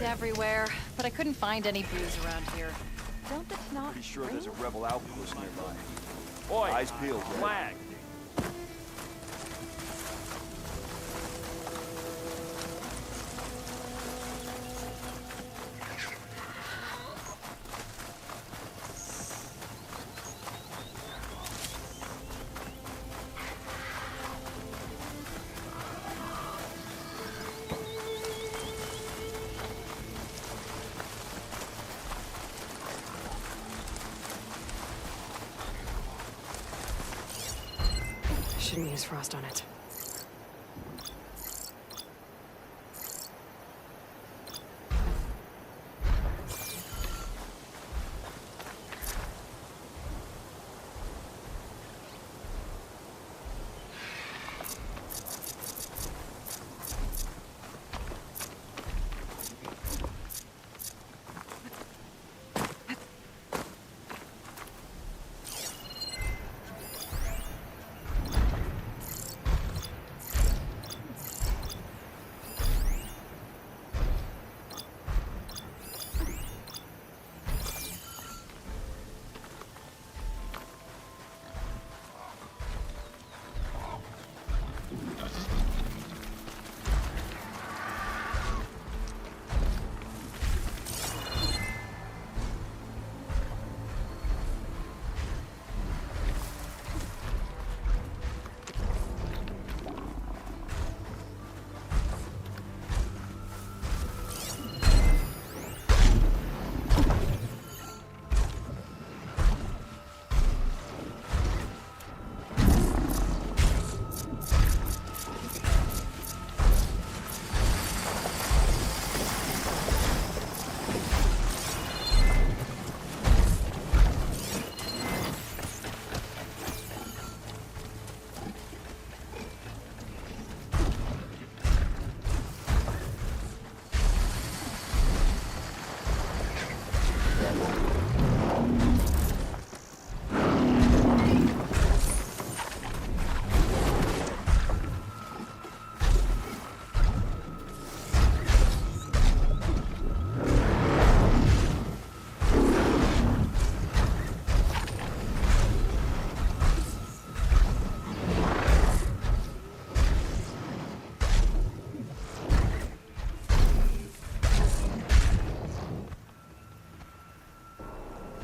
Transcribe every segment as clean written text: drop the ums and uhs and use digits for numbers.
Looked everywhere, but I couldn't find any booze around here. Don't the Knot Pretty sure drink? there's a rebel outpost nearby. Oi, Eyes peeled, right? flag. Shouldn't use frost on it.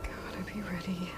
Gotta be ready.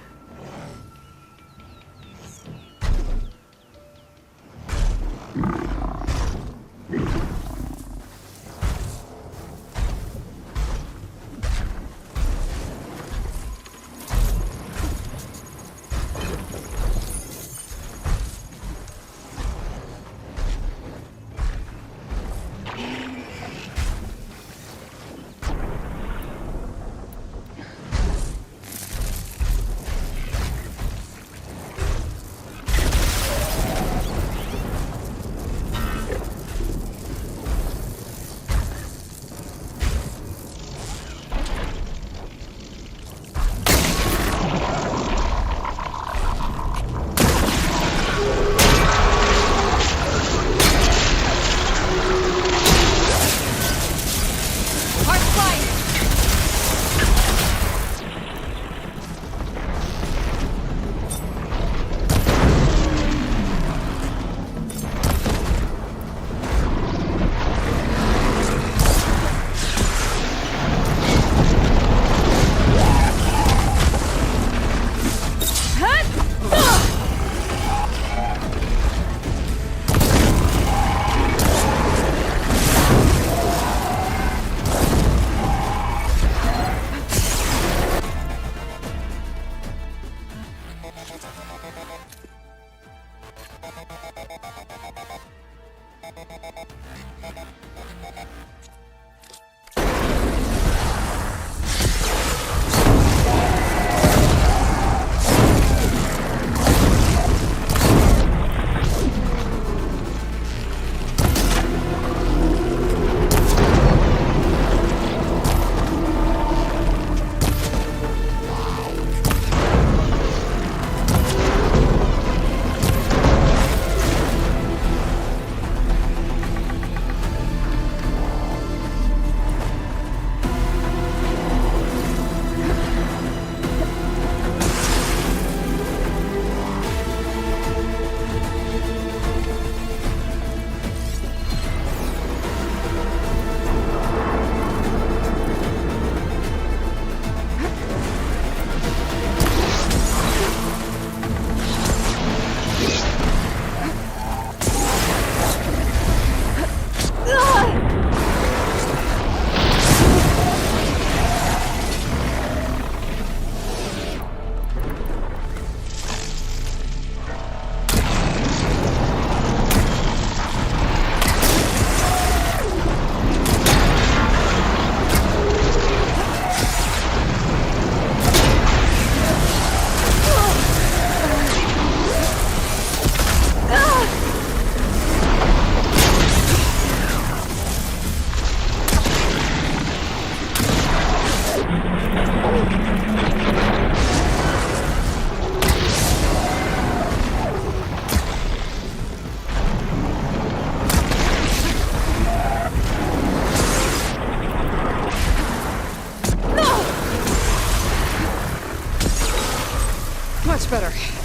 Much better.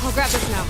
I'll grab this now.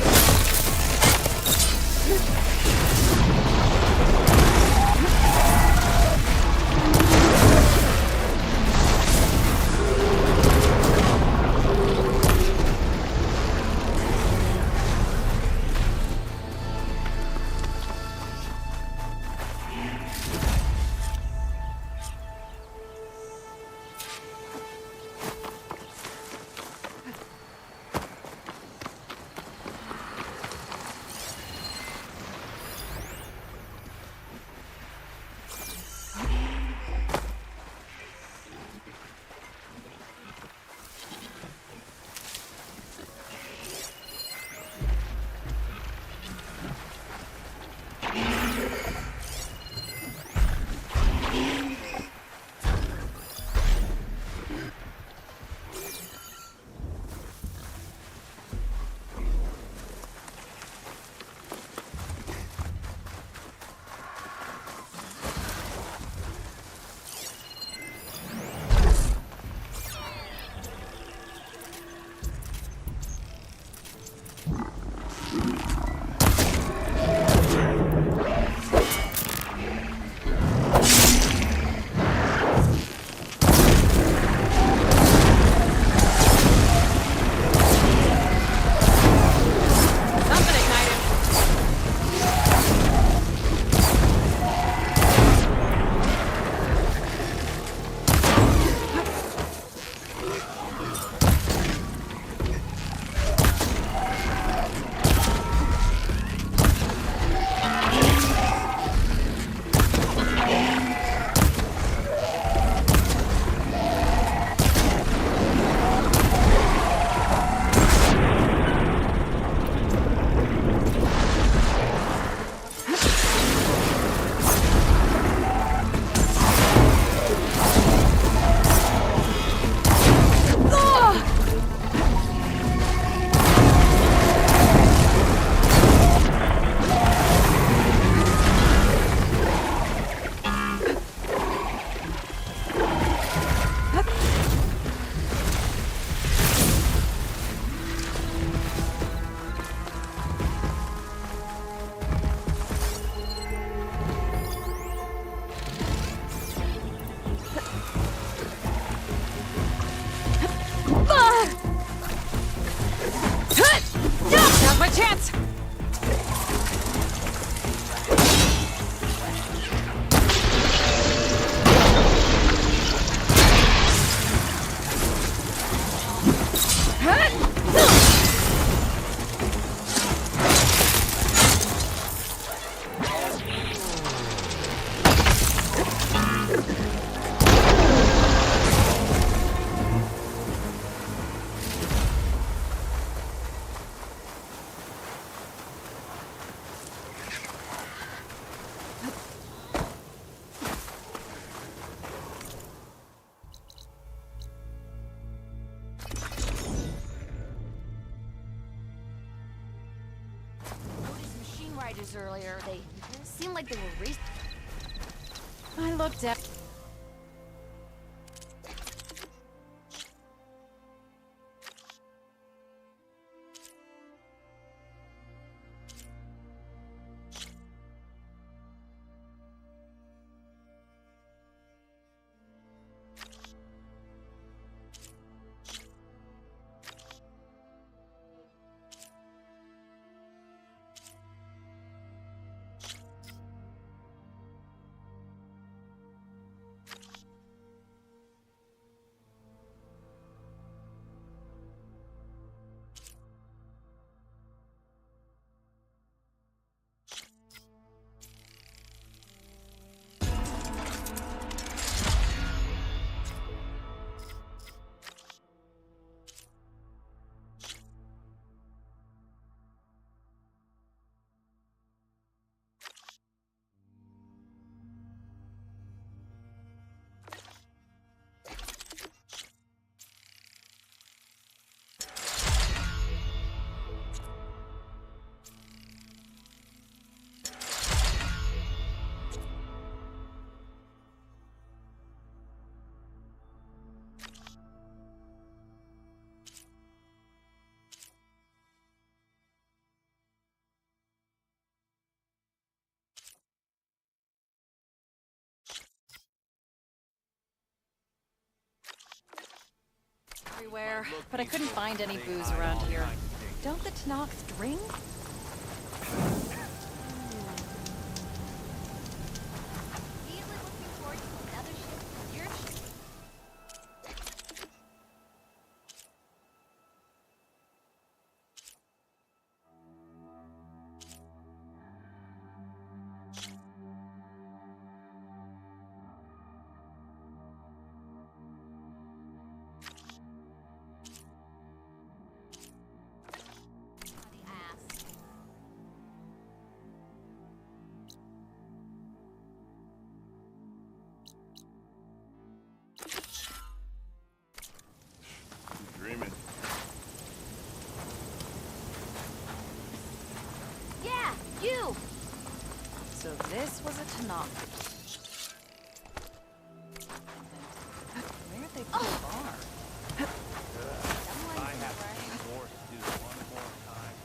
riders earlier. They seemed like they were racing. I looked at. Everywhere, but I couldn't find any booze around here. Don't the Tanox drink? Really looking forward to another shift from your ship. The ass. Dreaming. Yeah, you! So this was a Tanox. Where'd they put the bar? I have to be forced to do it one more time.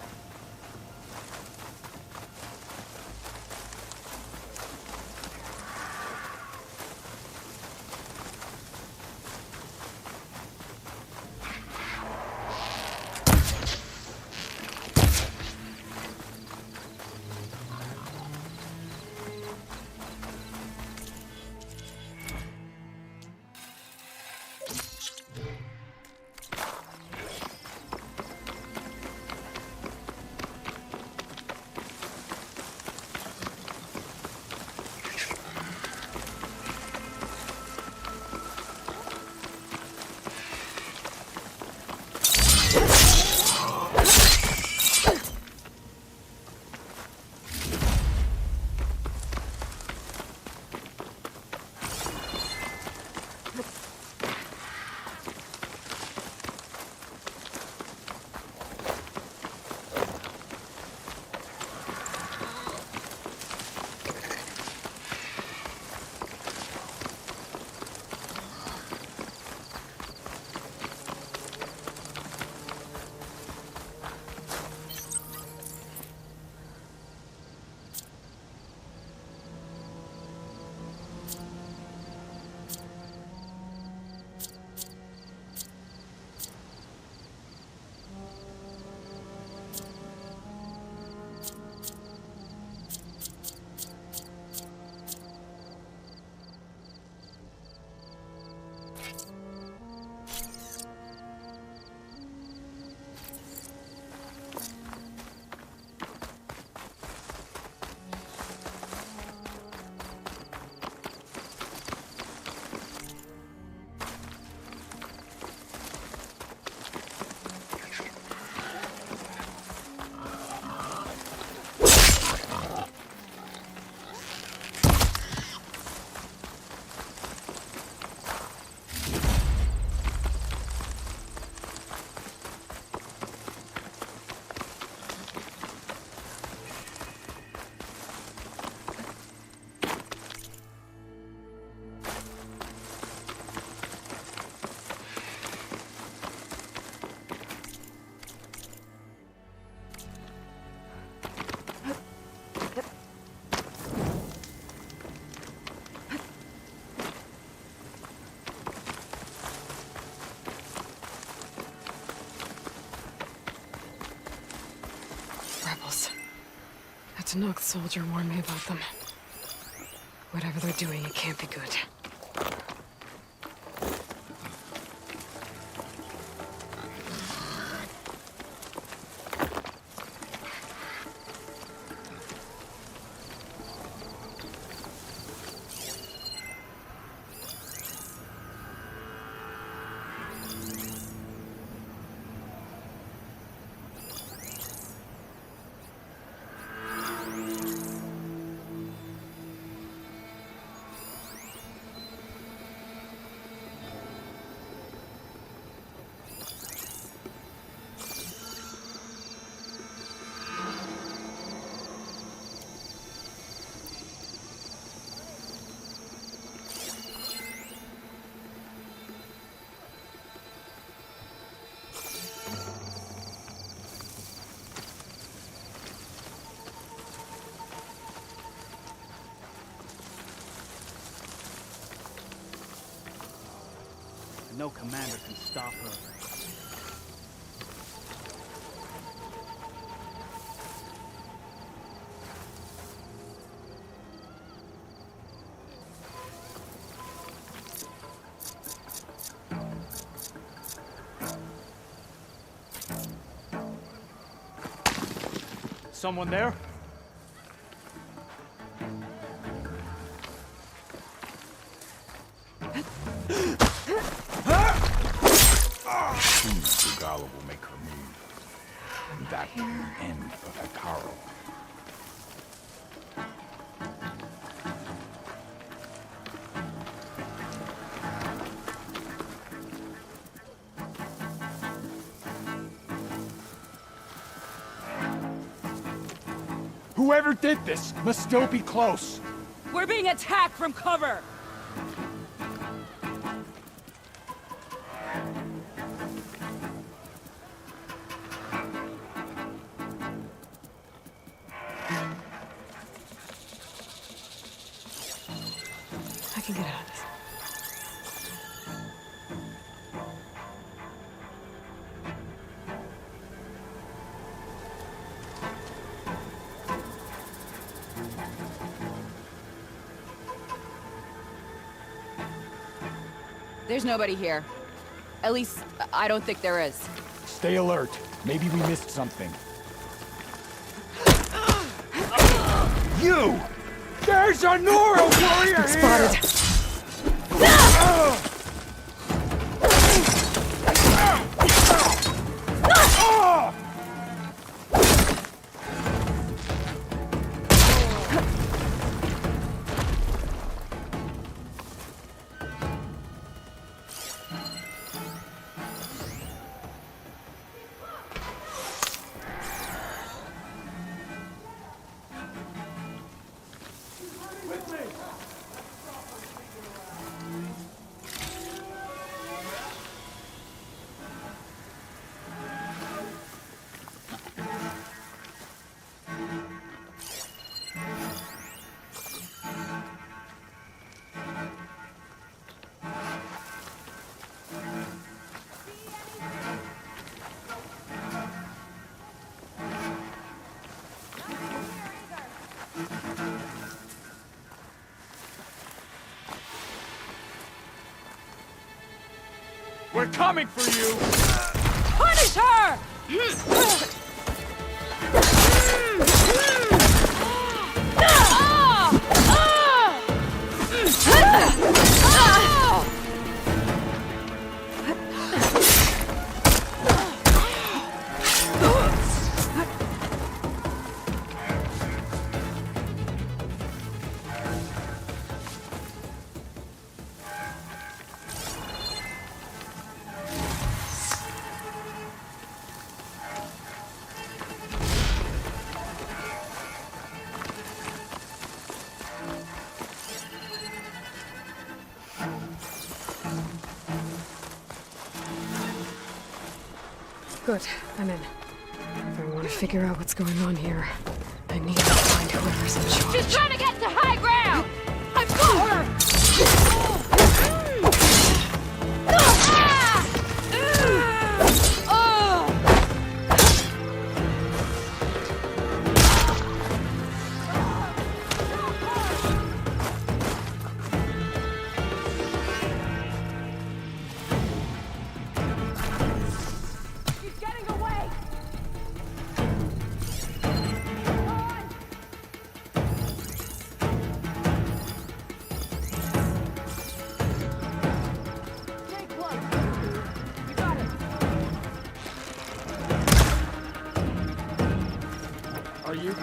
Snook soldier warned me about them. Whatever they're doing, it can't be good. No commander can stop her. Someone there? Regala will make her move. And that will be the end of Hekarro. Whoever did this must still be close. We're being attacked from cover! I can get out of this. There's nobody here. At least, I don't think there is. Stay alert. Maybe we missed something. You! There's a Nora warrior here! Spotted. We're coming for you! Punish her! Good, I'm in. If I want to figure out what's going on here, I need to find whoever's in charge. She's trying to get to high ground! I've got her!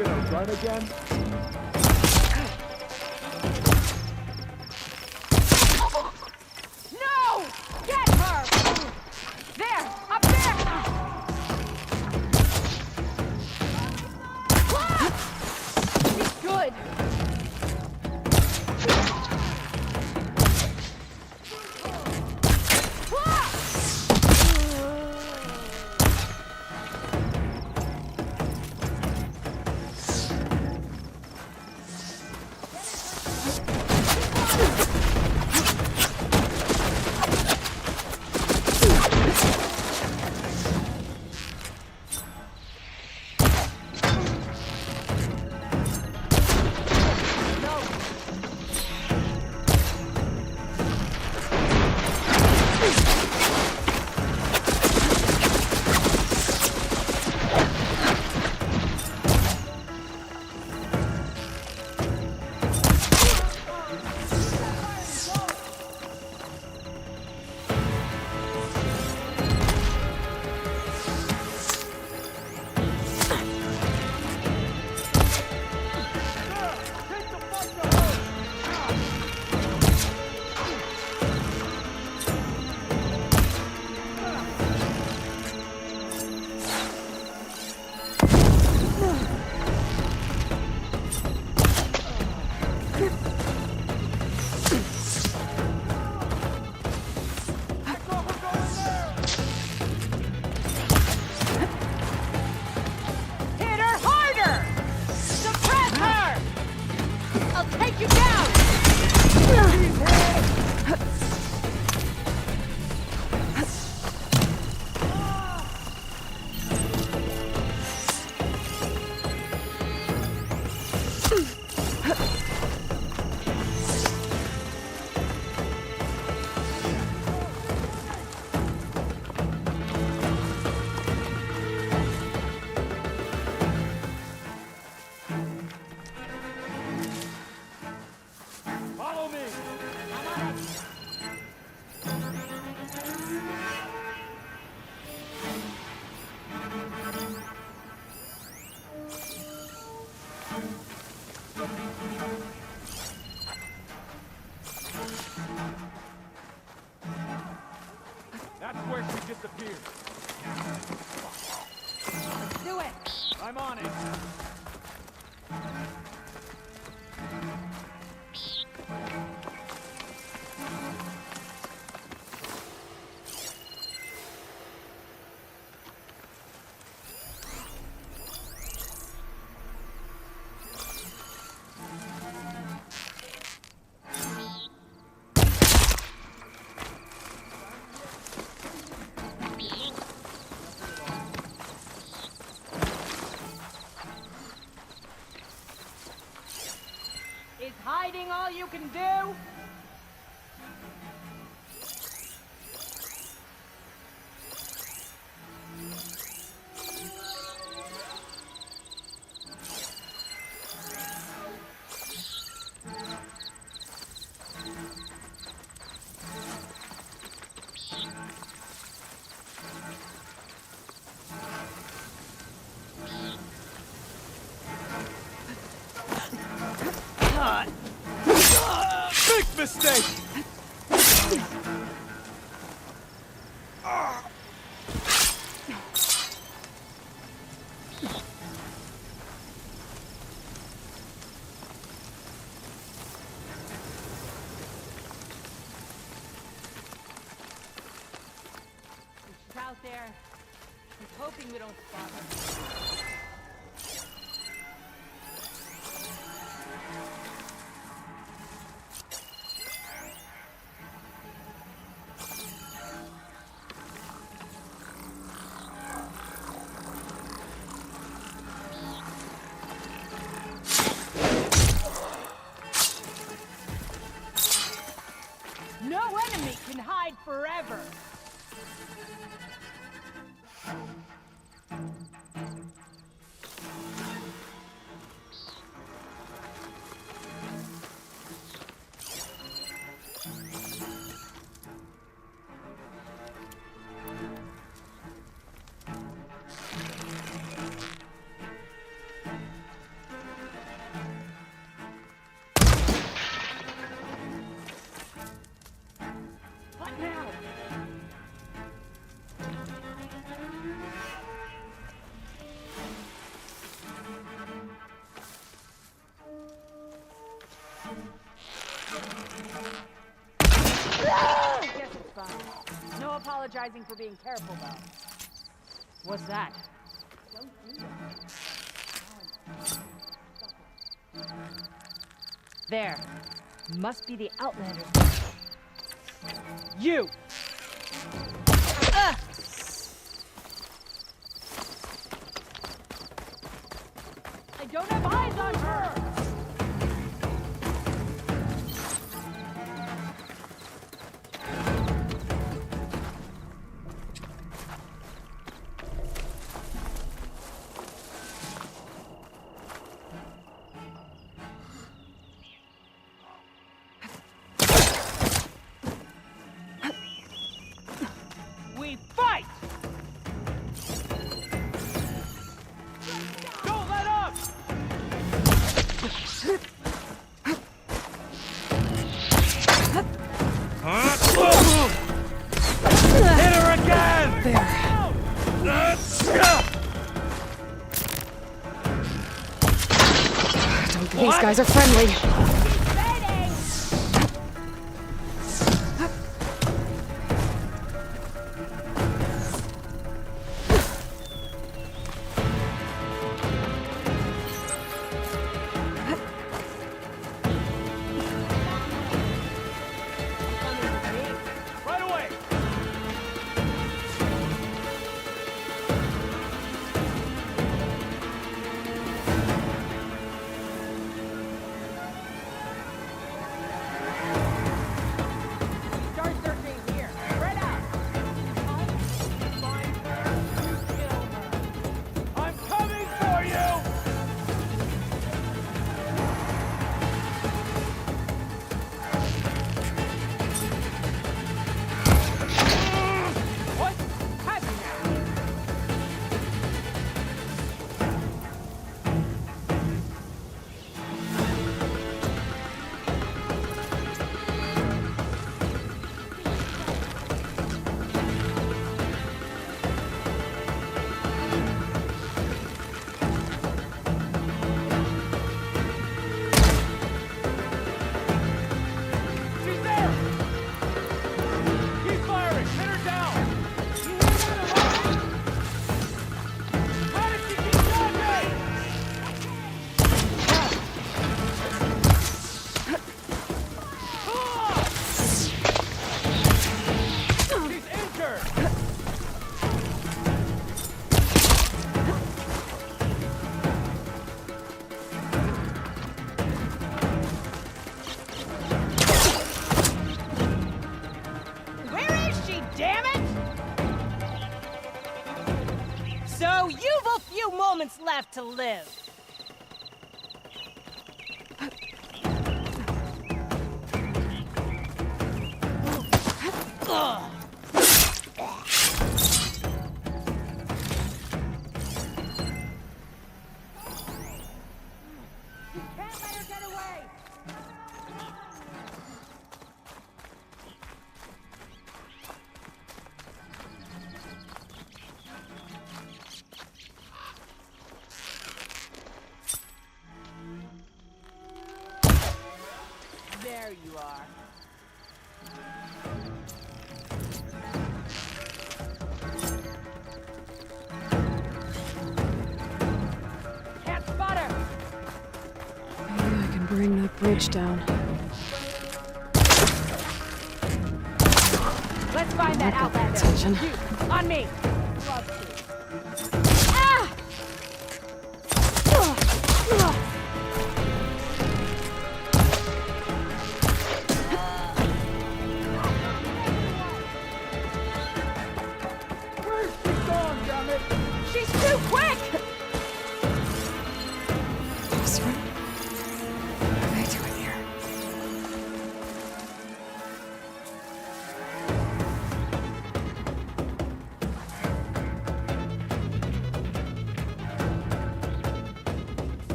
gonna run again? No! Get her! There! Up there! She's good! Hit her harder! Suppress her! I'll take you down! Follow me! That's where she disappeared. Do it! I'm on it. Is hiding all you can do? Big mistake! She's out there. I'm hoping we don't spot her. No enemy can hide forever! apologizing for being careful, though. What's that? Don't do that. There. Must be the Outlanders. You! I don't have eyes on her! We fight! Don't let up! Hit her again! There. Don't think these guys are friendly. Right away! Start searching here. Spread out. Find her, you kill her. I'm coming for you! What? Have you now? She's there! Keep firing! Hit her down! How did she keep dodging? She's injured! Where is she, damn it? So you've a few moments left to live. Ugh. You can't let her get away! There you are. Can't spot her! Maybe I can bring that bridge down. Let's find that Outlander. Attention. You, on me. Love to. Ah! Where's she gone, damn it? She's too quick! This room? What are they doing here?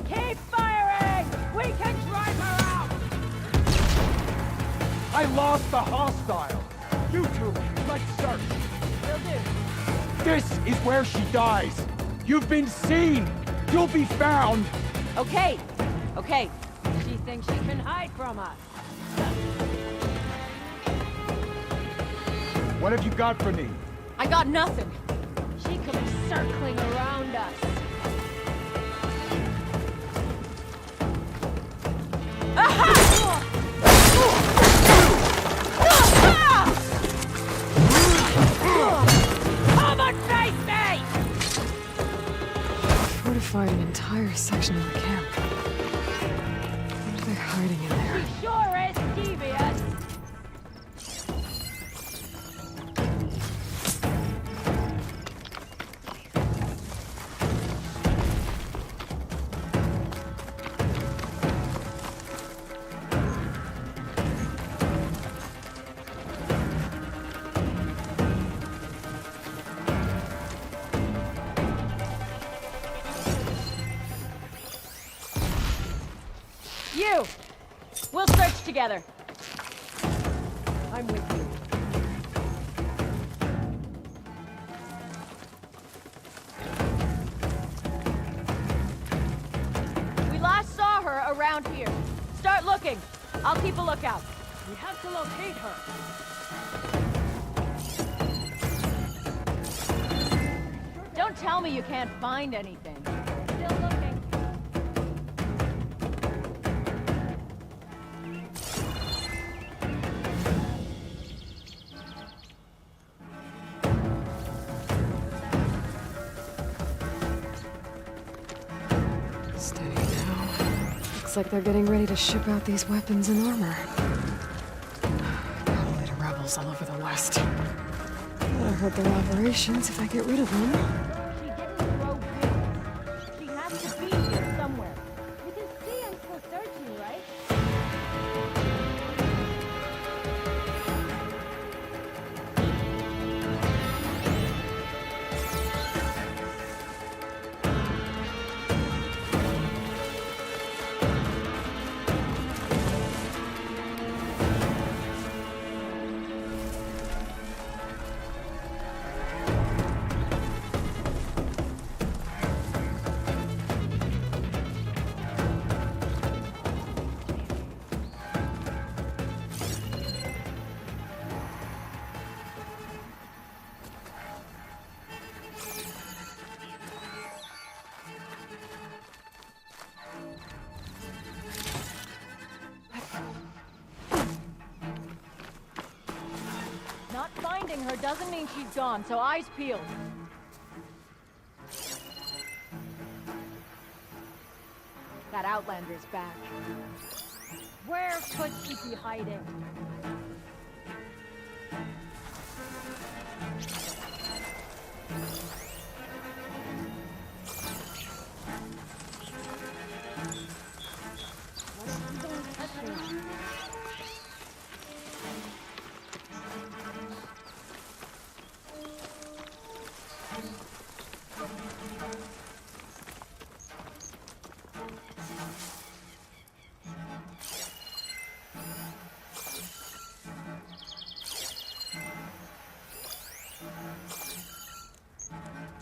Keep firing! We can drive her out! I lost the hostile! You two, let's search! Will do. This is where she dies! You've been seen! You'll be found! Okay. Okay. She thinks she can hide from us. What have you got for me? I got nothing. She could be circling around us. Come on, face me! Fortified an entire section of the camp. What are they hiding in there? She sure is devious. You! We'll search together. I'm with you. We last saw her around here. Start looking. I'll keep a lookout. We have to locate her. Don't tell me you can't find anything. Still looking. Steady now. Looks like they're getting ready to ship out these weapons and armor. Probably to rebels all over the West. That'll hurt their operations if I get rid of them. She didn't grow big. She has to be here somewhere. You can see I'm still searching, right? Not finding her doesn't mean she's gone, so eyes peeled. That Outlander's back. Where could she be hiding? Don't touch me.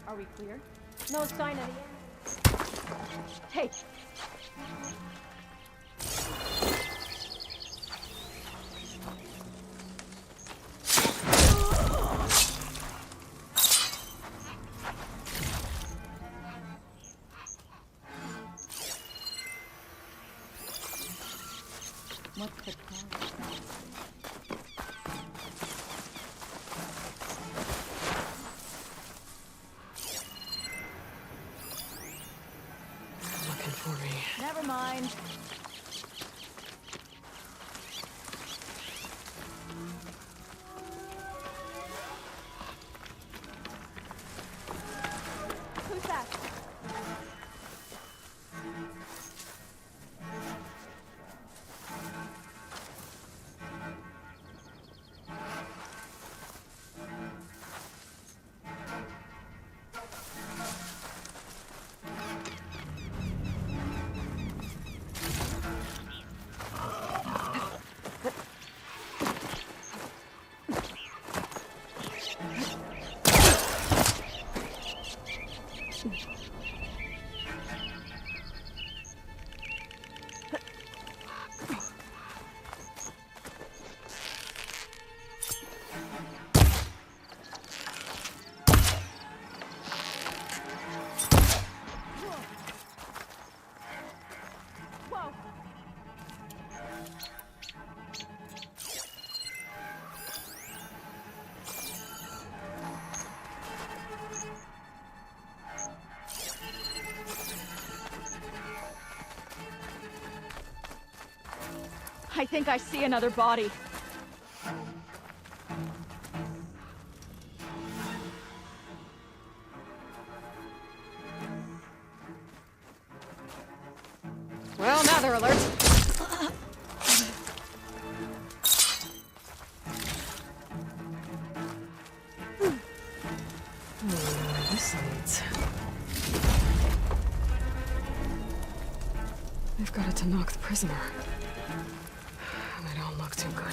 Are we clear? No sign of the end. Hey! What's the cause? Looking for me. Never mind. Who's that? I think I see another body. Well, now they're alert. This leads. They've got it to knock the prisoner. They don't look too good.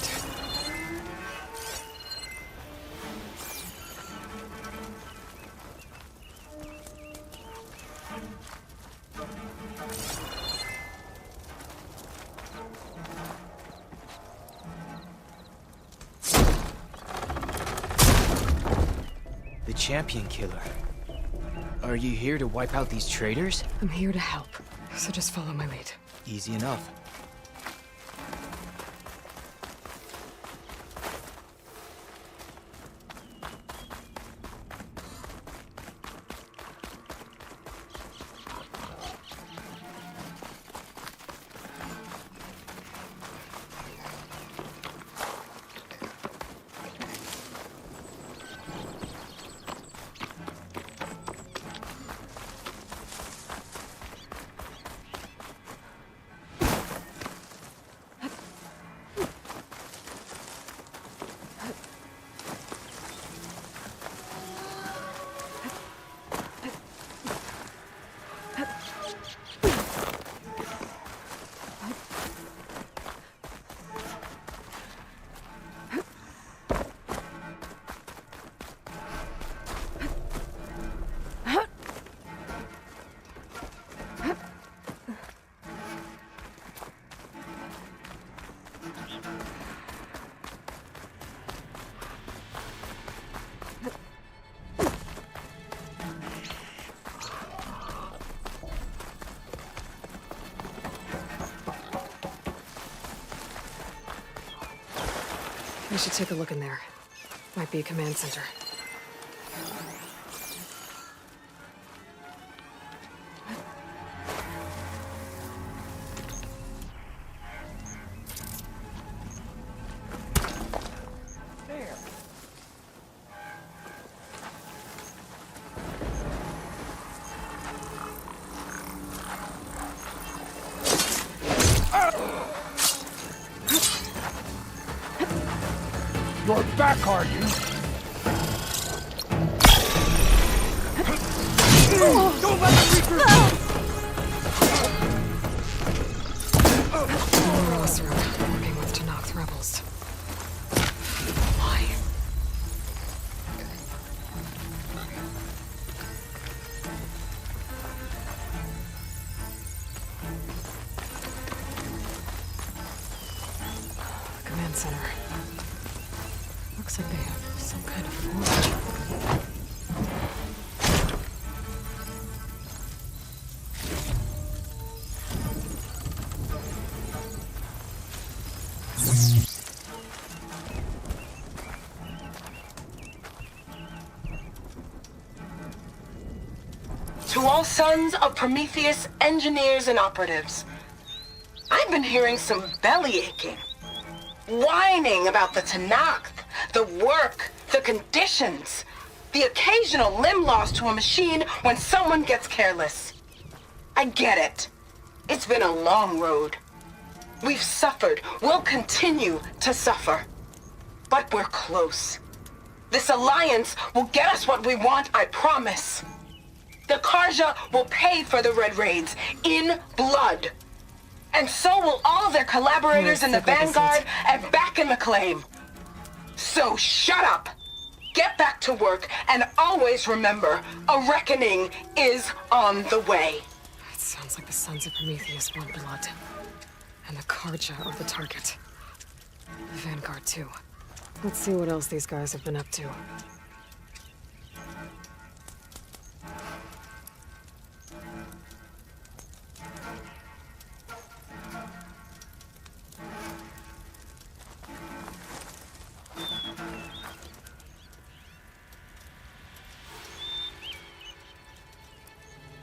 The Champion Killer. Are you here to wipe out these traitors? I'm here to help, so just follow my lead. Easy enough. We should take a look in there. Might be a command center. You're back, are you? Don't let them regroup! Rossrum, working with Tenakth rebels. Why? Command center. Looks like they have some kind of forge. To all sons of Prometheus engineers and operatives, I've been hearing some belly aching, whining about the Tenakth, the work, the conditions, the occasional limb loss to a machine when someone gets careless. I get it. It's been a long road. We've suffered. We'll continue to suffer. But we're close. This alliance will get us what we want, I promise. The Carja will pay for the Red Raids in blood. And so will all their collaborators in the Vanguard and back in the Claim. So shut up, get back to work, and always remember, a reckoning is on the way. It sounds like the Sons of Prometheus want blood. And the Carja are the target. The Vanguard, too. Let's see what else these guys have been up to.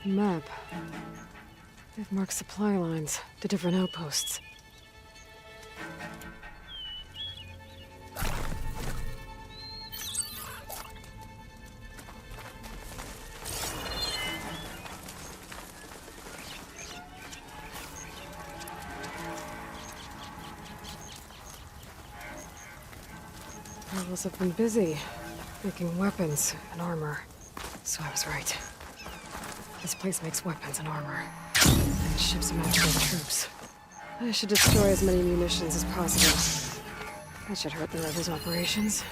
Map. They've marked supply lines to different outposts. Rebels have been busy making weapons and armor. So I was right. This place makes weapons and armor. And ships them out to their troops. I should destroy as many munitions as possible. That should hurt the rebels' operations.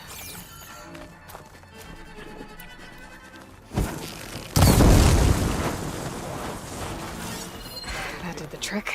That did the trick.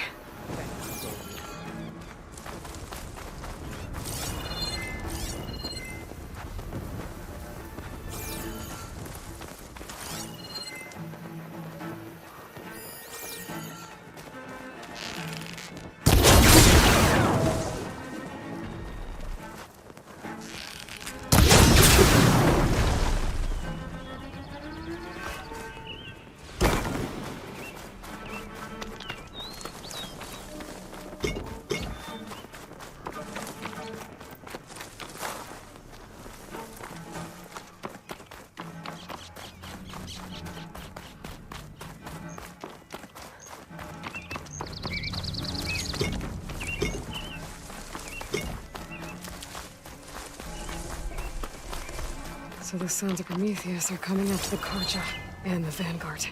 So the Sons of Prometheus are coming after the Karja and the Vanguard.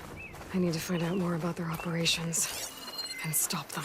I need to find out more about their operations and stop them.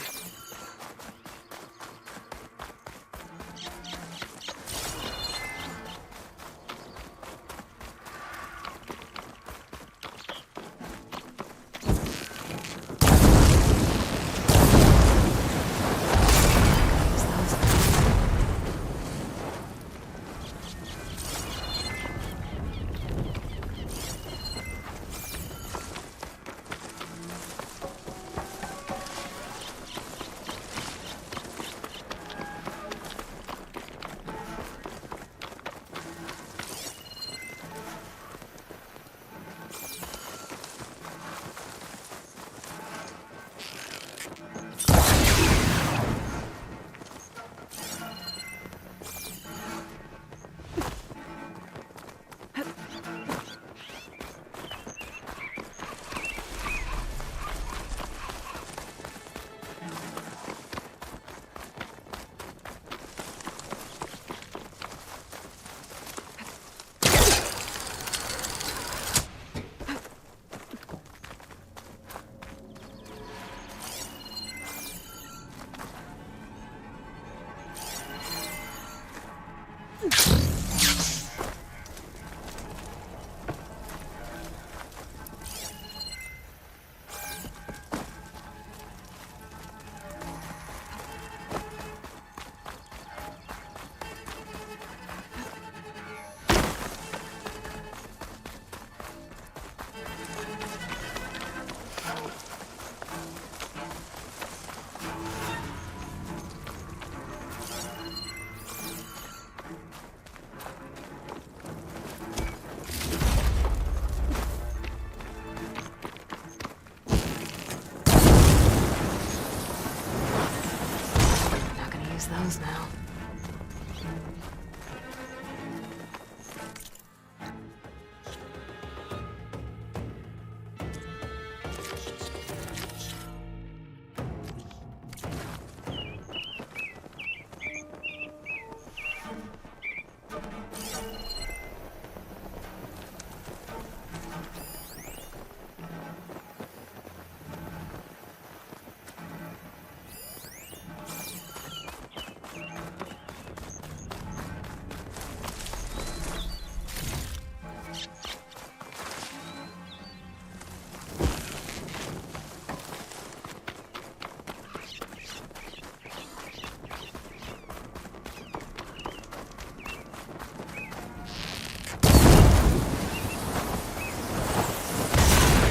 Those now.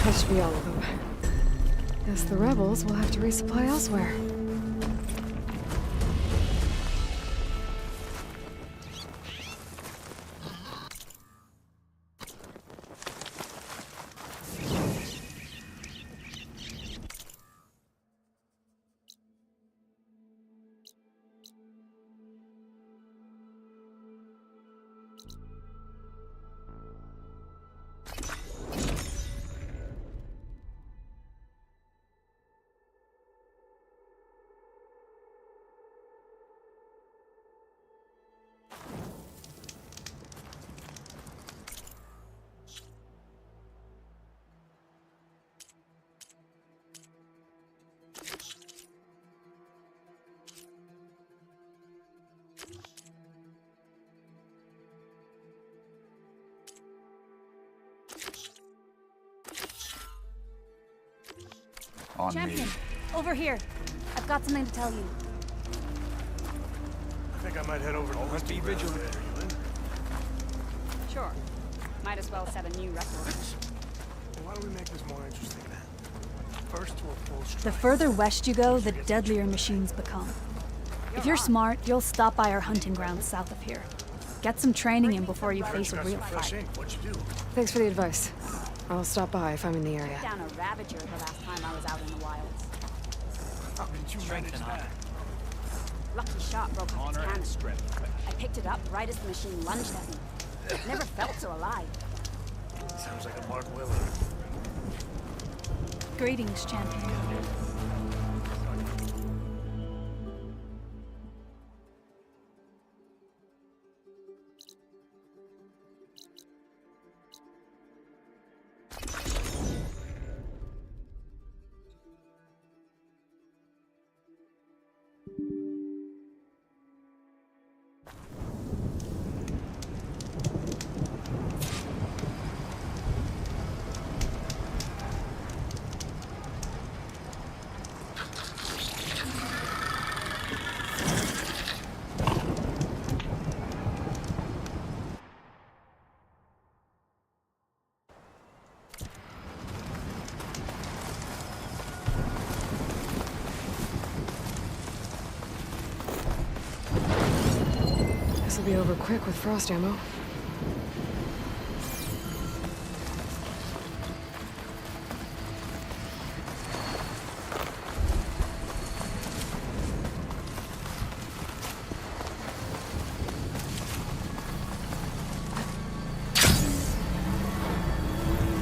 That should be all of them. Guess the rebels will have to resupply elsewhere. On Champion, me. over here. I've got something to tell you. I think I might head over to the hunting ground there. Sure. Might as well set a new record. Well, why don't we make this more interesting then? First to a full strike. The further west you go, the deadlier machines become. If you're smart, you'll stop by our hunting grounds south of here. Get some training in before you face a Got real some fresh fight. ink. What'd you do? Thanks for the advice. I'll stop by if I'm in the area. Down a Ravager the last time I was out in the wilds. How did you manage that? Lucky shot broke off its Honor and cannon. strength. I picked it up right as the machine lunged at me. Never felt so alive. Sounds like a Mark Willard. Greetings, champion. This'll be over quick with frost ammo.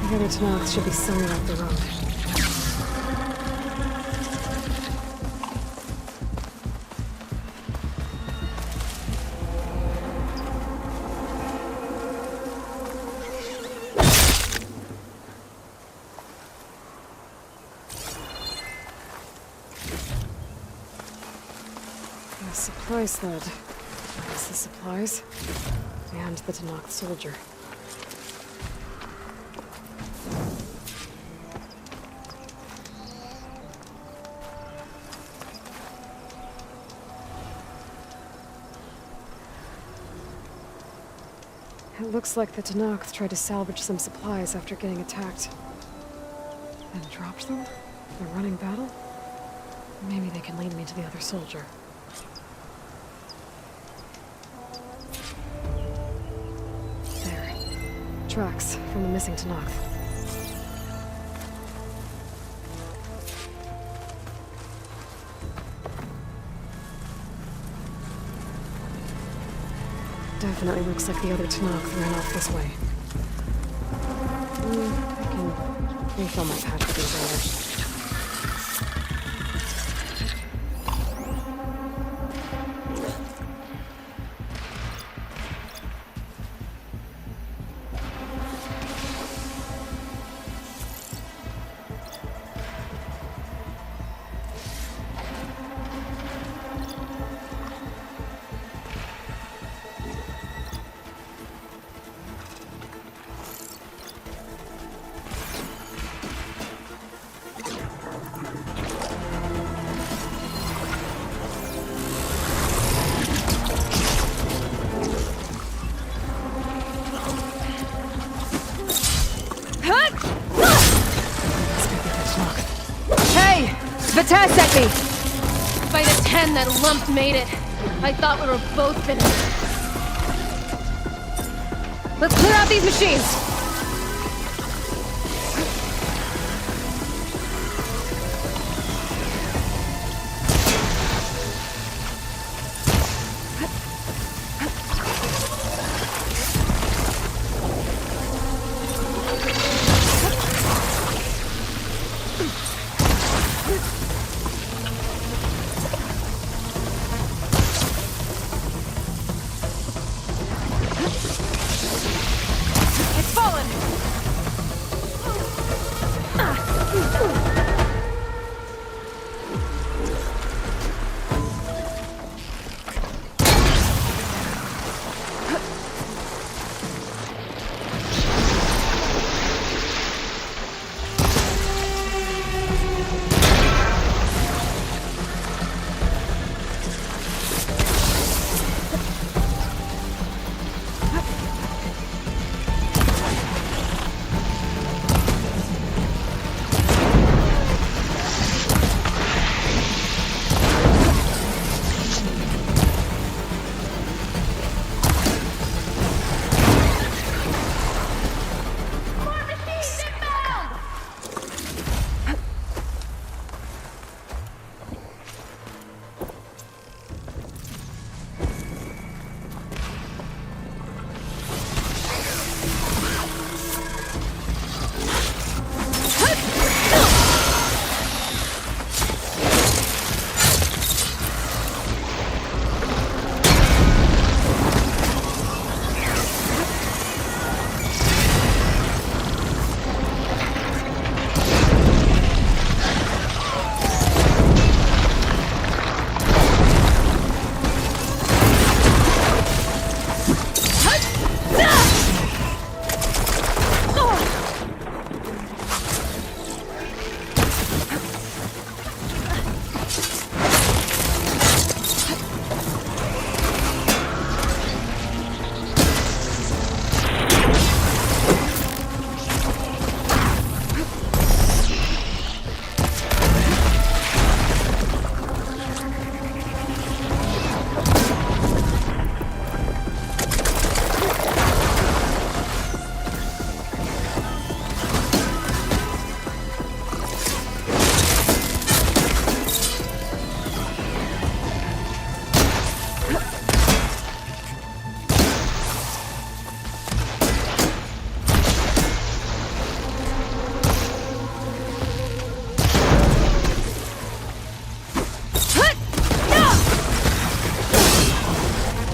The other Tanakh should be somewhere up the road. A supply sled. Minus the supplies. And the Tanakh soldier. It looks like the Tanakh tried to salvage some supplies after getting attacked. And dropped them? In a running battle? Maybe they can lead me to the other soldier. There. Tracks from the missing Tanakh. Definitely looks like the other Tanakh ran off this way. I can refill my patch with these later. Hey! Vitesse at me! By the 10 that lump made it. I thought we were both finished. Let's clear out these machines!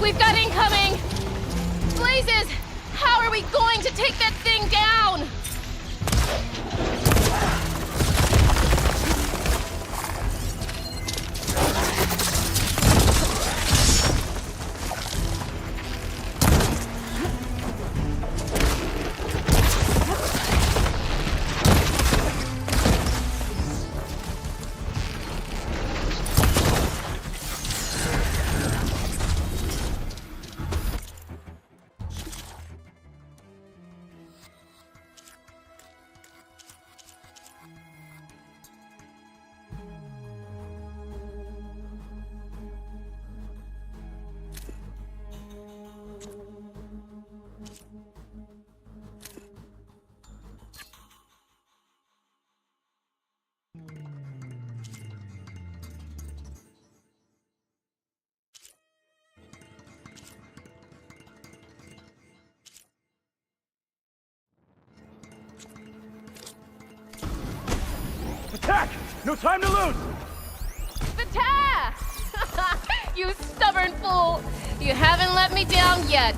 We've got incoming! Blazes! How are we going to take that thing down? Attack! No time to lose! Vata! You stubborn fool! You haven't let me down yet.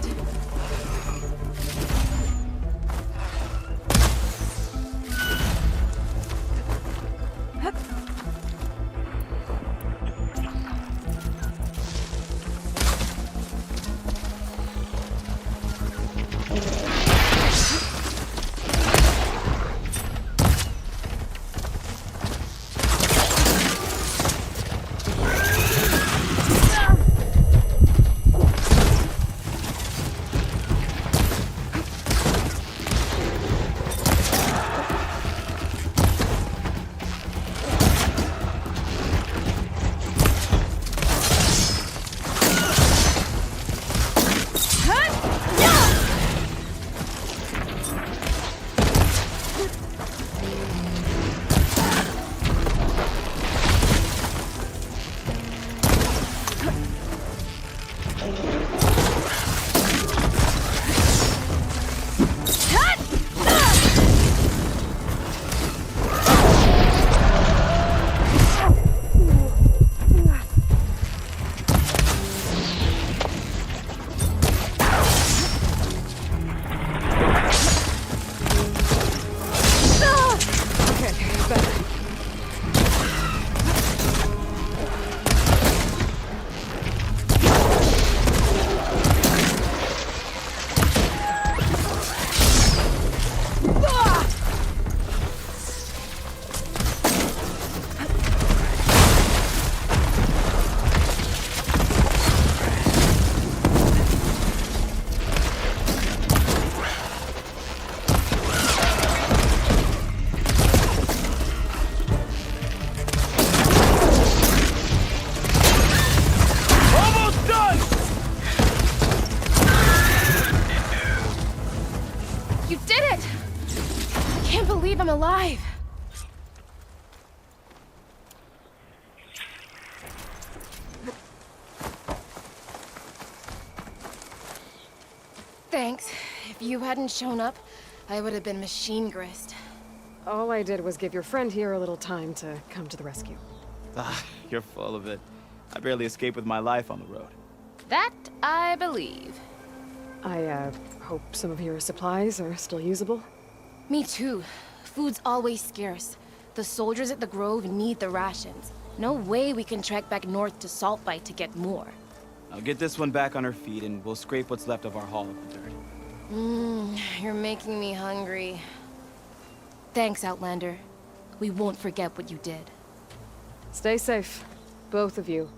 I'm alive! Thanks. If you hadn't shown up, I would have been machine grist. All I did was give your friend here a little time to come to the rescue. Ah, you're full of it. I barely escaped with my life on the road. That I believe. I, hope some of your supplies are still usable. Me too. Food's always scarce. The soldiers at the Grove need the rations. No way we can trek back north to Saltbite to get more. I'll get this one back on her feet and we'll scrape what's left of our haul of the dirt. You're making me hungry. Thanks, Outlander. We won't forget what you did. Stay safe, both of you.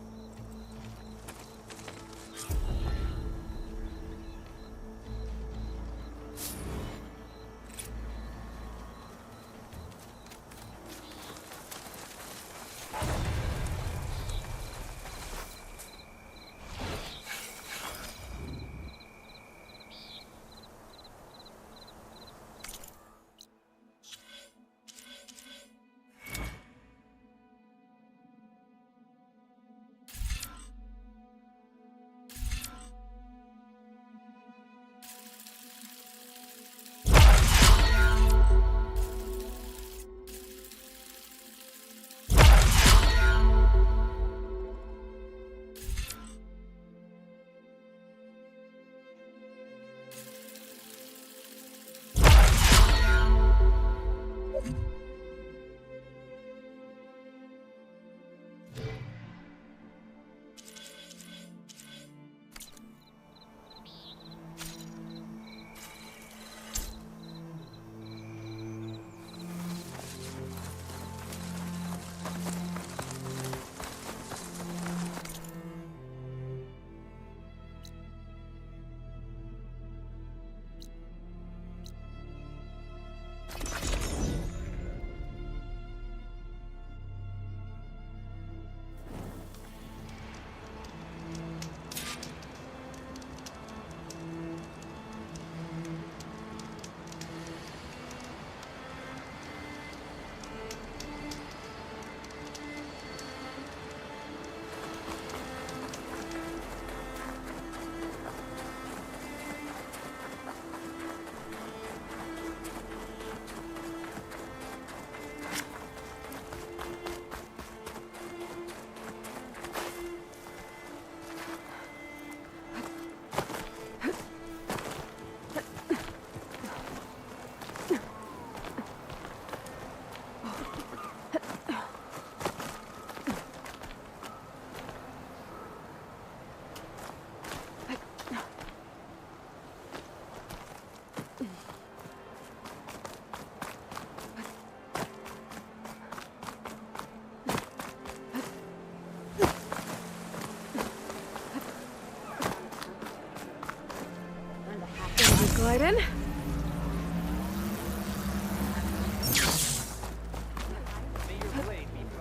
get in?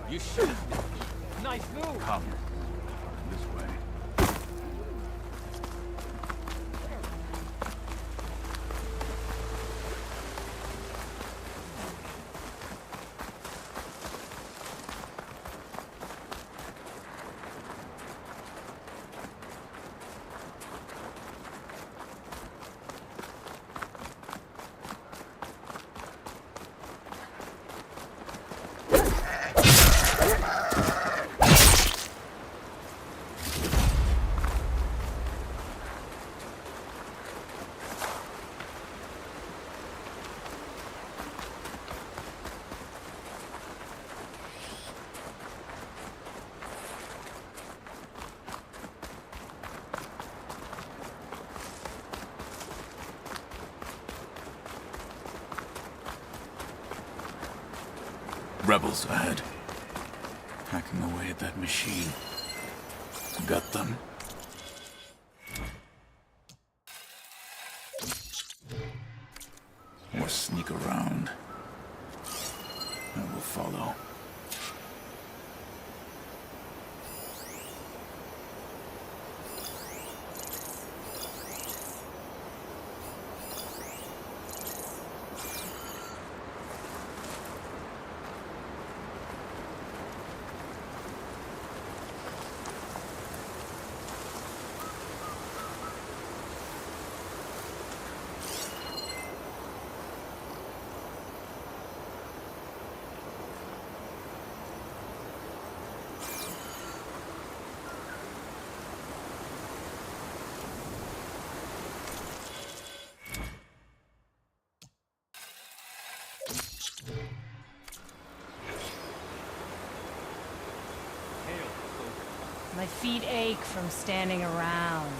You should. Nice move. Come. This way. Rebels ahead. Hacking away at that machine. Got them. Or sneak around. I will follow. My feet ache from standing around.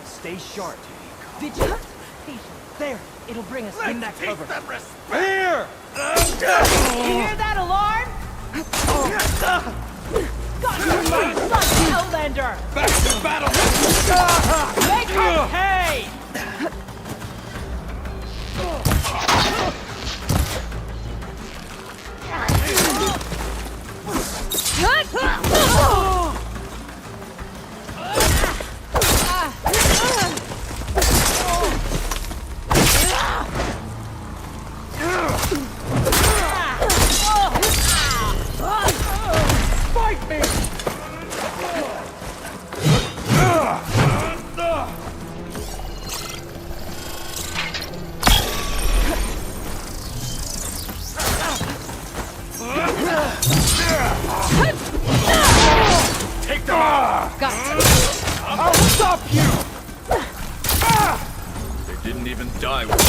Stay sharp. Vigilant. Patient. There. It'll bring us in that cover. Here! You hear that alarm? Got your son, Outlander! Back to the battle! Make her pay! Fight me! Take them out! I'll stop you! They didn't even die with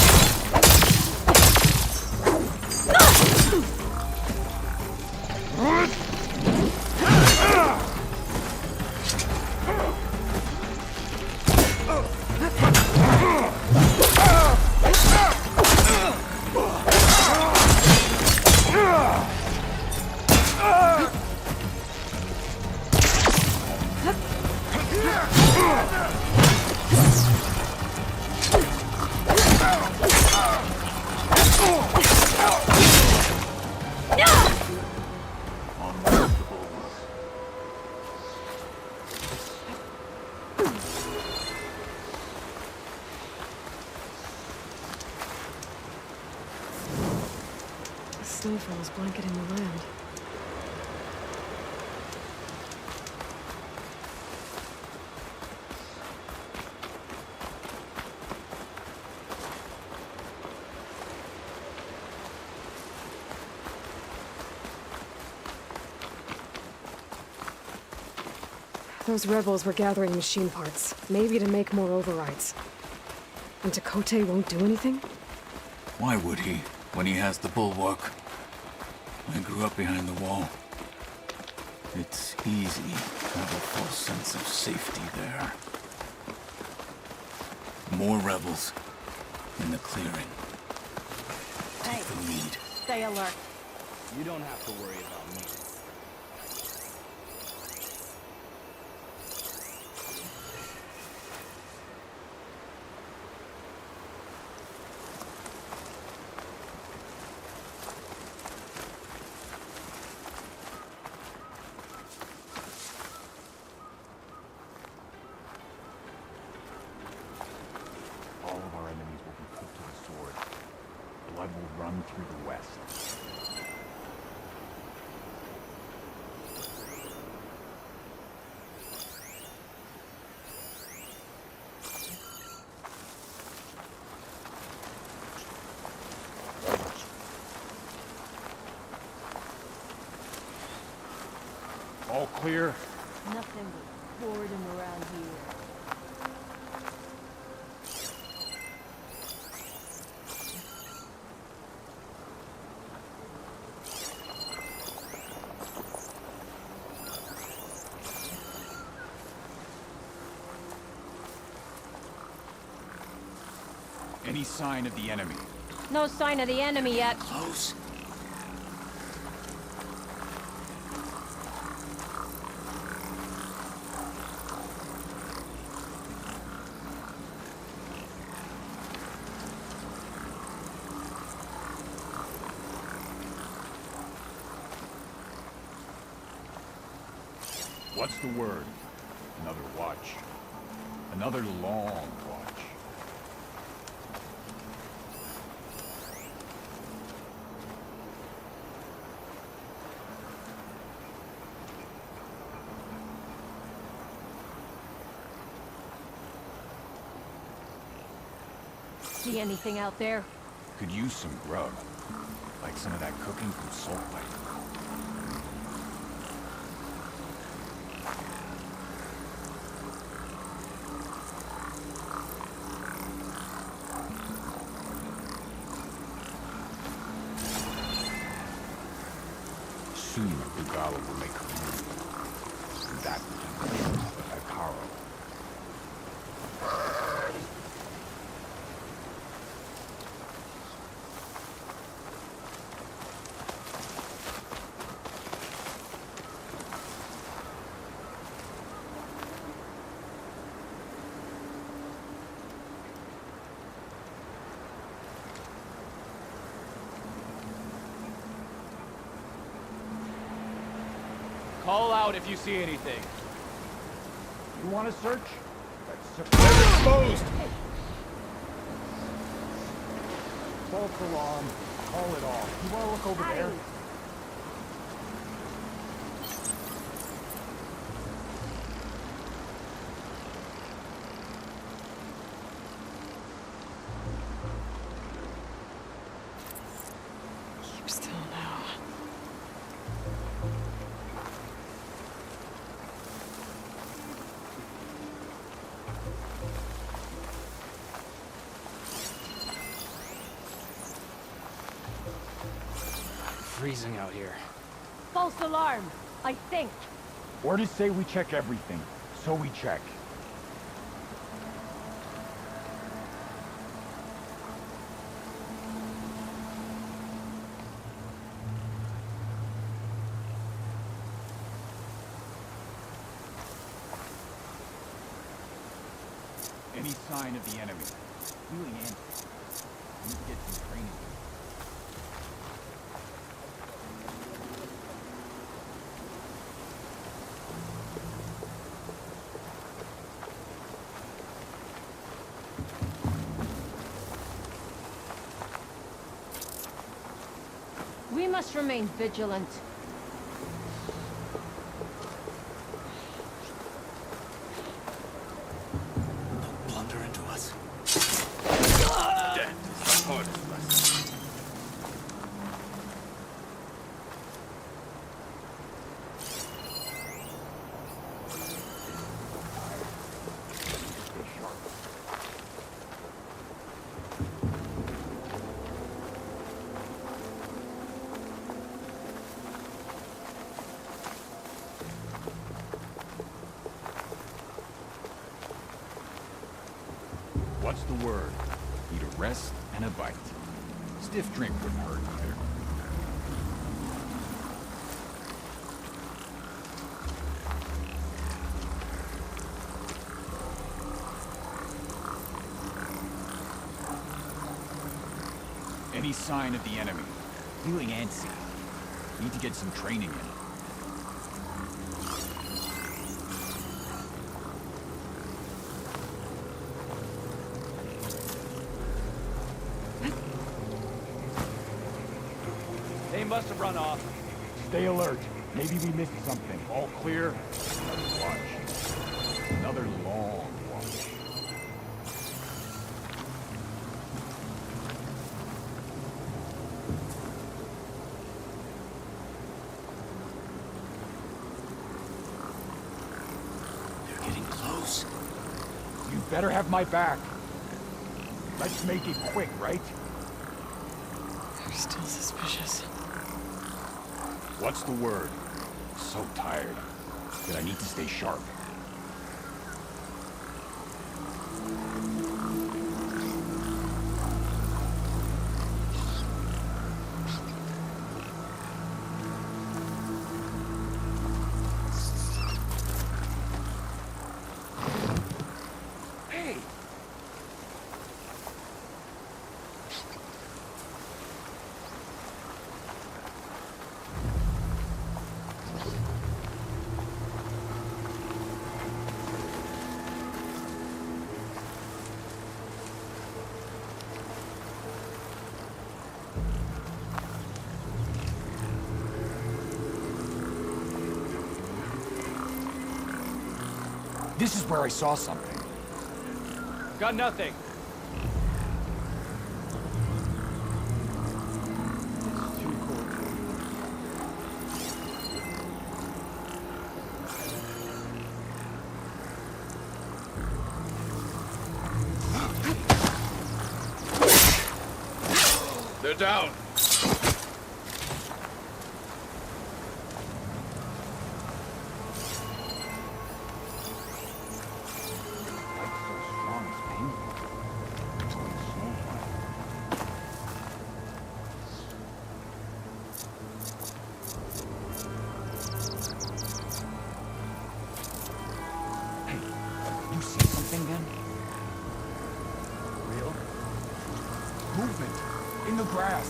The snowfall is blanketing the land. Those rebels were gathering machine parts, maybe to make more overrides. And Tekote won't do anything? Why would he, when he has the bulwark? I grew up behind the wall. It's easy to have a false sense of safety there. More rebels. in the clearing. Hey, Take the lead. stay alert. You don't have to worry about me. All of our enemies will be put to the sword. Blood will run through the West. All clear? Nothing but boredom around here. Any sign of the enemy? No sign of the enemy yet. Close. What's the word? Another watch. Another long watch. See anything out there? Could use some grub. Like some of that cooking from Saltlight. Soon Ugala will make her move. And that will be Akaro. Call out if you see anything. You want to search? They're exposed! False alarm. Call it off. You want to look over there? Keep still now. Freezing out here. False alarm, I think. Orders say we check everything, so we check. Any sign of the enemy? Feeling in. Need to get some training. We must remain vigilant. Don't blunder into us. Death is the hardest lesson. What's the word? Need a rest and a bite. Stiff drink wouldn't hurt either. Any sign of the enemy? Feeling antsy. Need to get some training in. They must have run off. Stay alert. Maybe we missed something. All clear? Let's watch. Another long watch. They're getting close. You better have my back. Let's make it quick, right? They're still suspicious. What's the word? So tired. But I need to stay sharp. Hey! This is where I saw something. Got nothing. They're down. You see something then? Real? Movement in the grass.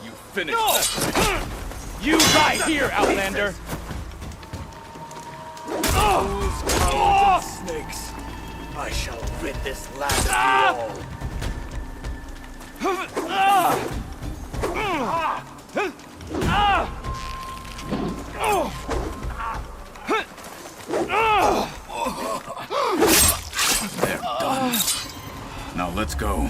You finished that. You die here, Outlander! Snakes. I shall rid this land of you all. They're done. Now let's go.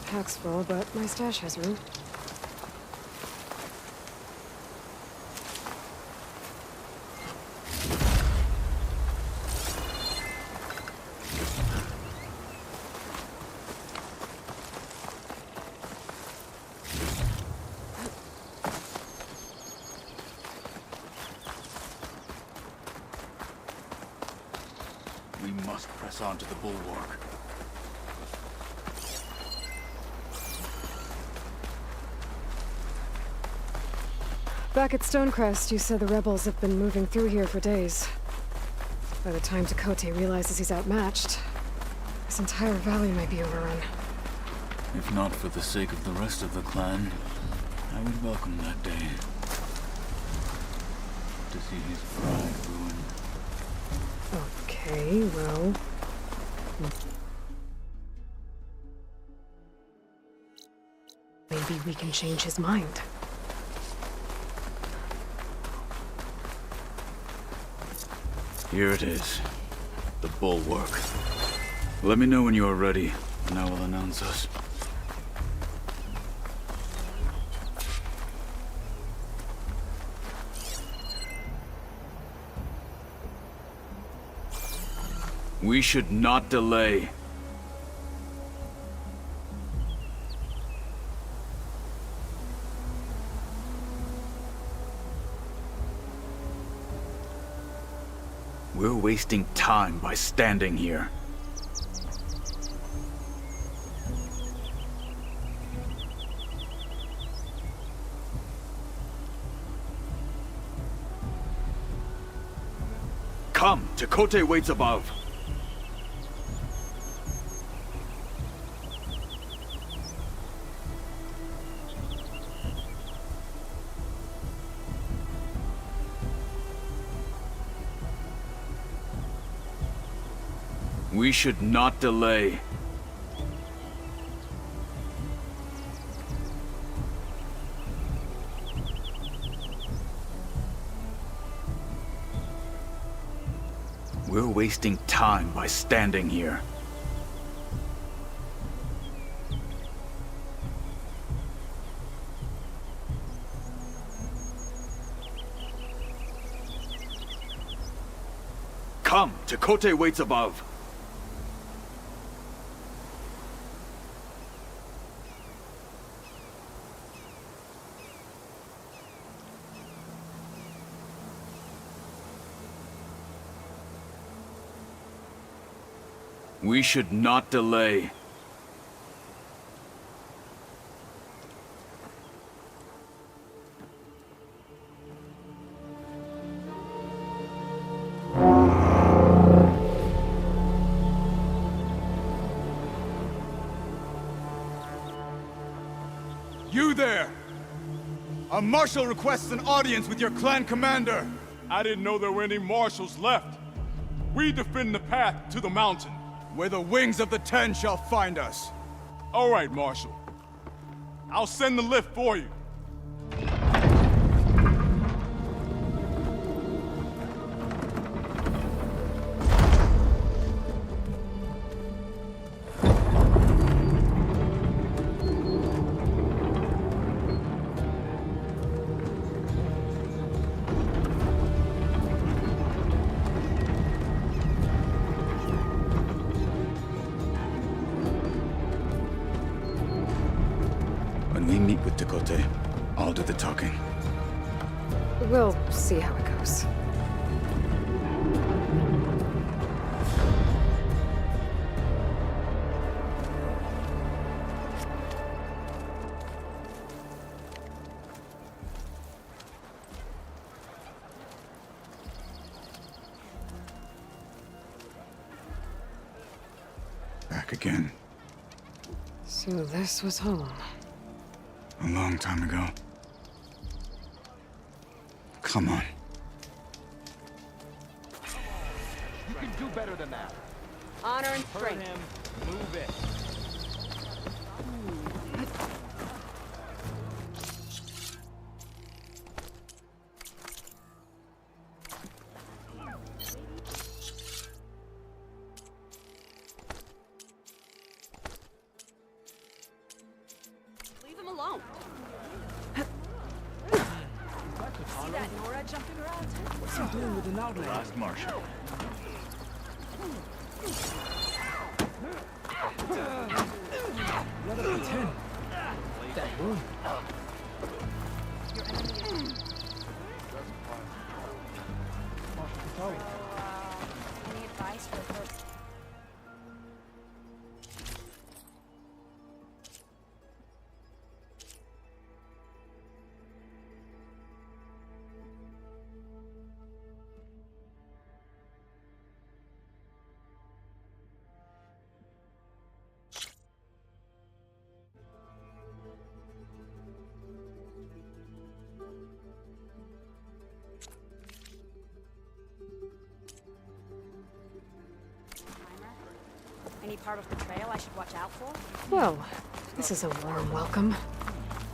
Pack's full, but my stash has room. We must press on to the bulwark. Back at Stonecrest, you said the rebels have been moving through here for days. By the time Tekote realizes he's outmatched, this entire valley might be overrun. If not for the sake of the rest of the clan, I would welcome that day. To see his pride ruined. Okay, well... maybe we can change his mind. Here it is. The bulwark. Let me know when you are ready, and I will announce us. We should not delay. We're wasting time by standing here. Come, Chakotay waits above. We should not delay. We're wasting time by standing here. Come, Chakotay waits above. We should not delay. You there! A marshal requests an audience with your clan commander. I didn't know there were any marshals left. We defend the path to the mountain. Where the wings of the Ten shall find us. All right, Marshal. I'll send the lift for you. When we meet with Chakotay, I'll do the talking. We'll see how it goes. Back again. So this was home. A long time ago. Come on. You can do better than that. Honor and Hurt strength. him. Move it. Leave him alone. See that Nora jumping around? What's he doing with the outlet? Last marshal. Let him pretend. That wound. Any advice for folks? Any part of the trail I should watch out for? Well, this is a warm welcome.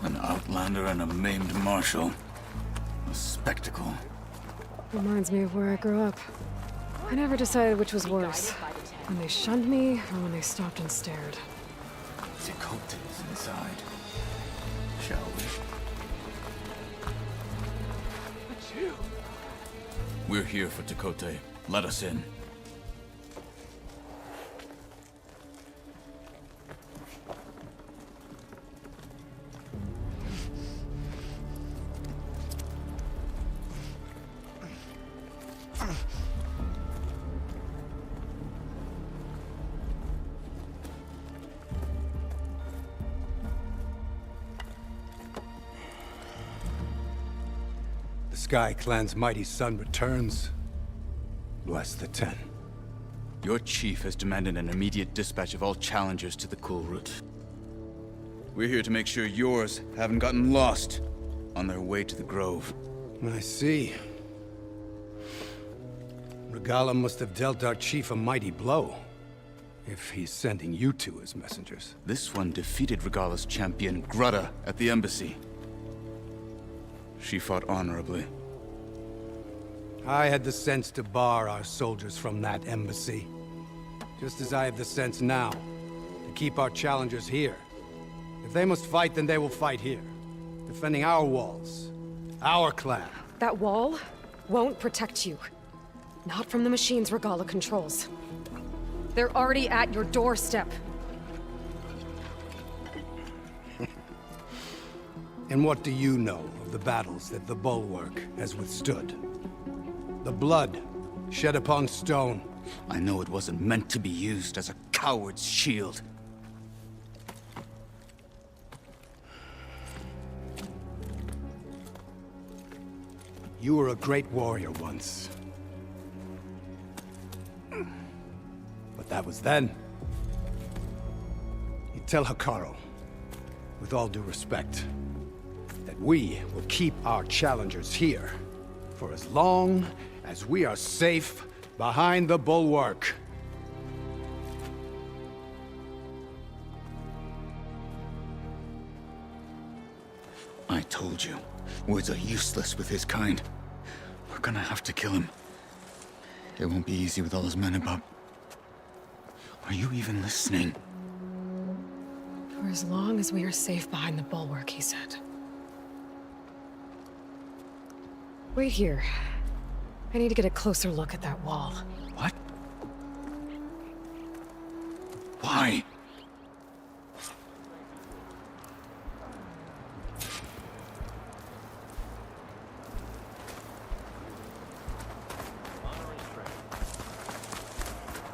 An outlander and a maimed marshal. A spectacle. Reminds me of where I grew up. I never decided which was worse. When they shunned me, or when they stopped and stared. Chakotay's inside. Shall we? But you... We're here for Chakotay. Let us in. Sky Clan's mighty son returns, bless the Ten. Your chief has demanded an immediate dispatch of all challengers to the Cool Route. We're here to make sure yours haven't gotten lost on their way to the Grove. I see. Regala must have dealt our chief a mighty blow, if he's sending you two as messengers. This one defeated Regala's champion, Grudda, at the embassy. She fought honorably. I had the sense to bar our soldiers from that embassy. Just as I have the sense now, to keep our challengers here. If they must fight, then they will fight here. Defending our walls. Our clan. That wall won't protect you. Not from the machines Regala controls. They're already at your doorstep. And what do you know of the battles that the Bulwark has withstood? The blood shed upon stone. I know it wasn't meant to be used as a coward's shield. You were a great warrior once. But that was then. You tell Hekarro, with all due respect, that we will keep our challengers here for as long as we are safe behind the Bulwark. I told you, words are useless with his kind. We're gonna have to kill him. It won't be easy with all his men about. Are you even listening? For as long as we are safe behind the Bulwark, he said. Wait here. I need to get a closer look at that wall. What? Why?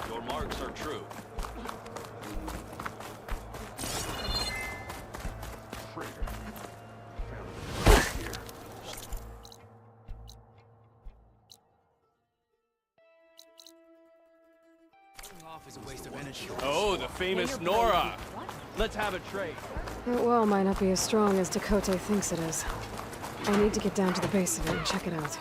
Your marks are true. Oh, the famous Nora! Let's have a trade. That wall might not be as strong as Tekotteh thinks it is. I need to get down to the base of it and check it out.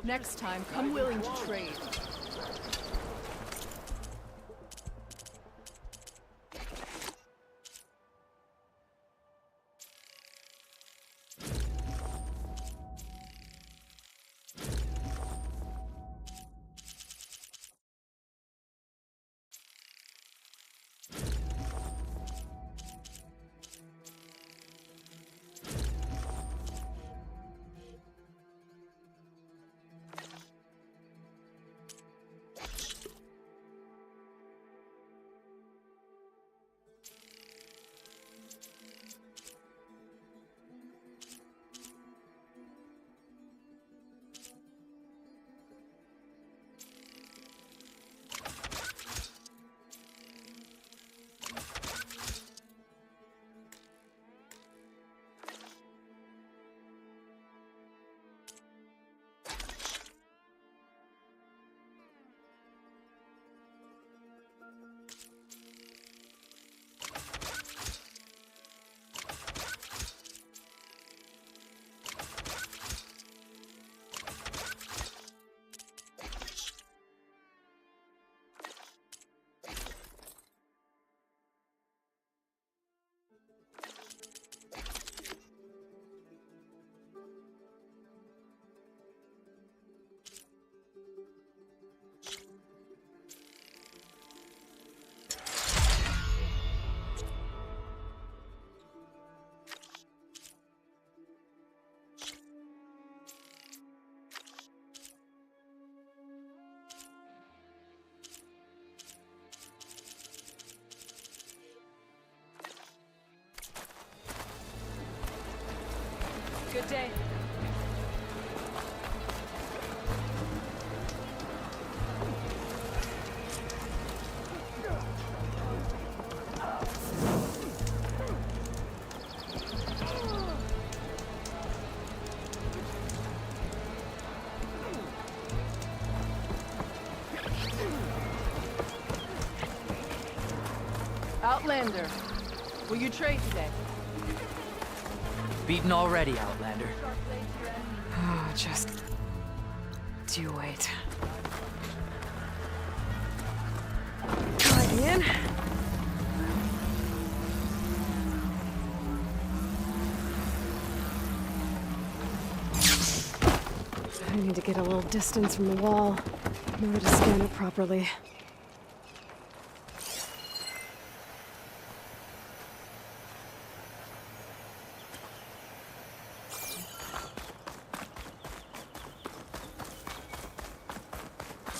Next time, come willing to trade. Good day. Outlander, will you trade today? Beaten already, Outlander. Oh, just... you wait. Right in. I need to get a little distance from the wall in order to scan it properly.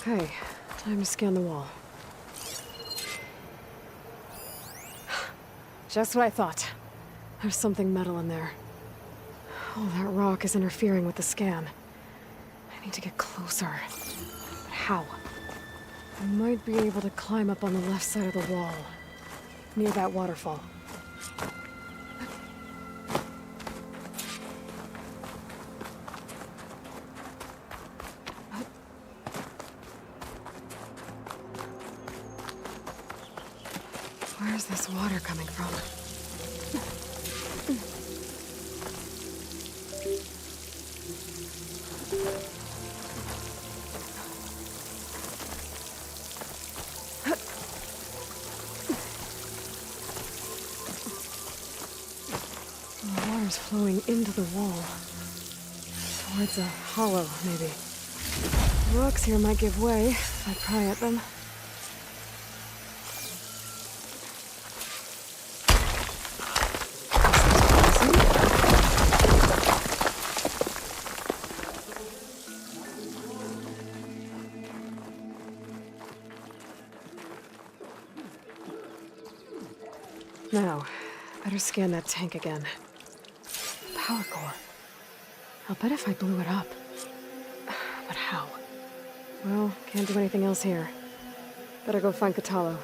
Okay, time to scan the wall. Just what I thought. There's something metal in there. Oh, that rock is interfering with the scan. I need to get closer. But how? I might be able to climb up on the left side of the wall, near that waterfall. Where's this water coming from? The water's flowing into the wall. Towards a hollow, maybe. The rocks here might give way if I pry at them. Now, better scan that tank again. Power core. I'll bet if I blew it up. But how? Well, can't do anything else here. Better go find Kotallo.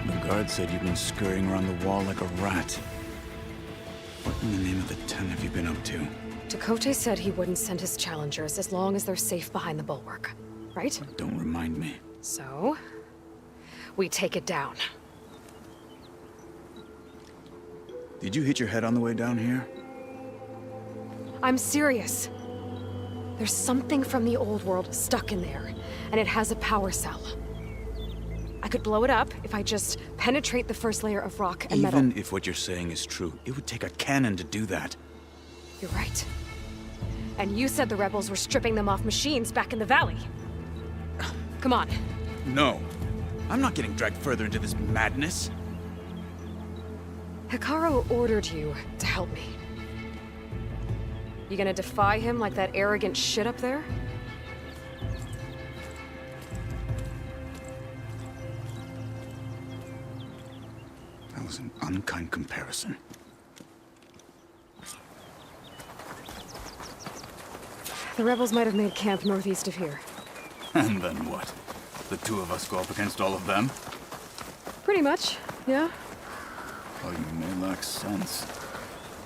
The guard said you've been scurrying around the wall like a rat. What in the name of the ten have you been up to? Tekote said he wouldn't send his challengers as long as they're safe behind the bulwark, right? Don't remind me. So, we take it down. Did you hit your head on the way down here? I'm serious. There's something from the old world stuck in there, and it has a power cell. I could blow it up if I just penetrate the first layer of rock and metal. Even if what you're saying is true, it would take a cannon to do that. You're right. And you said the rebels were stripping them off machines back in the valley. Come on. No. I'm not getting dragged further into this madness. Hekarro ordered you to help me. You gonna defy him like that arrogant shit up there? That was an unkind comparison. The rebels might have made camp northeast of here. And then what? The two of us go up against all of them? Pretty much, yeah. Oh, you may lack sense,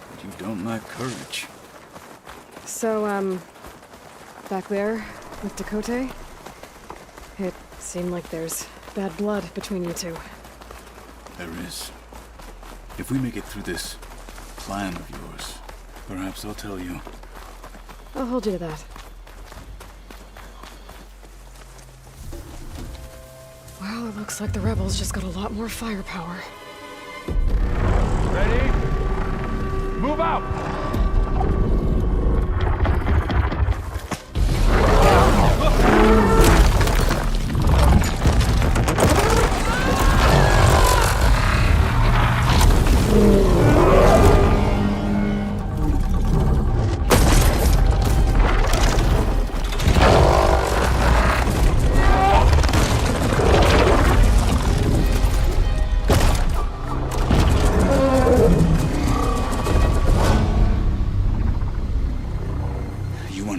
but you don't lack courage. So, back there with Tekote, it seemed like there's bad blood between you two. There is. If we make it through this, plan of yours. Perhaps I'll tell you. I'll hold you to that. Well, it looks like the rebels just got a lot more firepower. Ready? Move out!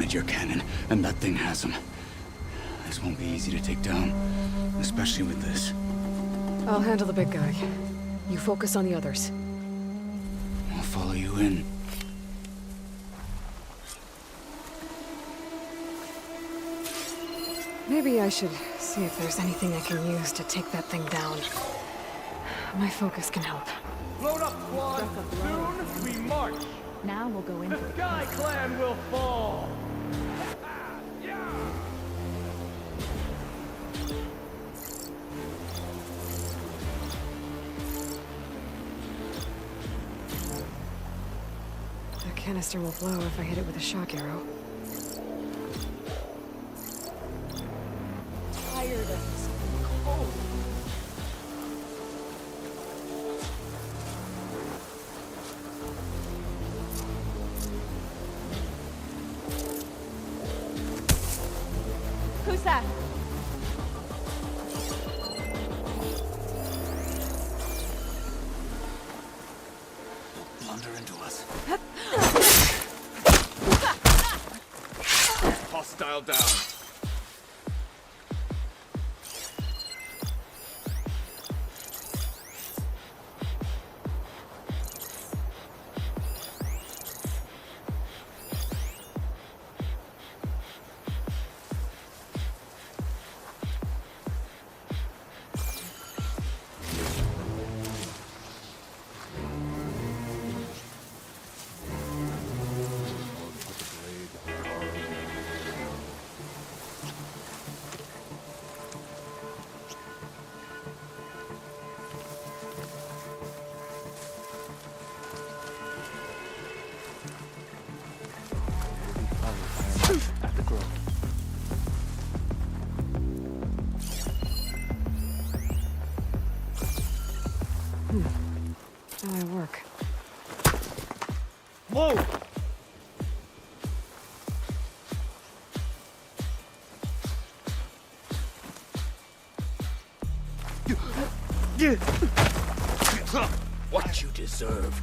Your cannon, and that thing has him. This won't be easy to take down, especially with this. I'll handle the big guy. You focus on the others. I'll follow you in. Maybe I should see if there's anything I can use to take that thing down. My focus can help. Load up, squad! Soon we march! Now we'll go in The for the Sky Clan will fall! The canister will blow if I hit it with a shock arrow. Tired of this cold. Who's that? Blunder into us. Hostile down. How I work. Whoa! What you deserved.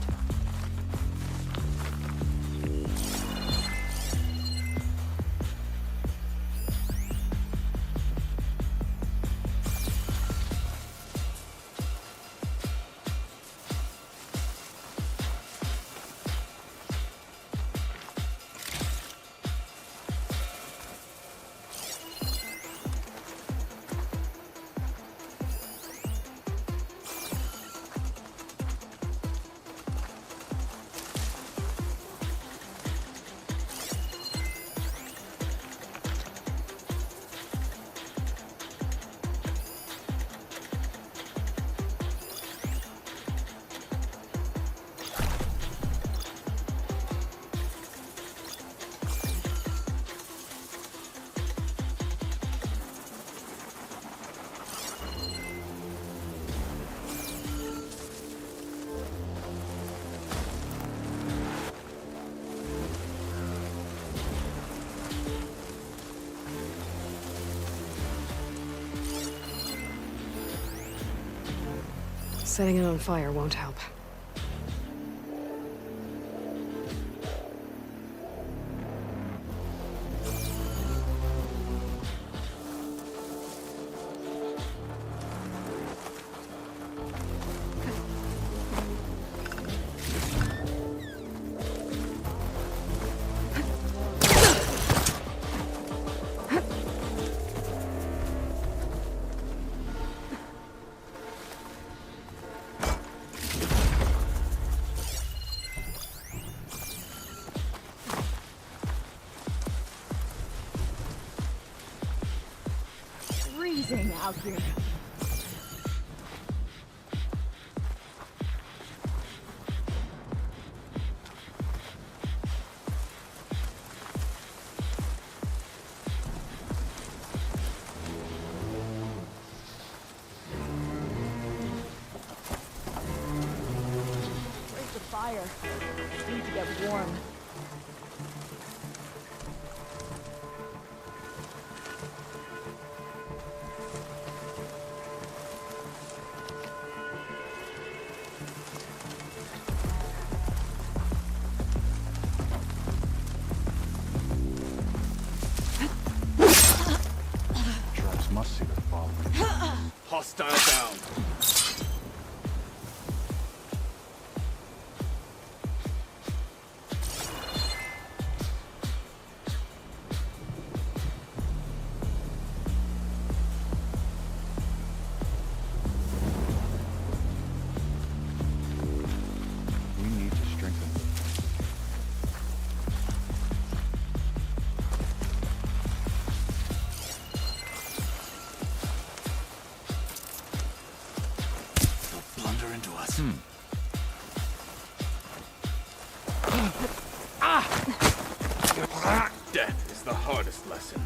Setting it on fire won't help. thing out here. Where's the fire? I need to get warm. Traps must see the following. Hostile down. We need to strengthen them. They'll blunder into us. Death is the hardest lesson.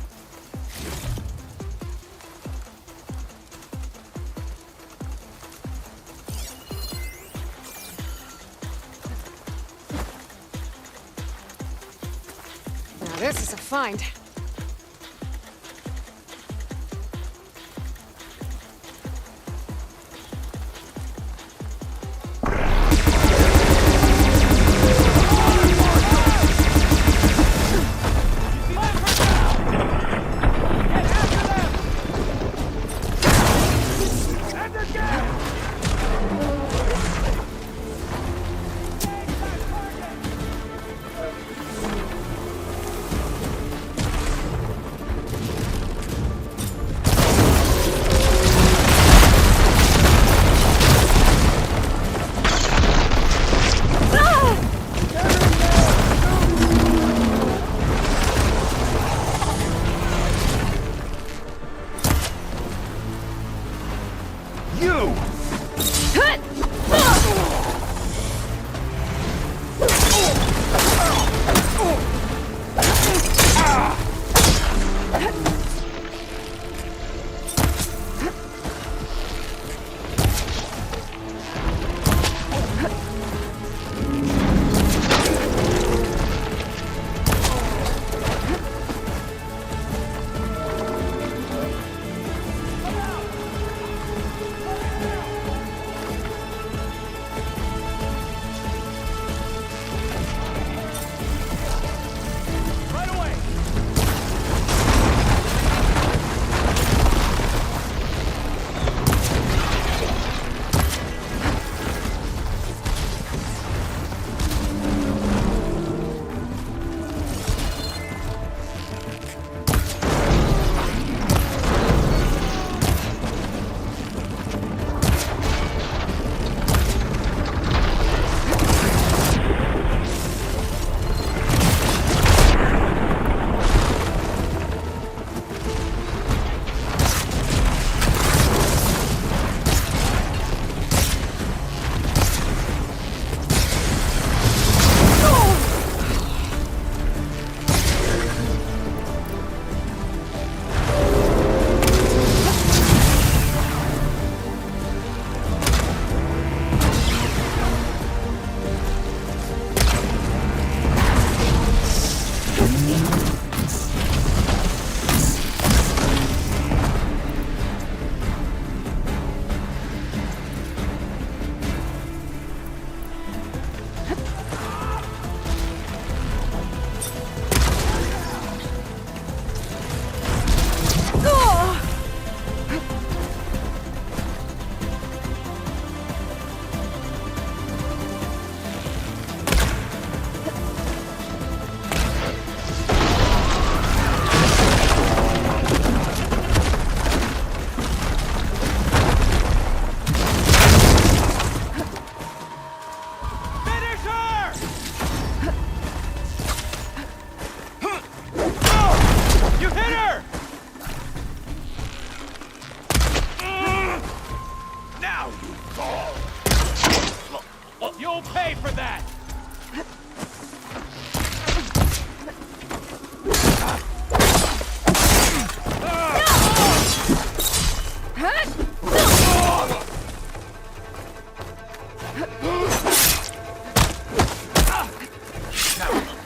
Now this is a find.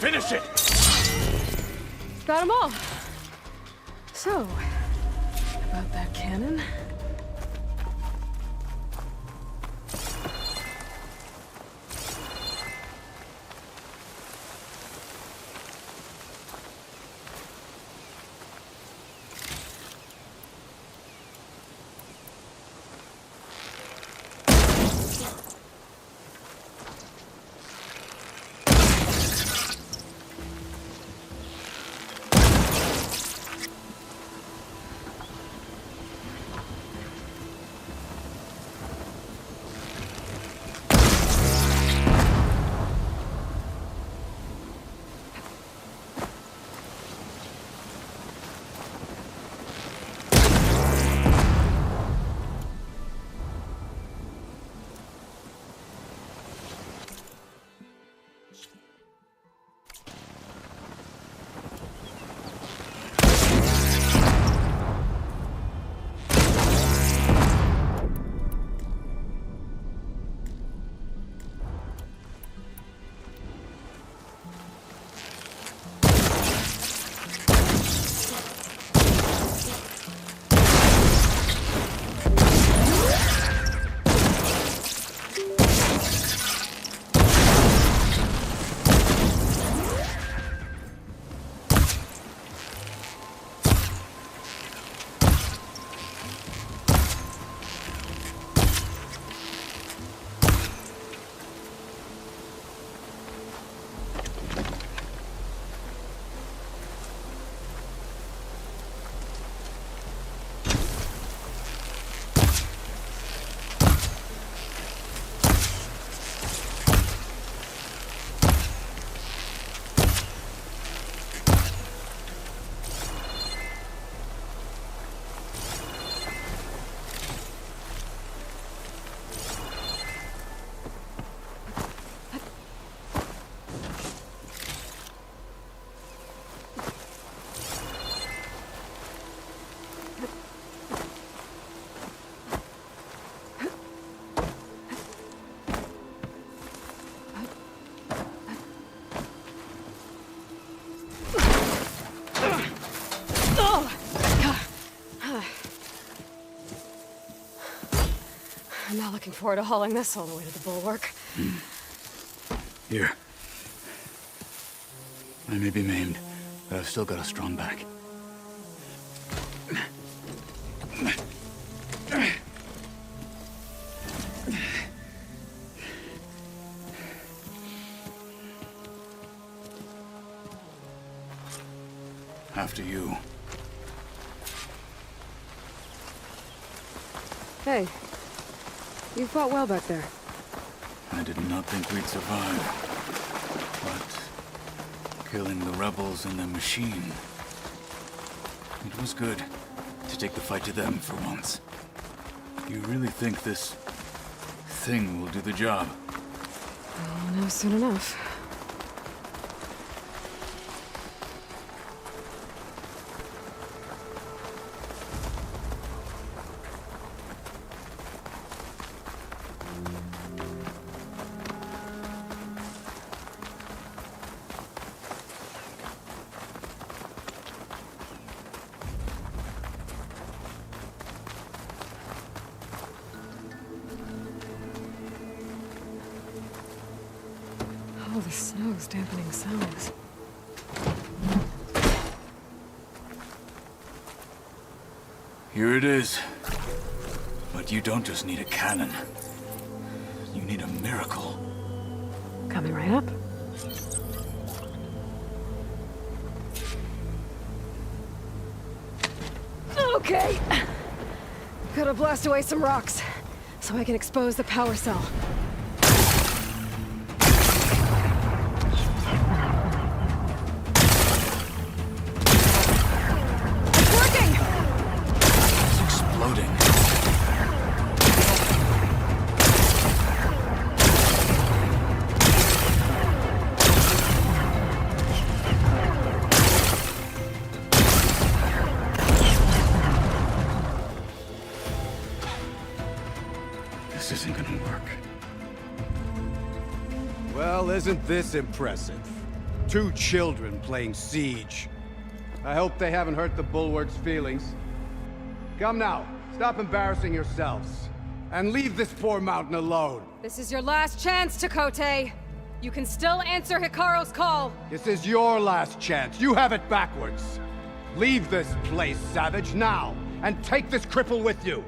Finish it! Got them all. So, about that cannon? I'm not looking forward to hauling this all the way to the bulwark. Here. I may be maimed, but I've still got a strong back. After you. Hey, you fought well back there. I did not think we'd survive. But killing the rebels and the machine, it was good to take the fight to them for once. You really think this thing will do the job? I'll know soon enough. Oh, the snow's dampening sounds. Here it is. But you don't just need a cannon. You need a miracle. Coming right up. Okay. Gotta blast away some rocks, so I can expose the power cell. This isn't gonna work. Well, isn't this impressive? 2 children playing siege. I hope they haven't hurt the Bulwark's feelings. Come now, stop embarrassing yourselves. And leave this poor mountain alone. This is your last chance, Takote. You can still answer Hikaru's call. This is your last chance. You have it backwards. Leave this place, Savage, now, and take this cripple with you.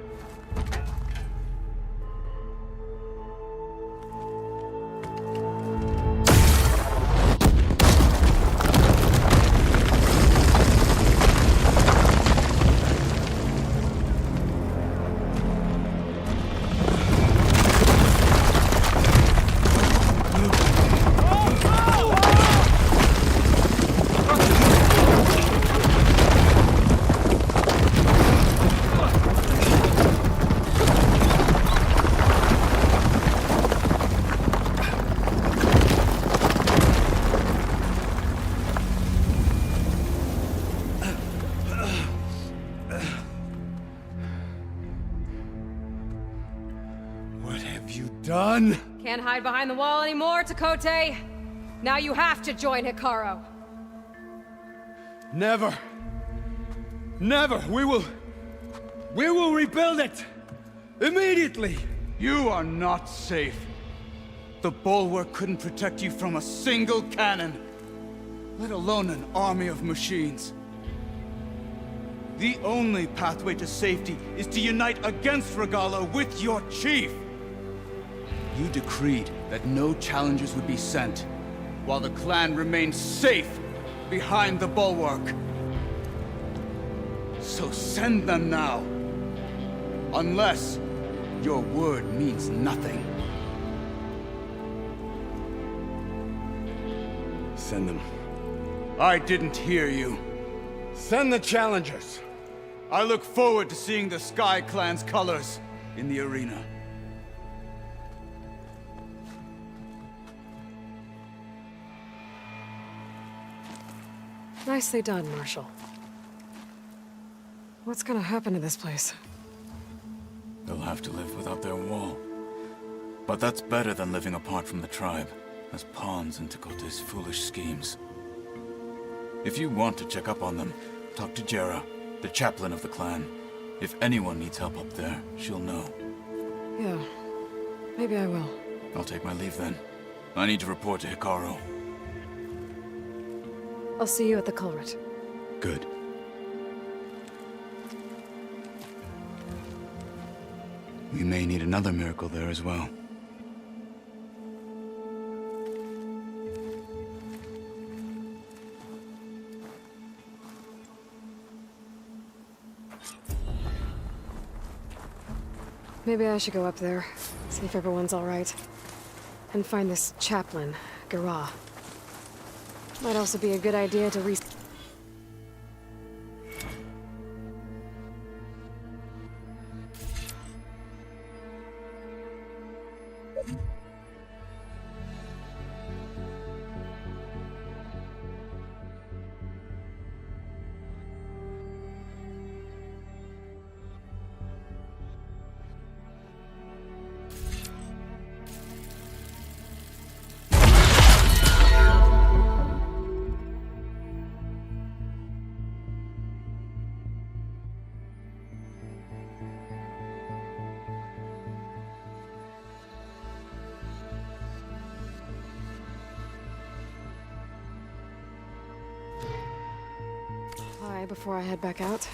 Done? Can't hide behind the wall anymore, Takote. Now you have to join Hikaru. Never. Never. We will rebuild it. Immediately. You are not safe. The Bulwark couldn't protect you from a single cannon, let alone an army of machines. The only pathway to safety is to unite against Regalla with your chief. You decreed that no challengers would be sent, while the clan remained safe behind the Bulwark. So send them now. Unless your word means nothing. Send them. I didn't hear you. Send the challengers. I look forward to seeing the Sky Clan's colors in the arena. Nicely done, Marshal. What's gonna happen to this place? They'll have to live without their wall. But that's better than living apart from the tribe, as pawns in Takote's foolish schemes. If you want to check up on them, talk to Jera, the chaplain of the clan. If anyone needs help up there, she'll know. Yeah, maybe I will. I'll take my leave then. I need to report to Hikaru. I'll see you at the culvert. Good. We may need another miracle there as well. Maybe I should go up there, see if everyone's all right. And find this chaplain, Garah. Might also be a good idea to before I head back out.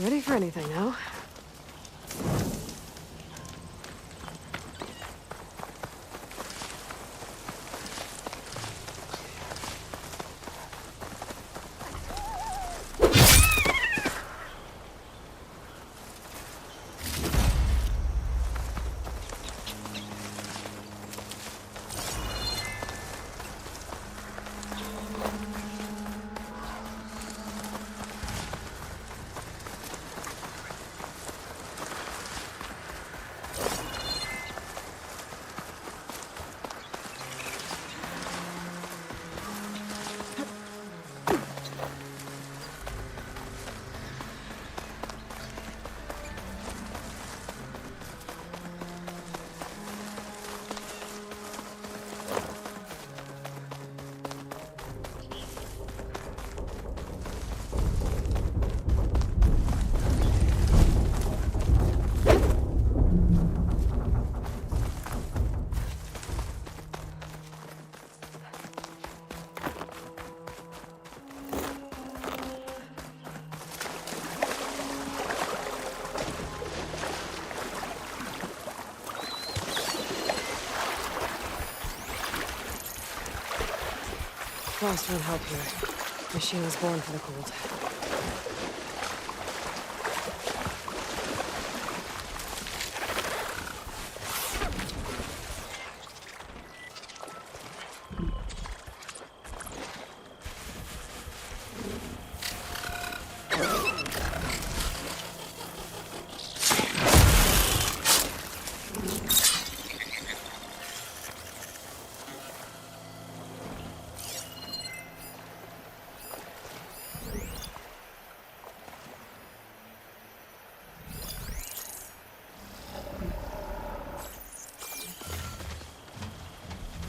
Ready for anything now? Frost won't help here. Machine was born for the cold.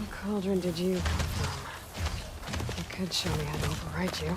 What cauldron did you come from? You could show me how to overwrite you.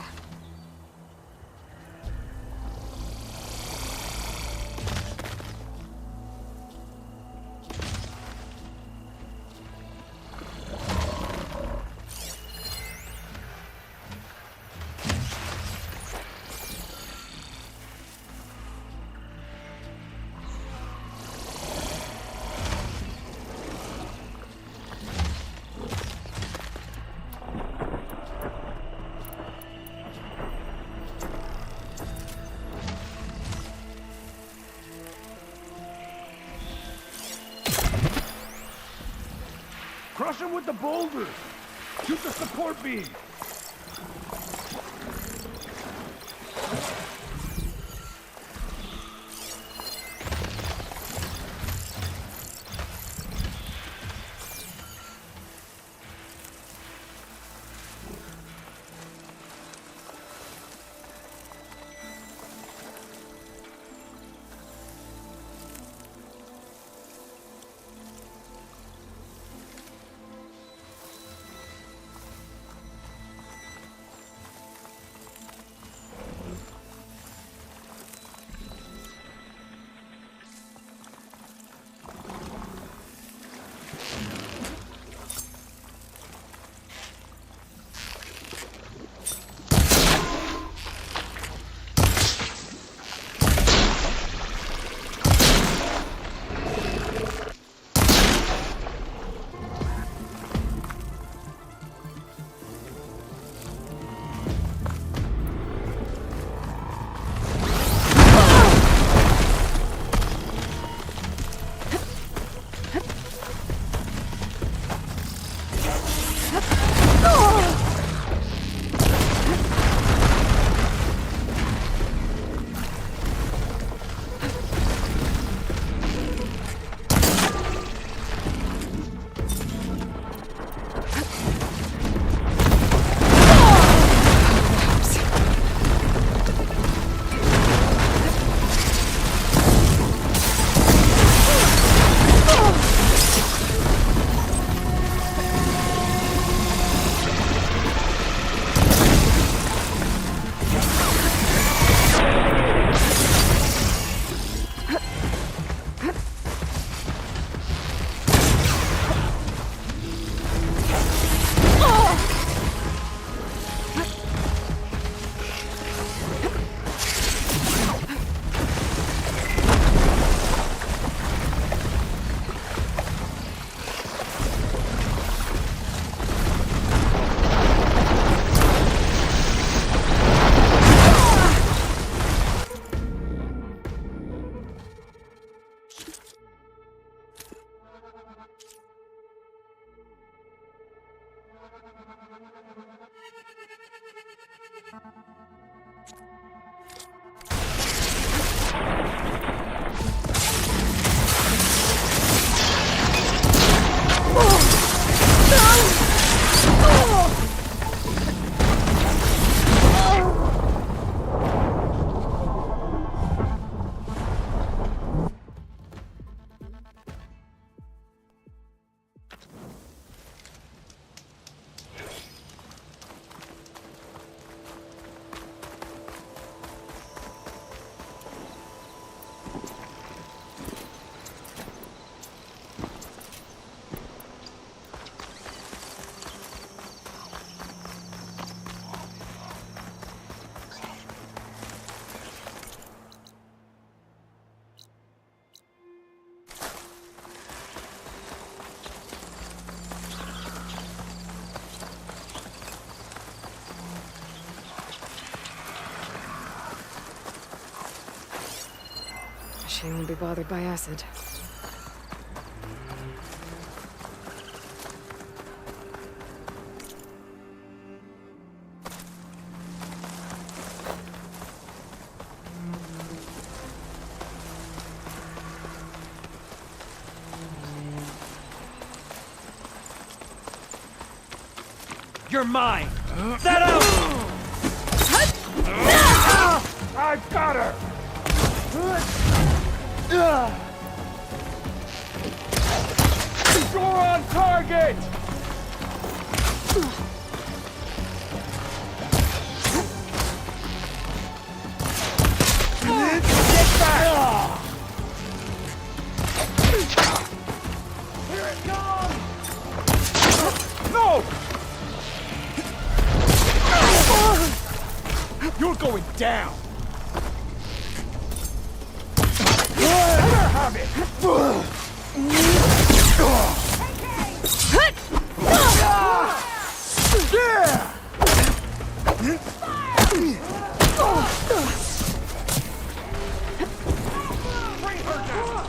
Crush him with the boulders! Shoot the support beam! machine won't be bothered by acid. You're mine! That out! I've got her! You're on target! Get back! Here it comes! No! You're going down! Let her have it! Bring her down!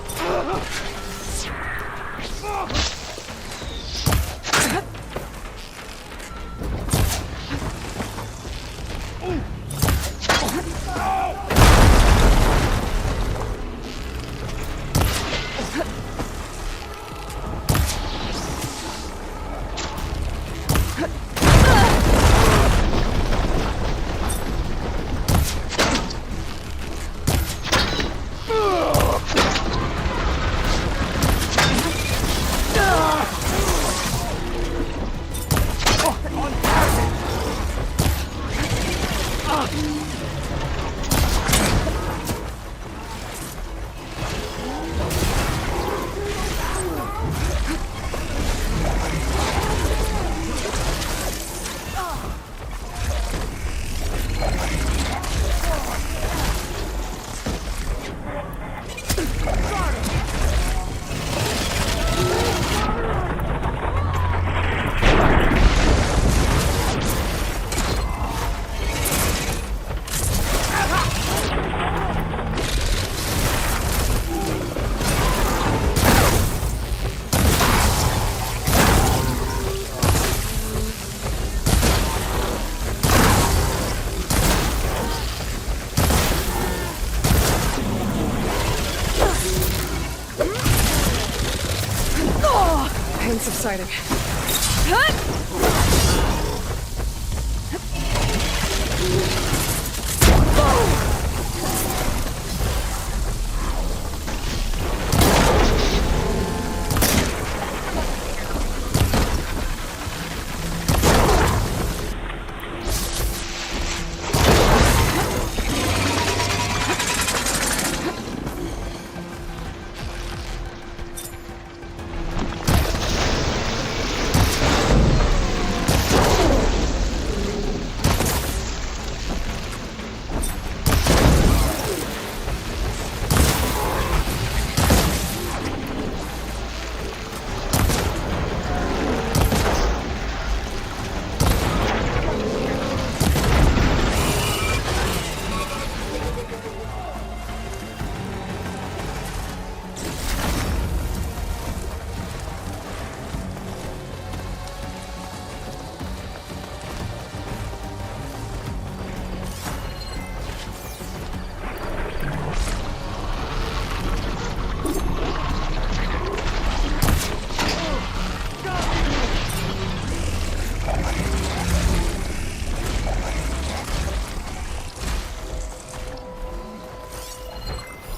Pain subsiding.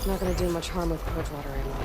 Not gonna do much harm with purge water ammo.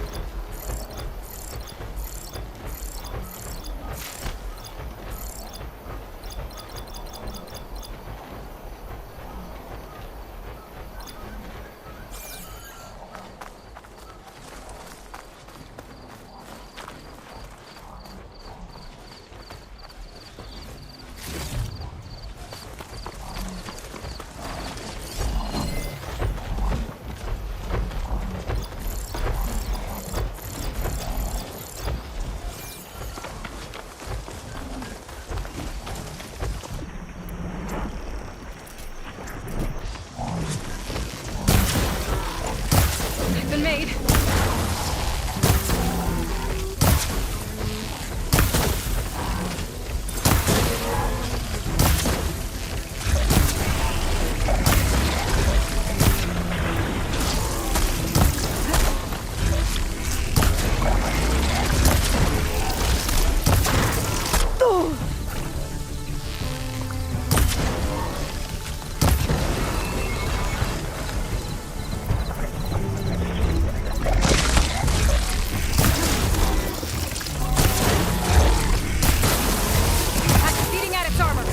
Beating at its armor.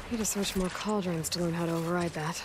Need to search more cauldrons to learn how to override that.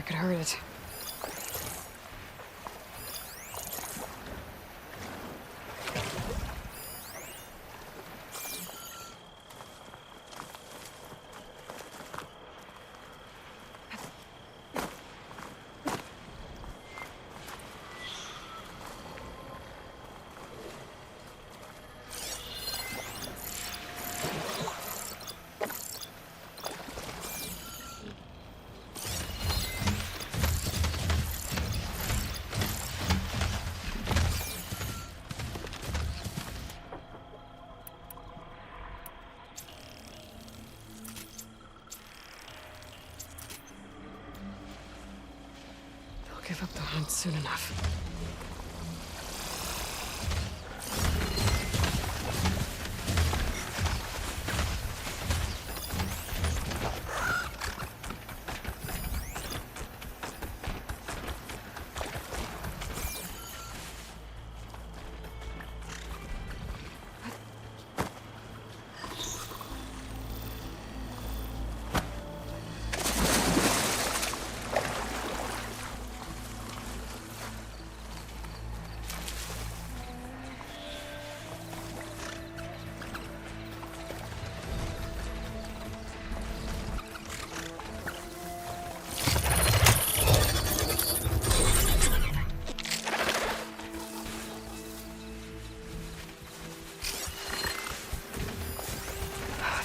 could hurt it. Give up the hunt soon enough.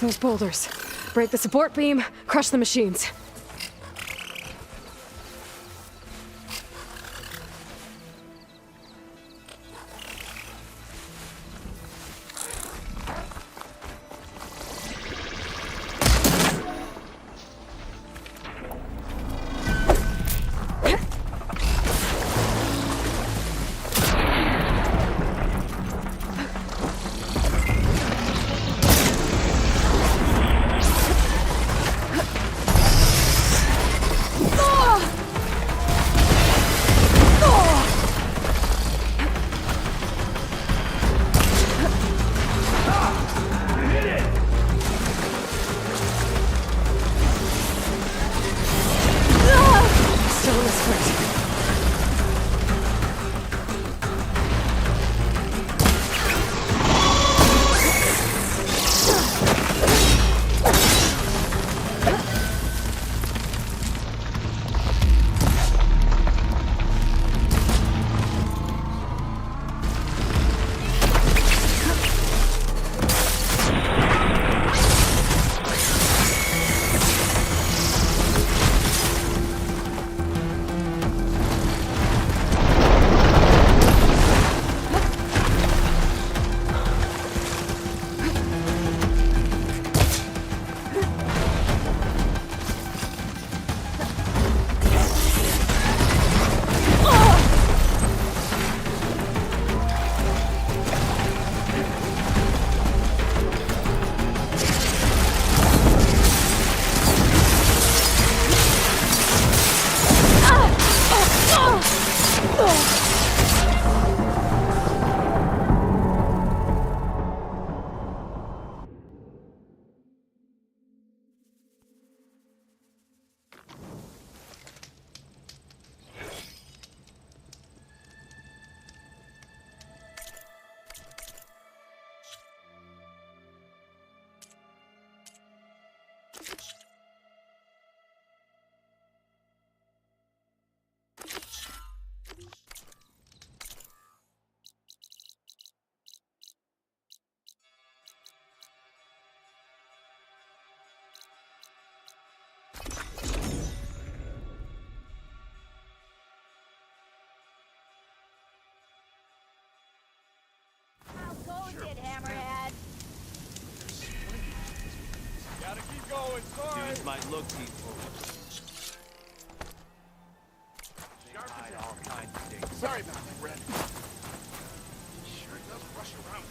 Those boulders. Break the support beam, crush the machines. Gotta keep going, sorry. Dudes might look peaceful. They hide all kinds of things. Sorry about that, Red. Sure does rush around.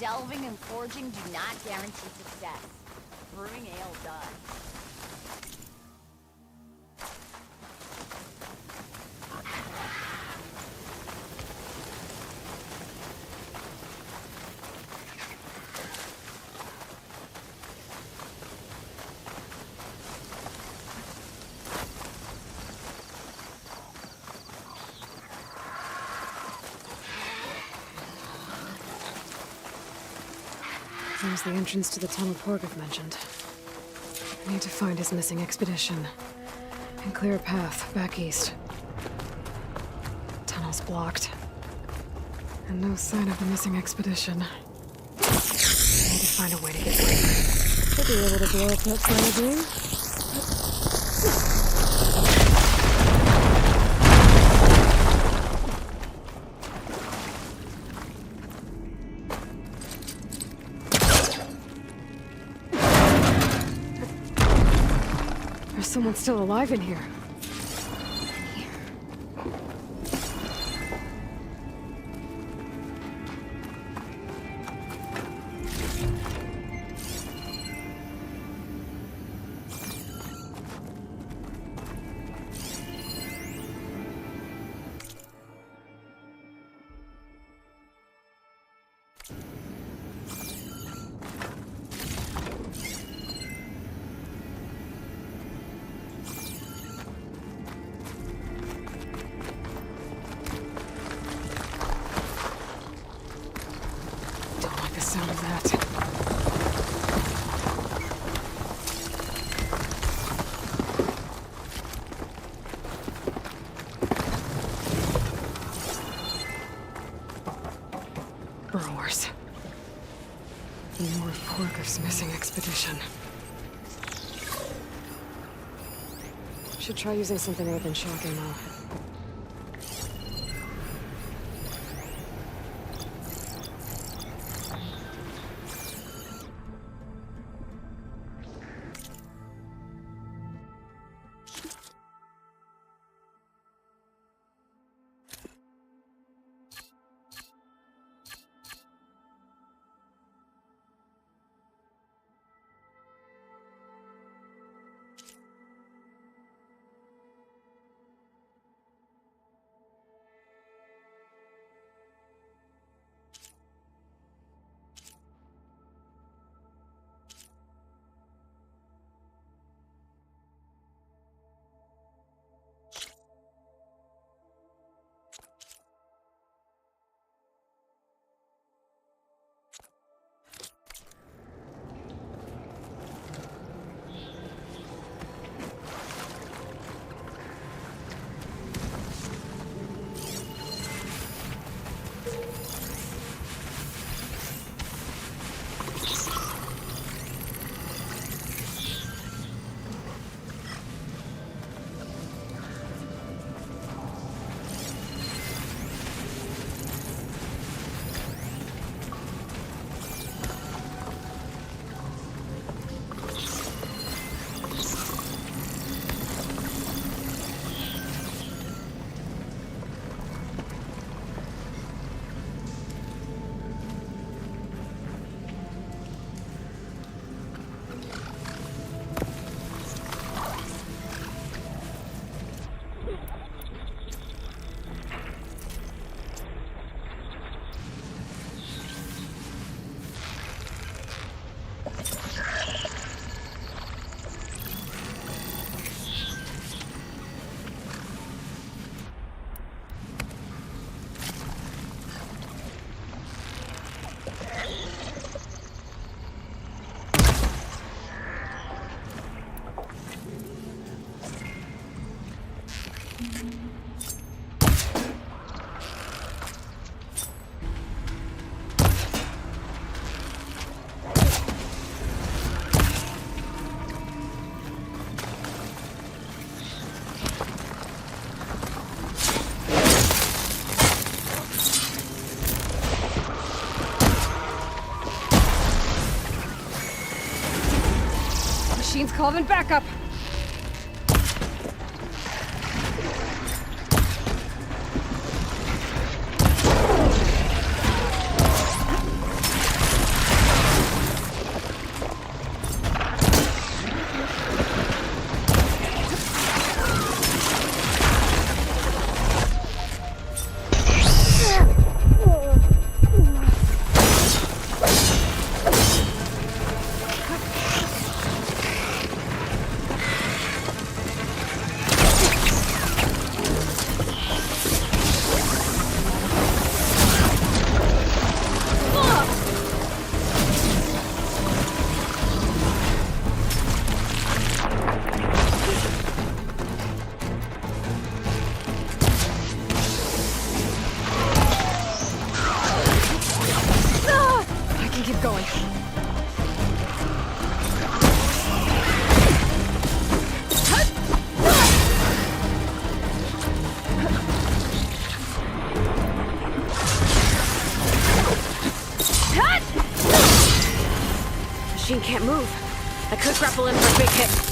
Delving and forging do not guarantee success. Brewing ale does. There's the entrance to the tunnel Torgov mentioned. I need to find his missing expedition and clear a path back east. Tunnel's blocked. And no sign of the missing expedition. I need to find a way to get through. Should be able to blow up that slide. There's someone still alive in here. Sound of that. Burrowers. More of Torgov's missing expedition. Should try using something other than shock ammo. Machine's calling backup. can't move. I could grapple in for a big hit.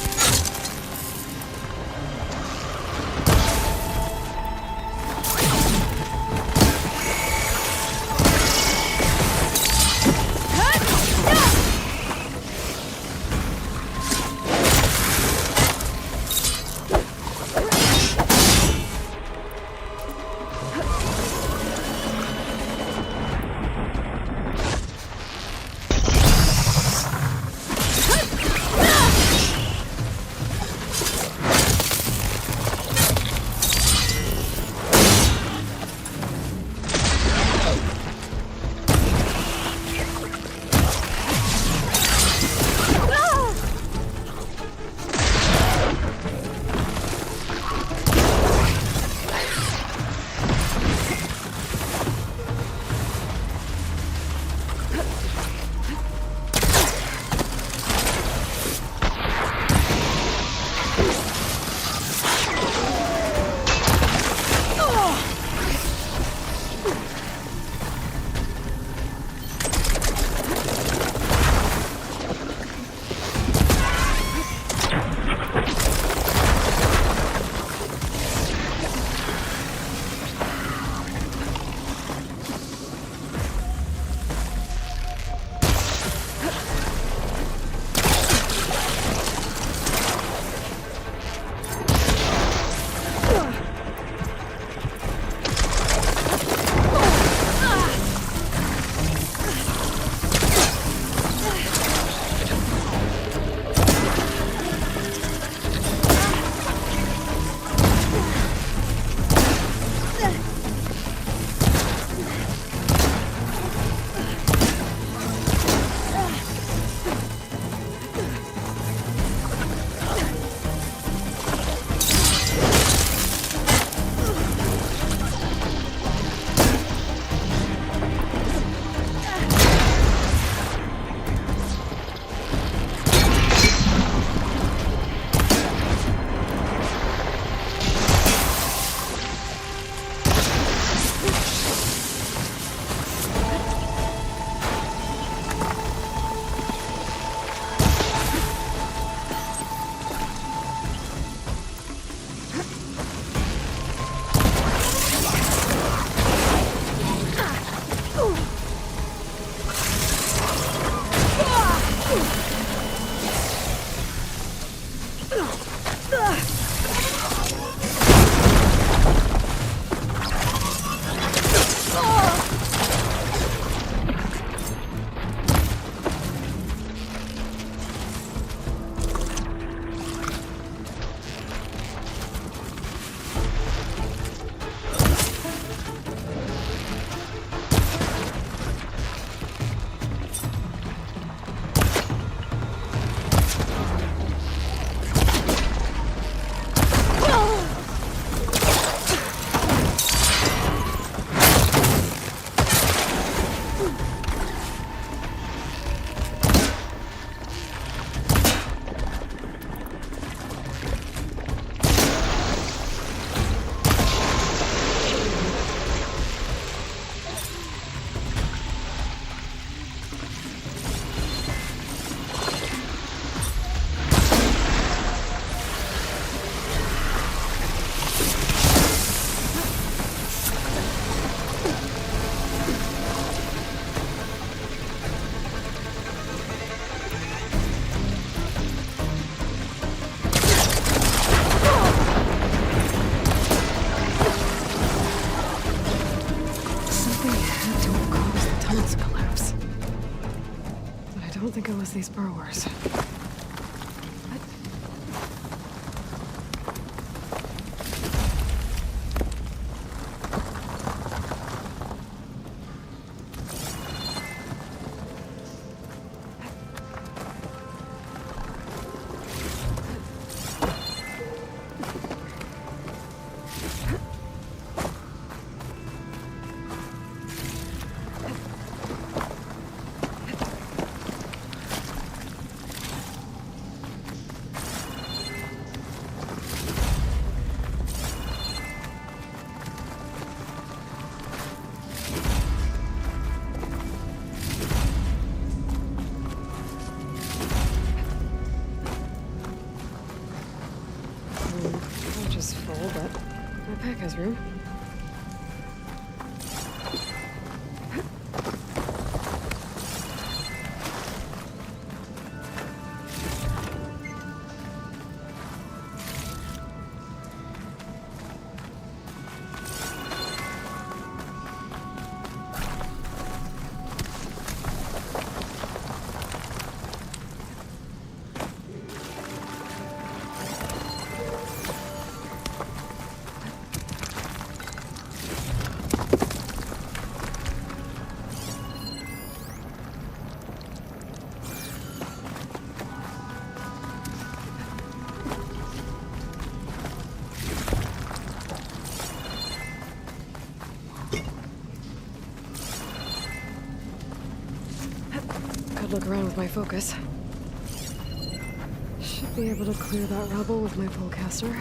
These burrowers. is full, but my pack has room. Could look around with my focus. Should be able to clear that rubble with my pullcaster.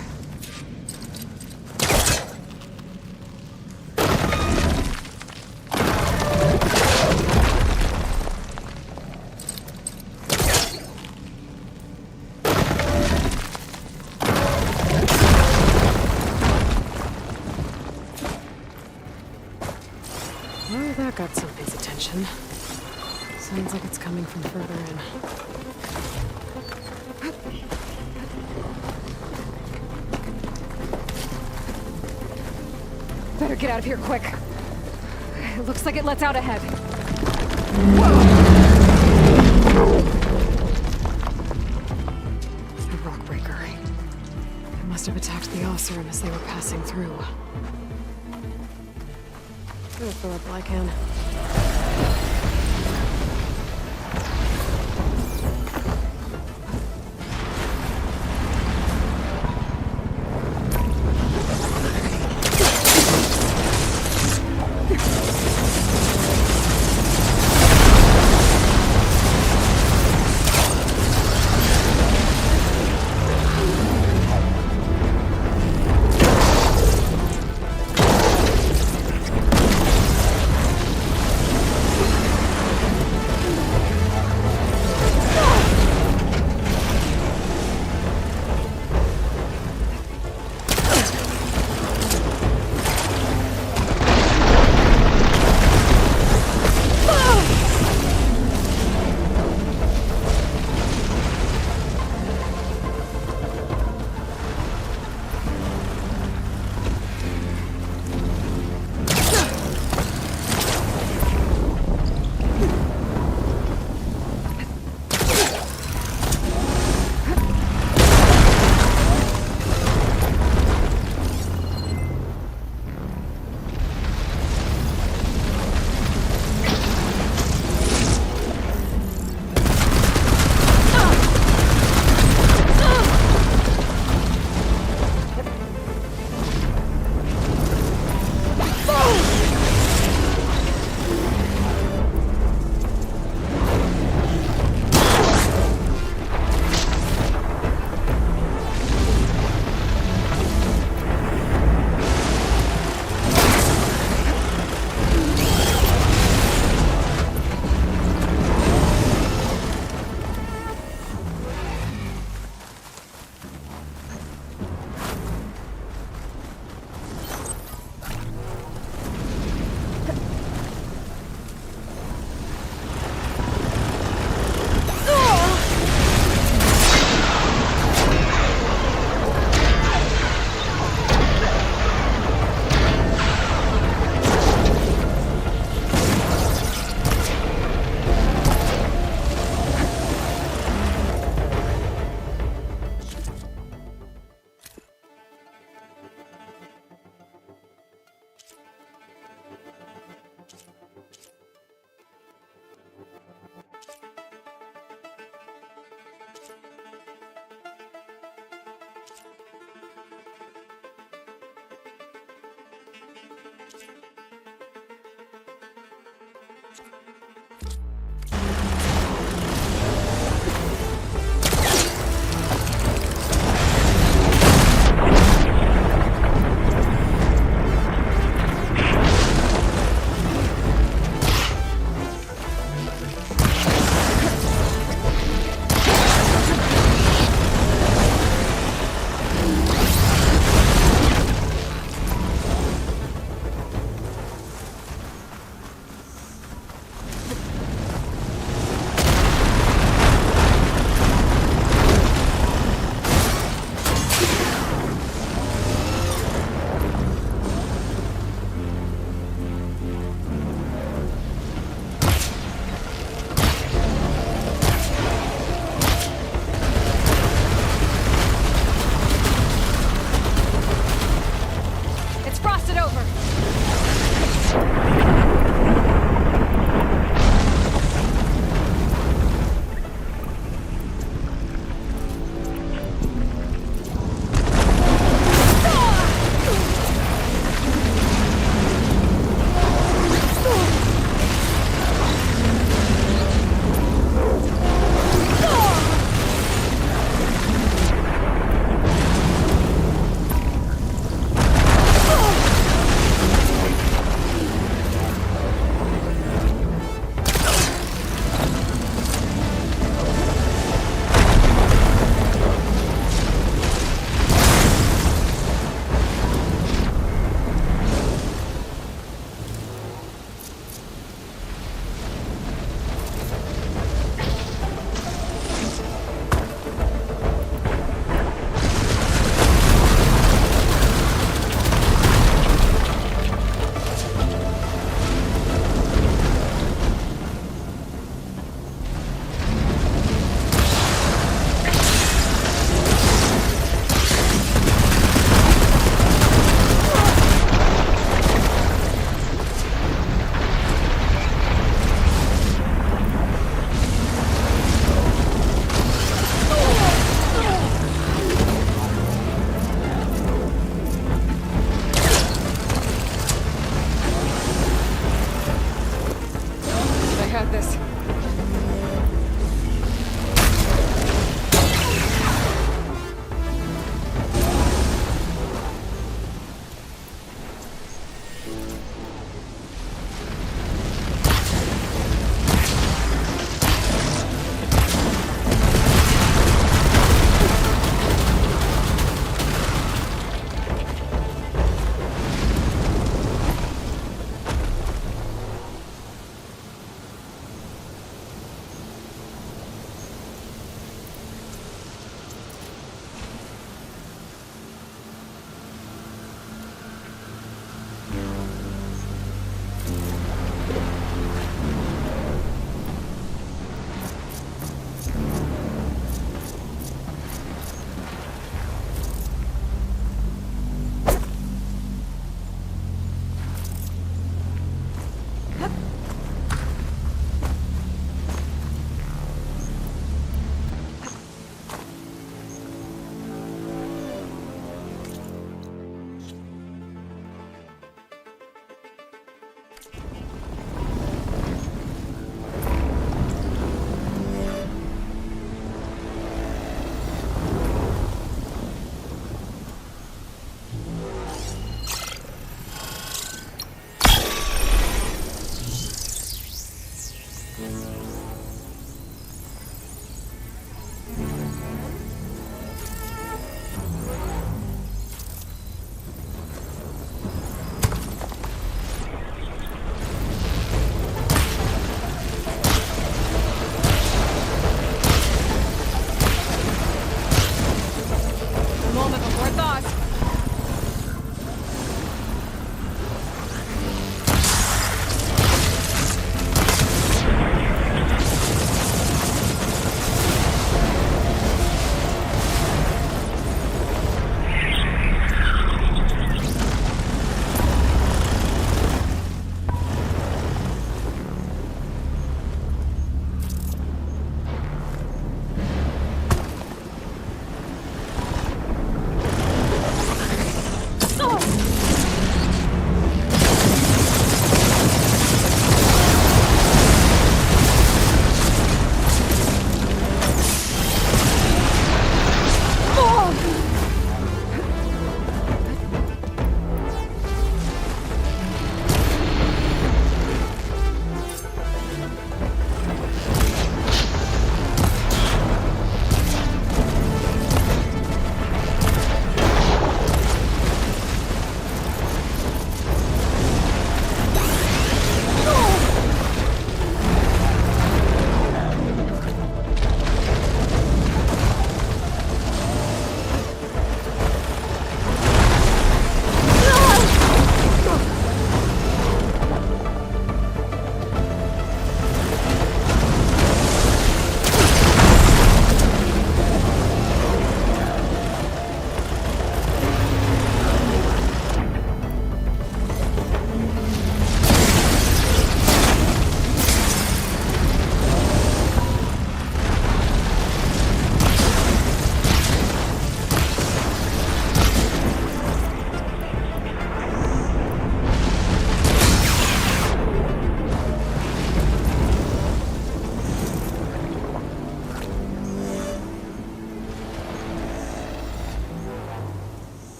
Well, that got something's attention. Sounds like it's coming from further in. Better get out of here quick. It looks like it lets out ahead. A rock breaker. It must have attacked the Oseram as they were passing through. I'll fill up while I can.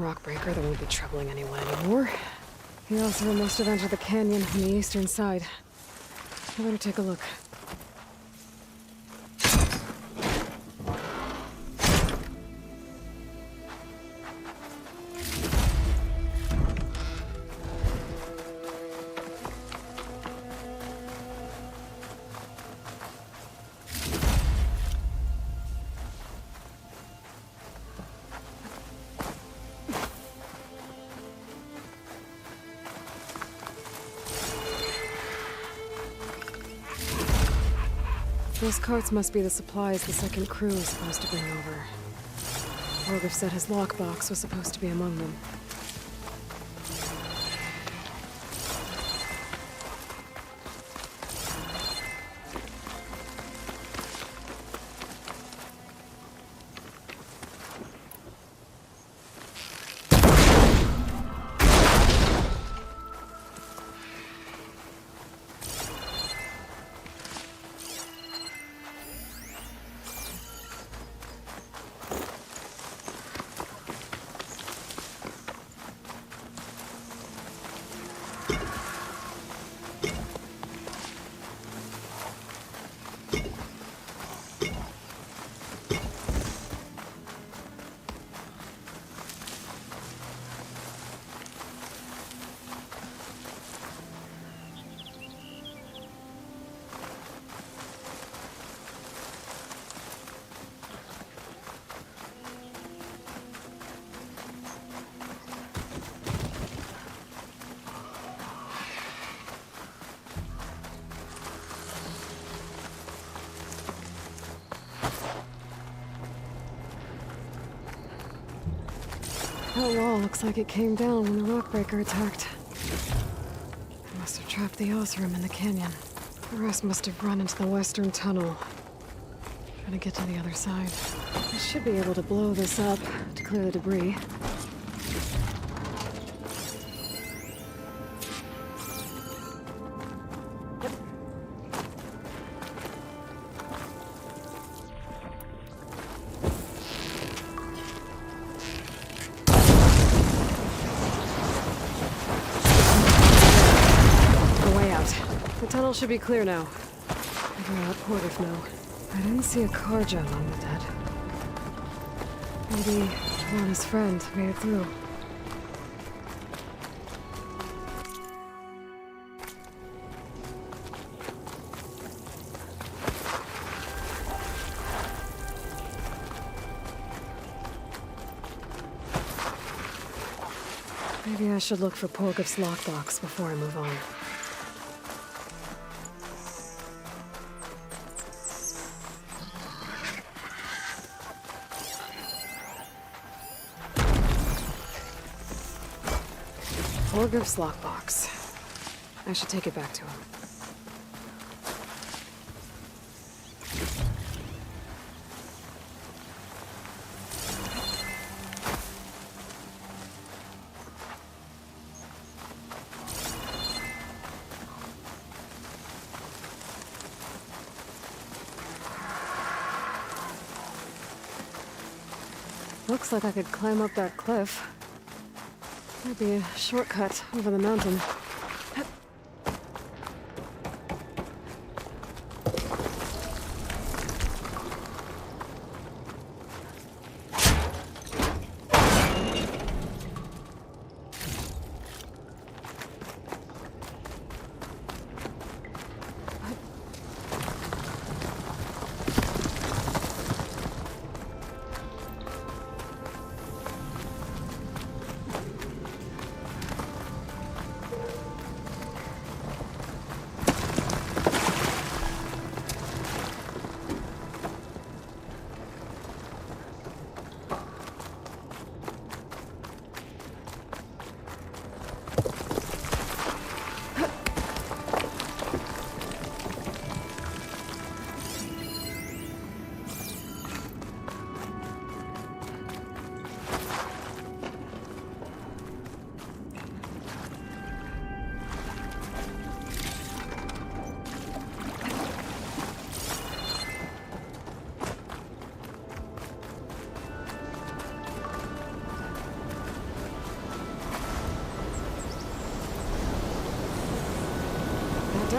rock breaker that won't be troubling anyone anymore. The Oseram must have entered the canyon on the eastern side. I better take a look. Those carts must be the supplies the second crew is supposed to bring over. Orgriff said his lockbox was supposed to be among them. That wall looks like it came down when the rockbreaker attacked. They must have trapped the Oseram in the canyon. The rest must have run into the western tunnel. Trying to get to the other side. I should be able to blow this up to clear the debris. Should be clear now. Figure out Portiff now. I didn't see a Carja among the dead. Maybe Lana's friend made it through. Maybe I should look for Porgriff's lockbox before I move on. Porgriff's lockbox. I should take it back to him. Looks like I could climb up that cliff. Might be a shortcut over the mountain.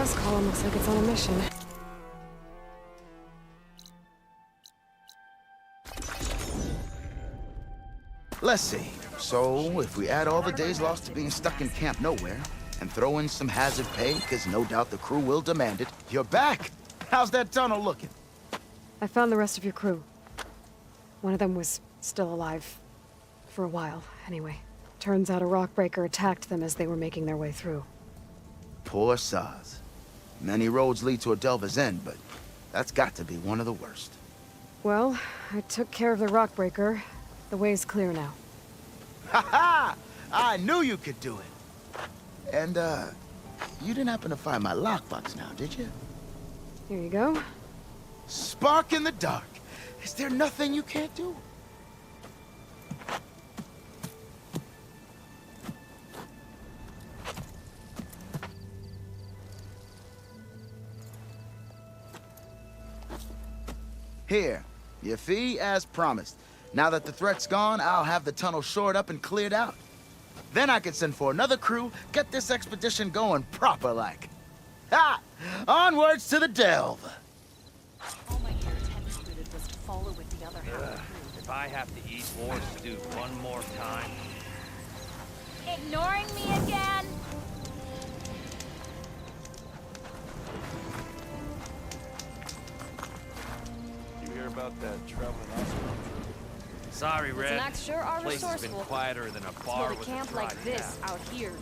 press column looks like it's on a mission. Let's see. So, if we add all the days lost to being stuck in Camp Nowhere, and throw in some hazard pay, because no doubt the crew will demand it, you're back! How's that tunnel looking? I found the rest of your crew. One of them was still alive. For a while, anyway. Turns out a rockbreaker attacked them as they were making their way through. Poor Saz. Many roads lead to a Delver's End, but that's got to be one of the worst. Well, I took care of the rockbreaker. The way's clear now. Ha ha! I knew you could do it! And, you didn't happen to find my lockbox now, did you? Here you go. Spark in the dark. Is there nothing you can't do? Here, your fee as promised. Now that the threat's gone, I'll have the tunnel shored up and cleared out. Then I can send for another crew, get this expedition going proper-like. Ha! Onwards to the delve! All my gear intended was to follow with the other half of the crew. If I have to eat more stew one more time... Ignoring me again? You hear about that traveling hospital? Sorry, Red. Snacks sure are Place has been resourceful. quieter than a Build bar a with camp a like dry this tap. out here.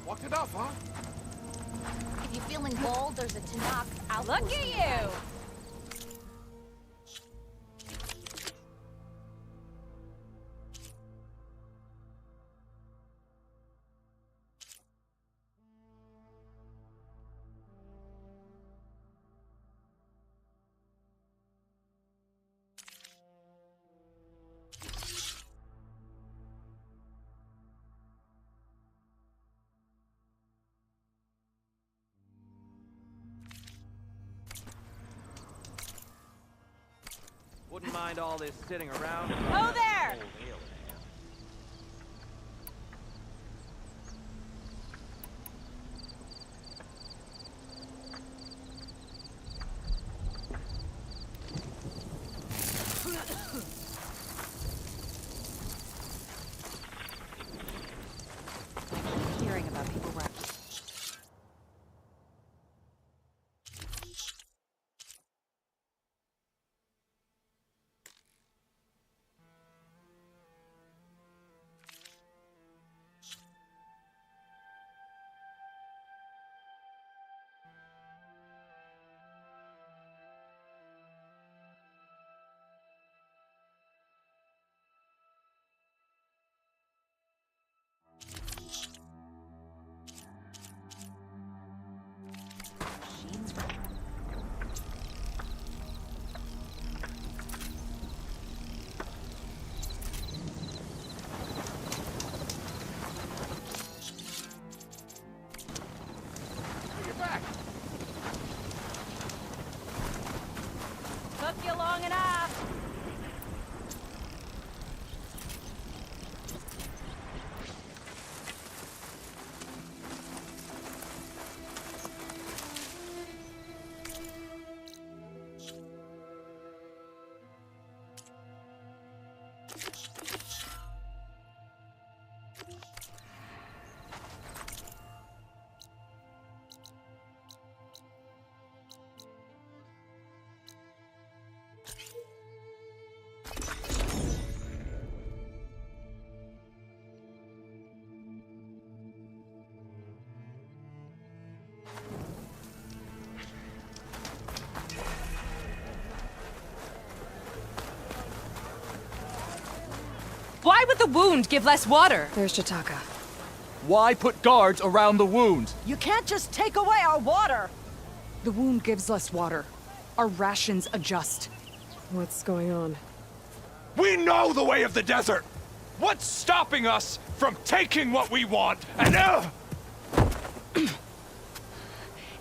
Walked it off, huh? If you're feeling bold, there's a Tanakh outpost. Look at you! Wouldn't mind all this sitting around. Oh, there! Hearing about people right. Took you long enough. Why would the wound give less water? There's Jataka. Why put guards around the wound? You can't just take away our water! The wound gives less water. Our rations adjust. What's going on? We know the way of the desert! What's stopping us from taking what we want and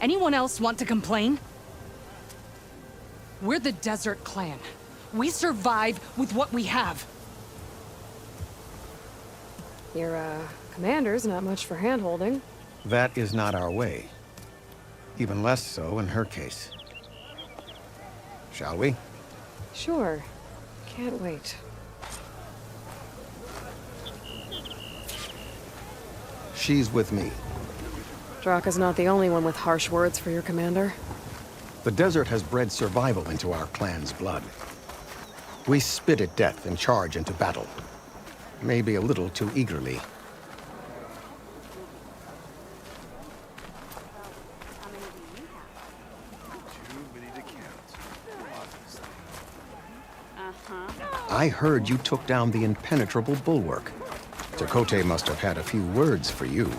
Anyone else want to complain? We're the Desert Clan. We survive with what we have. Your, commander's not much for hand-holding. That is not our way. Even less so in her case. Shall we? Sure. Can't wait. She's with me. Draka's not the only one with harsh words for your commander. The desert has bred survival into our clan's blood. We spit at death and charge into battle. Maybe a little too eagerly. I heard you took down the impenetrable bulwark. Tekote must have had a few words for you.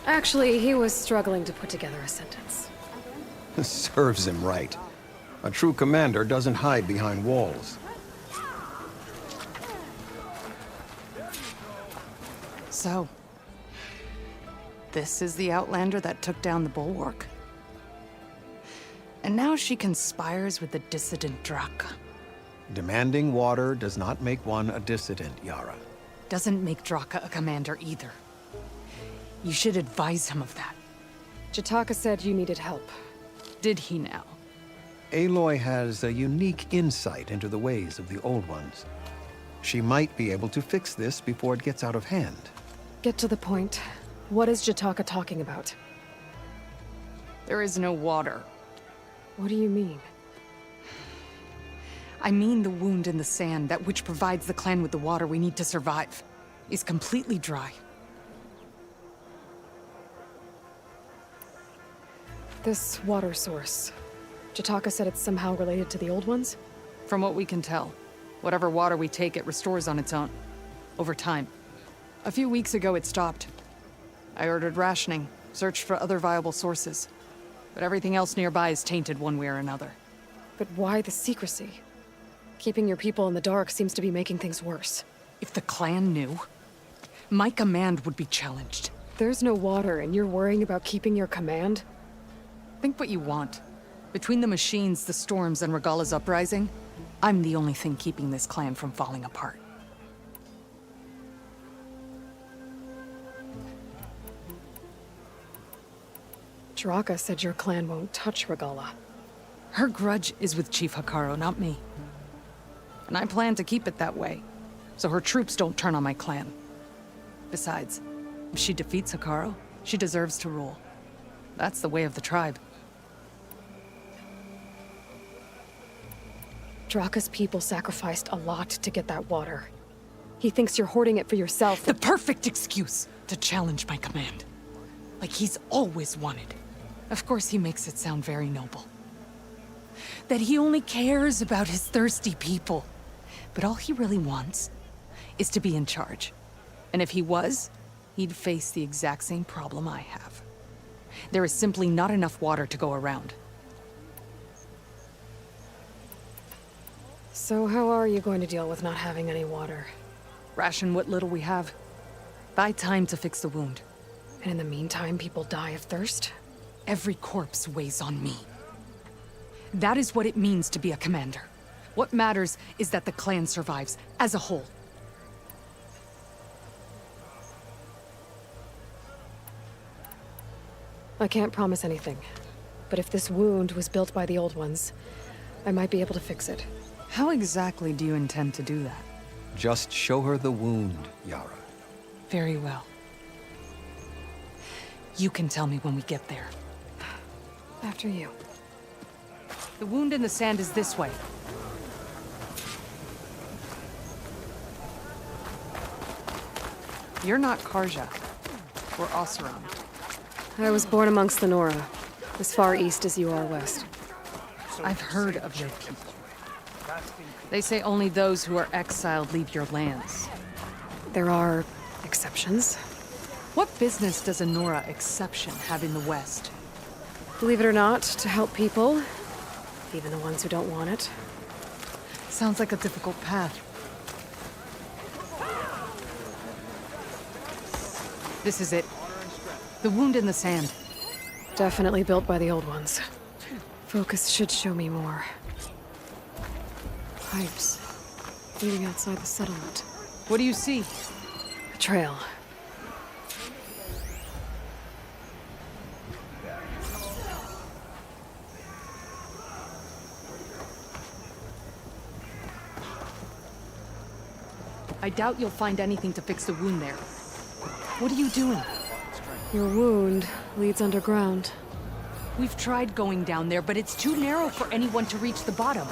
Actually, he was struggling to put together a sentence. Serves him right. A true commander doesn't hide behind walls. So, this is the Outlander that took down the bulwark? And now she conspires with the dissident Draka. Demanding water does not make one a dissident, Yara. Doesn't make Draka a commander either. You should advise him of that. Jataka said you needed help. Did he now? Aloy has a unique insight into the ways of the Old Ones. She might be able to fix this before it gets out of hand. Get to the point. What is Jataka talking about? There is no water. What do you mean? I mean the wound in the sand, that which provides the clan with the water we need to survive, is completely dry. This water source. Jataka said it's somehow related to the Old Ones? From what we can tell, whatever water we take, it restores on its own. Over time. A few weeks ago, it stopped. I ordered rationing, searched for other viable sources. But everything else nearby is tainted one way or another. But why the secrecy? Keeping your people in the dark seems to be making things worse. If the clan knew, my command would be challenged. There's no water, and you're worrying about keeping your command? Think what you want. Between the machines, the storms, and Regalla's uprising, I'm the only thing keeping this clan from falling apart. Draka said your clan won't touch Regalla. Her grudge is with Chief Hekarro, not me. And I plan to keep it that way, so her troops don't turn on my clan. Besides, if she defeats Hekarro, she deserves to rule. That's the way of the tribe. Draka's people sacrificed a lot to get that water. He thinks you're hoarding it for yourself. The perfect excuse to challenge my command. Like he's always wanted. Of course he makes it sound very noble. That he only cares about his thirsty people. But all he really wants is to be in charge. And if he was, he'd face the exact same problem I have. There is simply not enough water to go around. So how are you going to deal with not having any water? Ration what little we have. Buy time to fix the wound. And in the meantime, people die of thirst? Every corpse weighs on me. That is what it means to be a commander. What matters is that the clan survives, as a whole. I can't promise anything. But if this wound was built by the Old Ones, I might be able to fix it. How exactly do you intend to do that? Just show her the wound, Yara. Very well. You can tell me when we get there. After you. The wound in the sand is this way. You're not Karja. We're Oseram. I was born amongst the Nora, as far east as you are west. I've heard of your people. They say only those who are exiled leave your lands. There are exceptions. What business does a Nora exception have in the West? Believe it or not, to help people, even the ones who don't want it. Sounds like a difficult path. This is it. The wound in the sand. Definitely built by the Old Ones. Focus should show me more. Pipes leading outside the settlement. What do you see? A trail. I doubt you'll find anything to fix the wound there. What are you doing? Your wound leads underground. We've tried going down there, but it's too narrow for anyone to reach the bottom.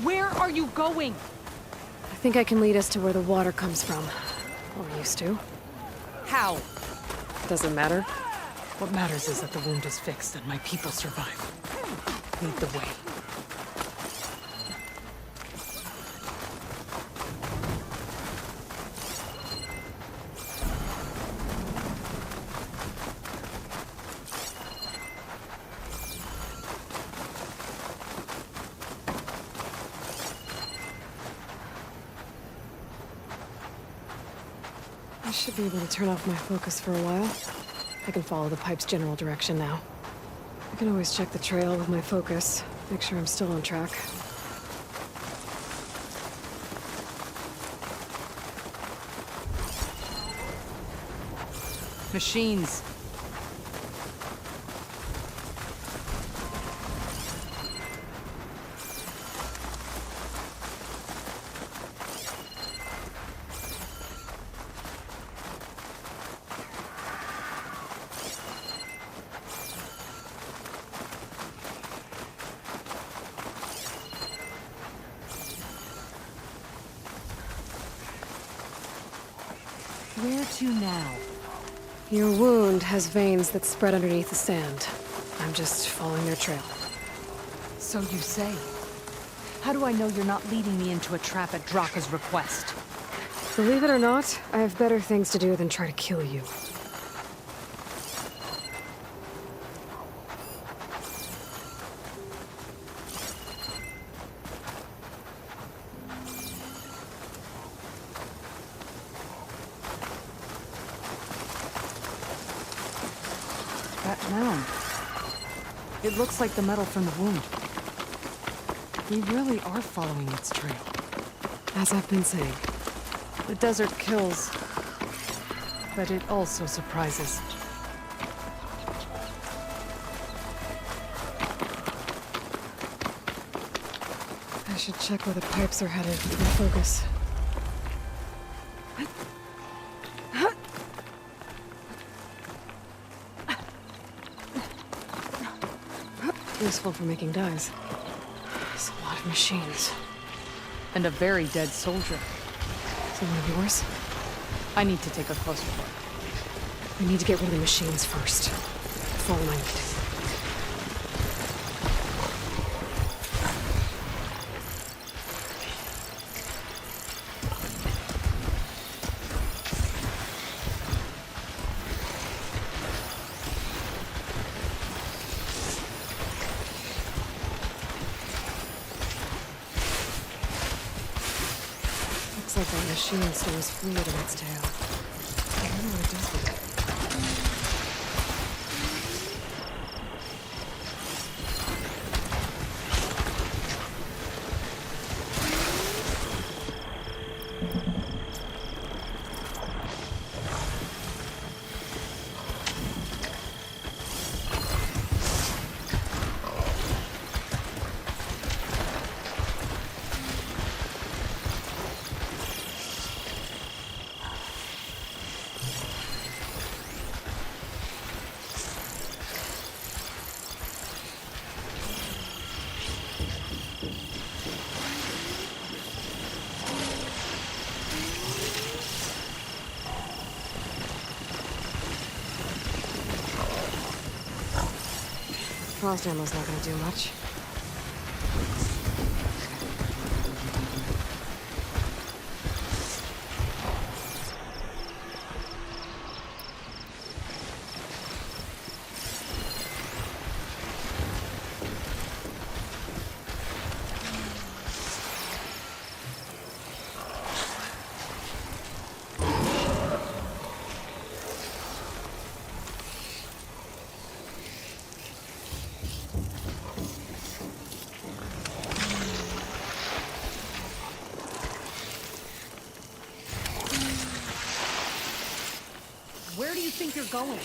Where are you going? I think I can lead us to where the water comes from. Or used to. How? Doesn't matter. What matters is that the wound is fixed and my people survive. Lead the way. I should be able to turn off my focus for a while. I can follow the pipe's general direction now. I can always check the trail with my focus, make sure I'm still on track. Machines. Where to now? Your wound has veins that spread underneath the sand. I'm just following their trail. So you say. How do I know you're not leading me into a trap at Draka's request? Believe it or not, I have better things to do than try to kill you. That mound. It looks like the metal from the wound. We really are following its trail. As I've been saying. The desert kills, but it also surprises. I should check where the pipes are headed with my focus. Useful for making dyes. There's a lot of machines. And a very dead soldier. Is it one of yours? I need to take a closer look. We need to get rid of the machines first. Follow my lead. Looks like that machine stores fluid in its tail. I wonder what it does with it. Frost ammo's not gonna do much. Where do you think you're going?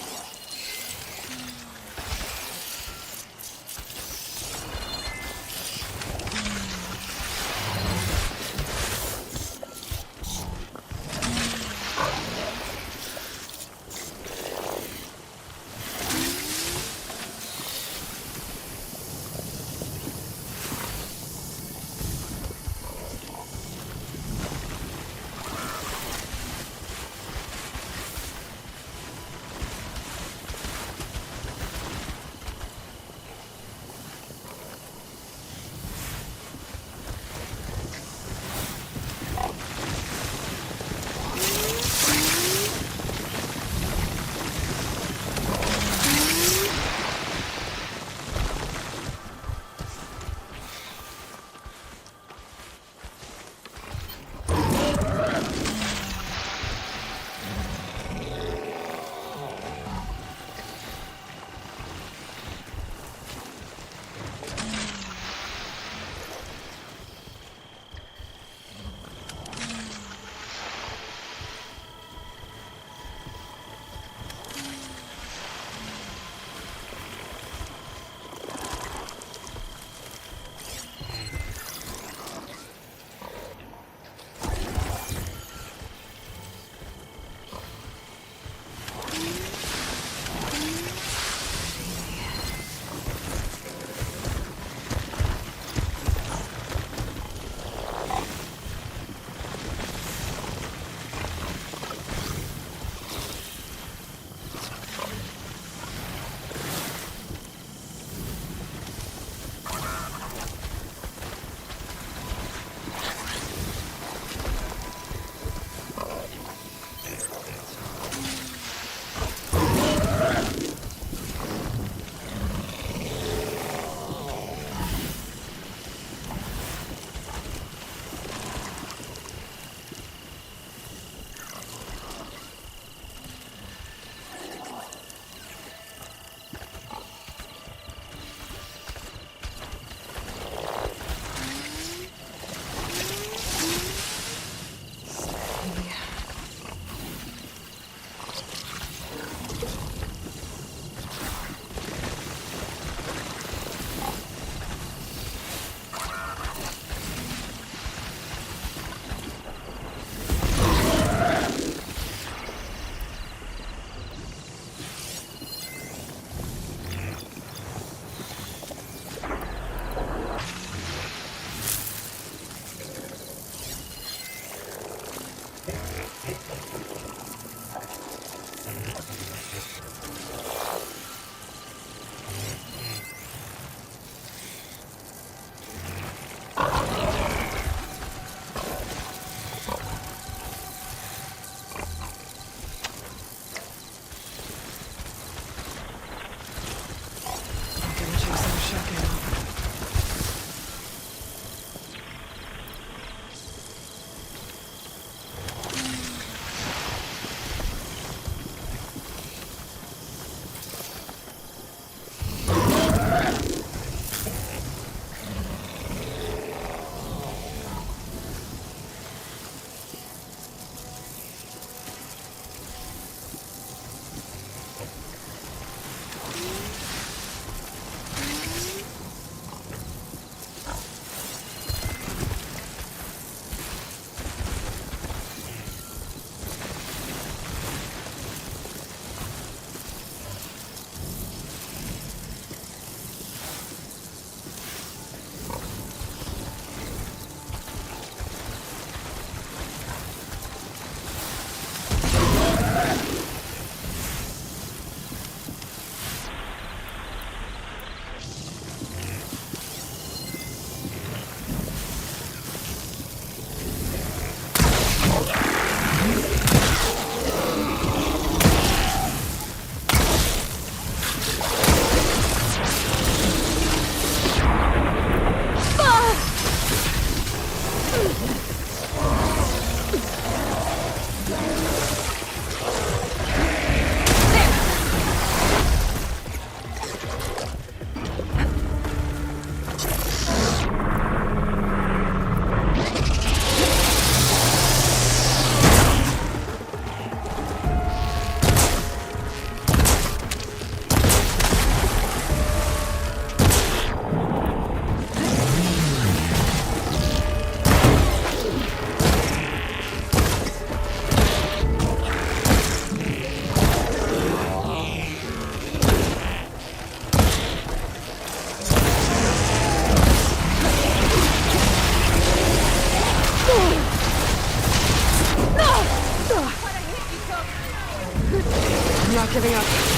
I'm not giving up.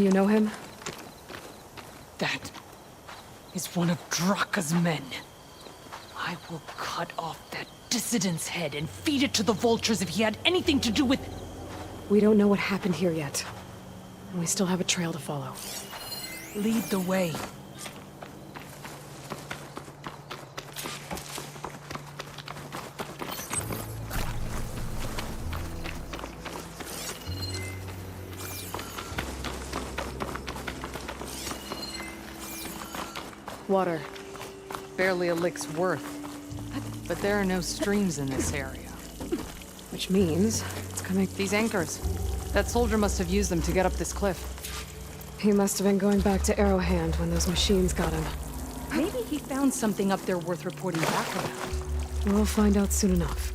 You know him? That is one of Draka's men. I will cut off that dissident's head and feed it to the vultures if he had anything to do with... We don't know what happened here yet. And we still have a trail to follow. Lead the way. Water. Barely a lick's worth. But there are no streams in this area. Which means it's coming... These anchors. That soldier must have used them to get up this cliff. He must have been going back to Arrowhand when those machines got him. Maybe he found something up there worth reporting back about. We'll find out soon enough.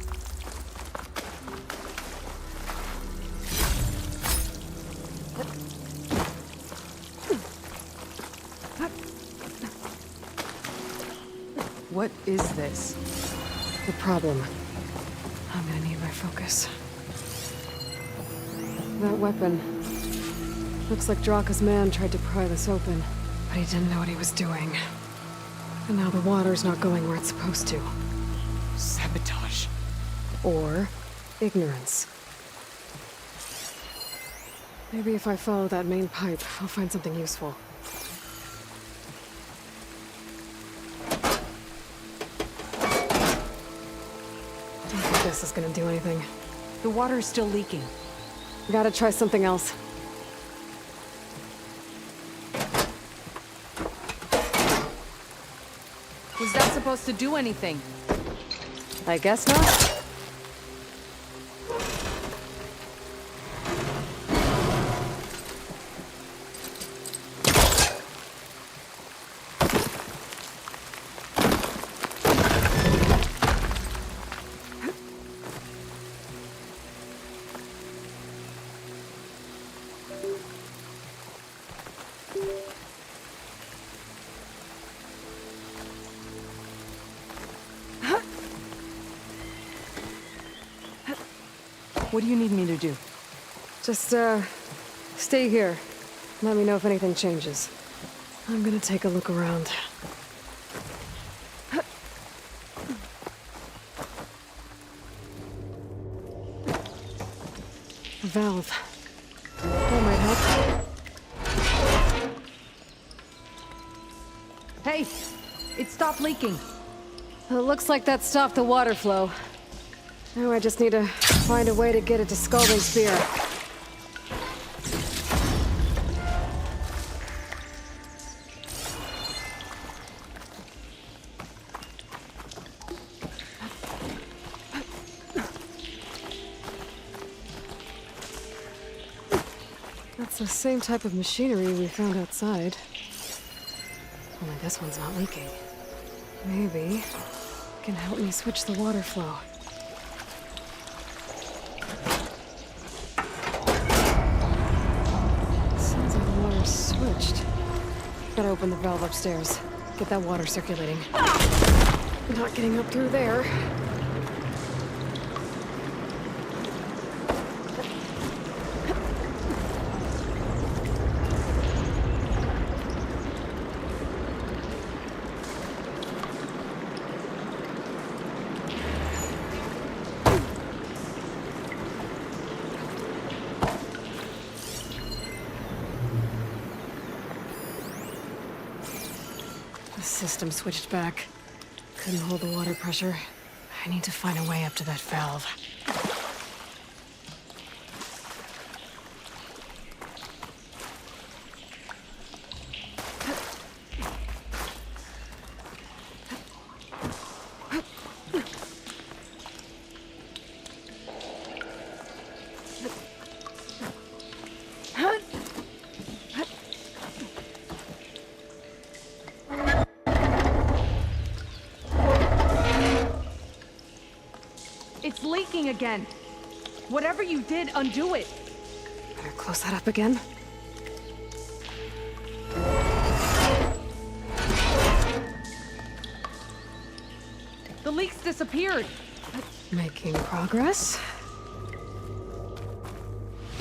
What is this? The problem. I'm gonna need my focus. That weapon. Looks like Draka's man tried to pry this open, but he didn't know what he was doing. And now the water's not going where it's supposed to. Sabotage. Or ignorance. Maybe if I follow that main pipe, I'll find something useful. Don't think this is gonna do anything. The water is still leaking. Gotta try something else. Was that supposed to do anything? I guess not. What do you need me to do? Just, stay here. Let me know if anything changes. I'm gonna take a look around. A valve. That might help. Hey! It stopped leaking. It looks like that stopped the water flow. Now I just need to find a way to get it to Scalding Spear. That's the same type of machinery we found outside. Only this one's not leaking. Maybe it can help me switch the water flow. Sounds like the water's switched. Gotta open the valve upstairs. Get that water circulating. Not getting up through there. The system switched back. Couldn't hold the water pressure. I need to find a way up to that valve. It's leaking again. Whatever you did, undo it. Better close that up again. The leaks disappeared. Making progress.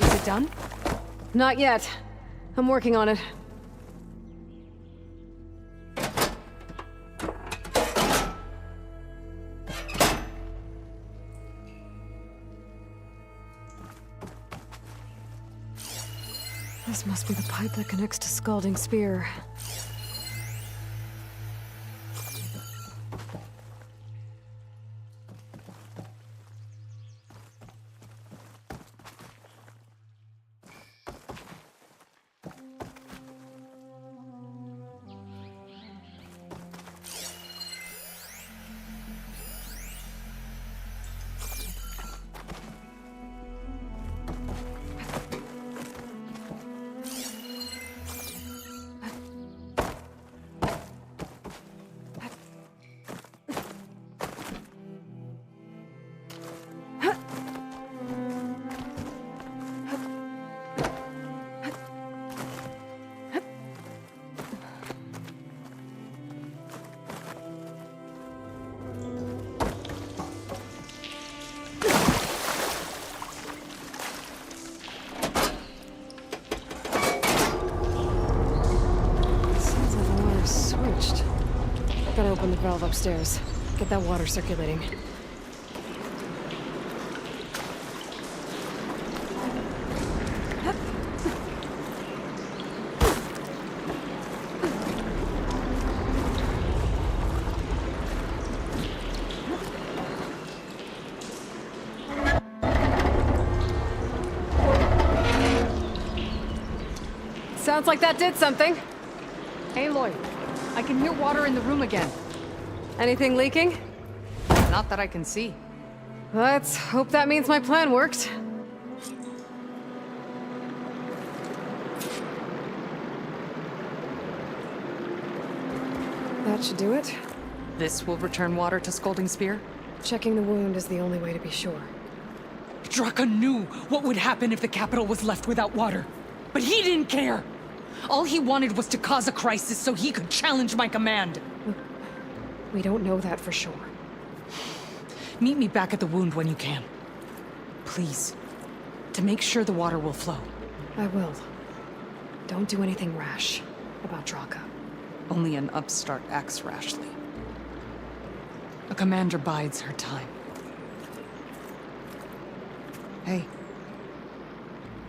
Is it done? Not yet. I'm working on it. This must be the pipe that connects to Scalding Spear. Gotta open the valve upstairs. Get that water circulating. Sounds like that did something. Aloy, I can hear water in the room again. Anything leaking? Not that I can see. Let's hope that means my plan worked. That should do it. This will return water to Scalding Spear? Checking the wound is the only way to be sure. Draka knew what would happen if the capital was left without water. But he didn't care! All he wanted was to cause a crisis so he could challenge my command. We don't know that for sure. Meet me back at the wound when you can. Please. To make sure the water will flow. I will. Don't do anything rash about Draka. Only an upstart acts rashly. A commander bides her time. Hey.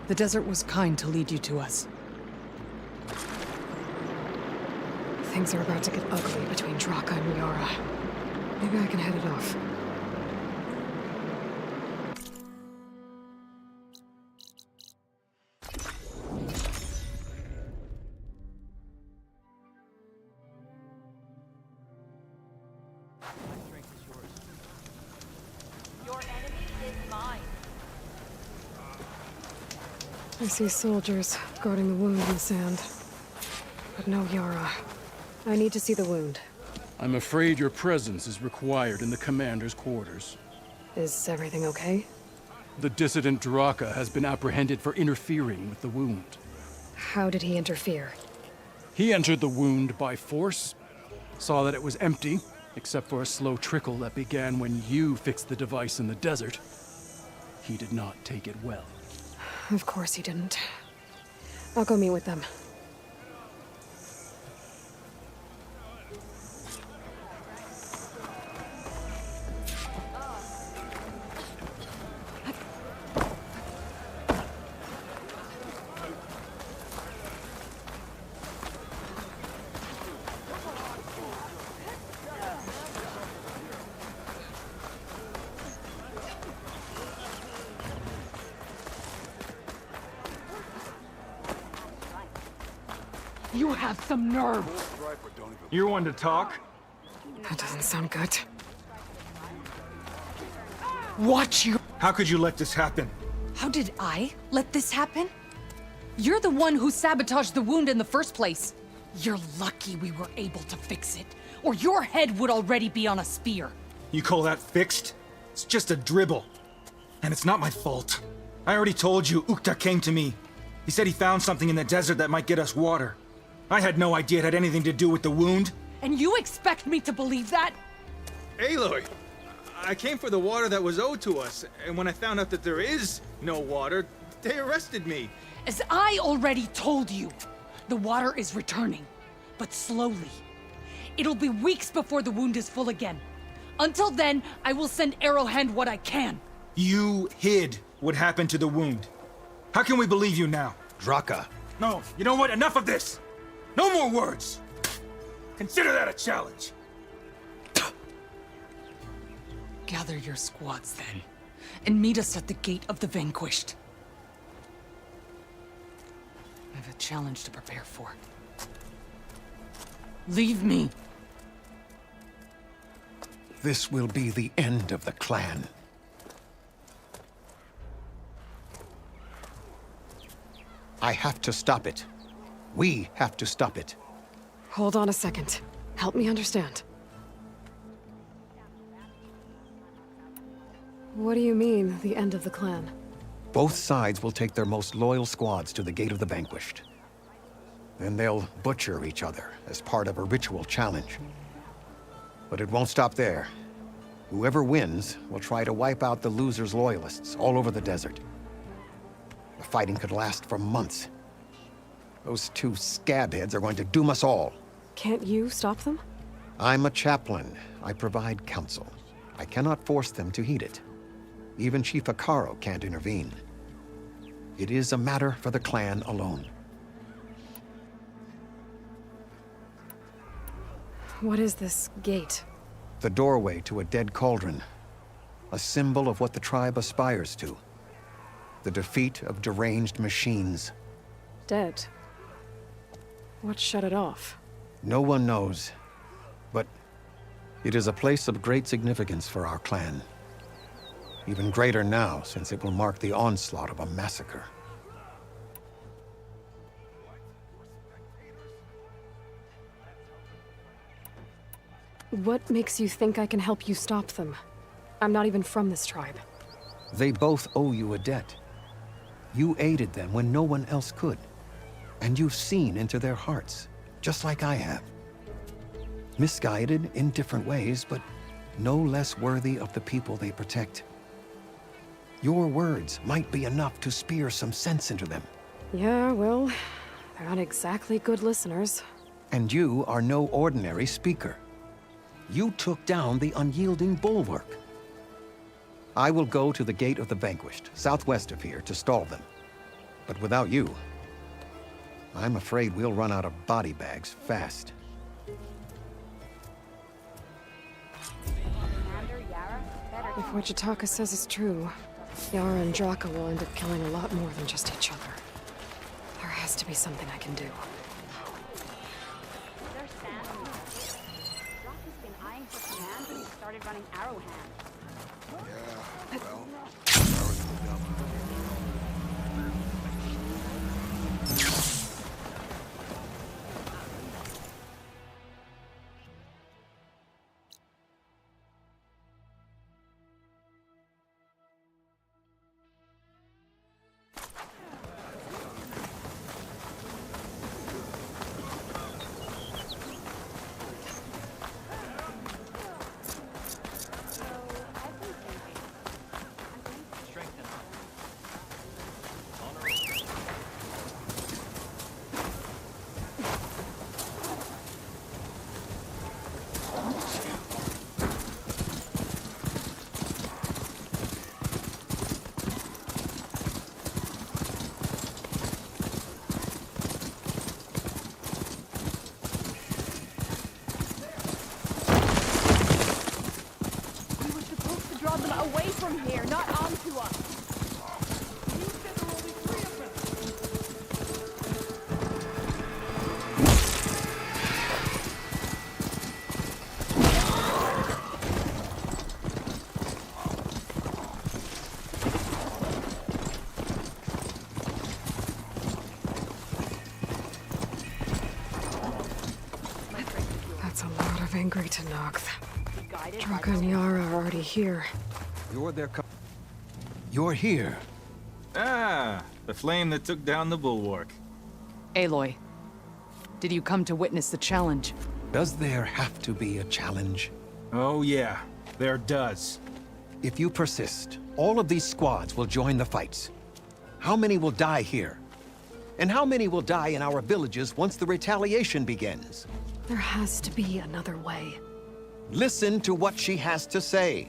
The desert was kind to lead you to us. Things are about to get ugly between Draka and Yara. Maybe I can head it off. Your enemy is mine. I see soldiers guarding the wound in the sand. But no Yara. I need to see the wound. I'm afraid your presence is required in the commander's quarters. Is everything okay? The dissident Draka has been apprehended for interfering with the wound. How did he interfere? He entered the wound by force, saw that it was empty, except for a slow trickle that began when you fixed the device in the desert. He did not take it well. Of course he didn't. I'll go meet with them. You have some nerve! You're one to talk? That doesn't sound good. Watch you! How could you let this happen? How did I let this happen? You're the one who sabotaged the wound in the first place. You're lucky we were able to fix it, or your head would already be on a spear. You call that fixed? It's just a dribble. And it's not my fault. I already told you, Ukta came to me. He said he found something in the desert that might get us water. I had no idea it had anything to do with the wound. And you expect me to believe that? Aloy, I came for the water that was owed to us, and when I found out that there is no water, they arrested me. As I already told you, the water is returning, but slowly. It'll be weeks before the wound is full again. Until then, I will send Arrowhand what I can. You hid what happened to the wound. How can we believe you now? Draka. No, you know what? Enough of this! No more words! Consider that a challenge. Gather your squads then, and meet us at the Gate of the Vanquished. I have a challenge to prepare for. Leave me. This will be the end of the clan. I have to stop it. We have to stop it. Hold on a second. Help me understand. What do you mean, the end of the clan? Both sides will take their most loyal squads to the Gate of the Vanquished. Then they'll butcher each other as part of a ritual challenge. But it won't stop there. Whoever wins will try to wipe out the loser's loyalists all over the desert. The fighting could last for months. Those two scabheads are going to doom us all. Can't you stop them? I'm a chaplain. I provide counsel. I cannot force them to heed it. Even Chief Hekarro can't intervene. It is a matter for the clan alone. What is this gate? The doorway to a dead cauldron. A symbol of what the tribe aspires to. The defeat of deranged machines. Dead. What shut it off? No one knows. But it is a place of great significance for our clan. Even greater now, since it will mark the onslaught of a massacre. What makes you think I can help you stop them? I'm not even from this tribe. They both owe you a debt. You aided them when no one else could. And you've seen into their hearts, just like I have. Misguided in different ways, but no less worthy of the people they protect. Your words might be enough to spear some sense into them. Yeah, well, they're not exactly good listeners. And you are no ordinary speaker. You took down the unyielding bulwark. I will go to the Gate of the Vanquished, southwest of here, to stall them. But without you, I'm afraid we'll run out of body bags fast. If what Jataka says is true, Yara and Draka will end up killing a lot more than just each other. There has to be something I can do. Started running Arrowhand. Yeah, well, Away from here, not onto us. That's a lot of angry Tenakth. Draka and Yara are already here. You're here. Ah, the flame that took down the bulwark. Aloy, did you come to witness the challenge? Does there have to be a challenge? Oh yeah, there does. If you persist, all of these squads will join the fights. How many will die here? And how many will die in our villages once the retaliation begins? There has to be another way. Listen to what she has to say.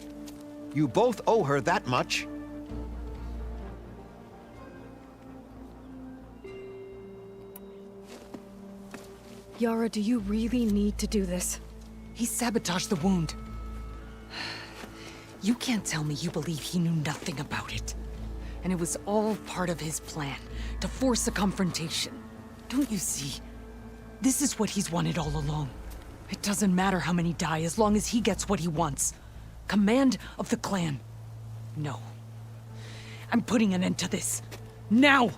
You both owe her that much. Yara, do you really need to do this? He sabotaged the wound. You can't tell me you believe he knew nothing about it. And it was all part of his plan, to force a confrontation. Don't you see? This is what he's wanted all along. It doesn't matter how many die as long as he gets what he wants. Command of the clan. No. I'm putting an end to this. Now!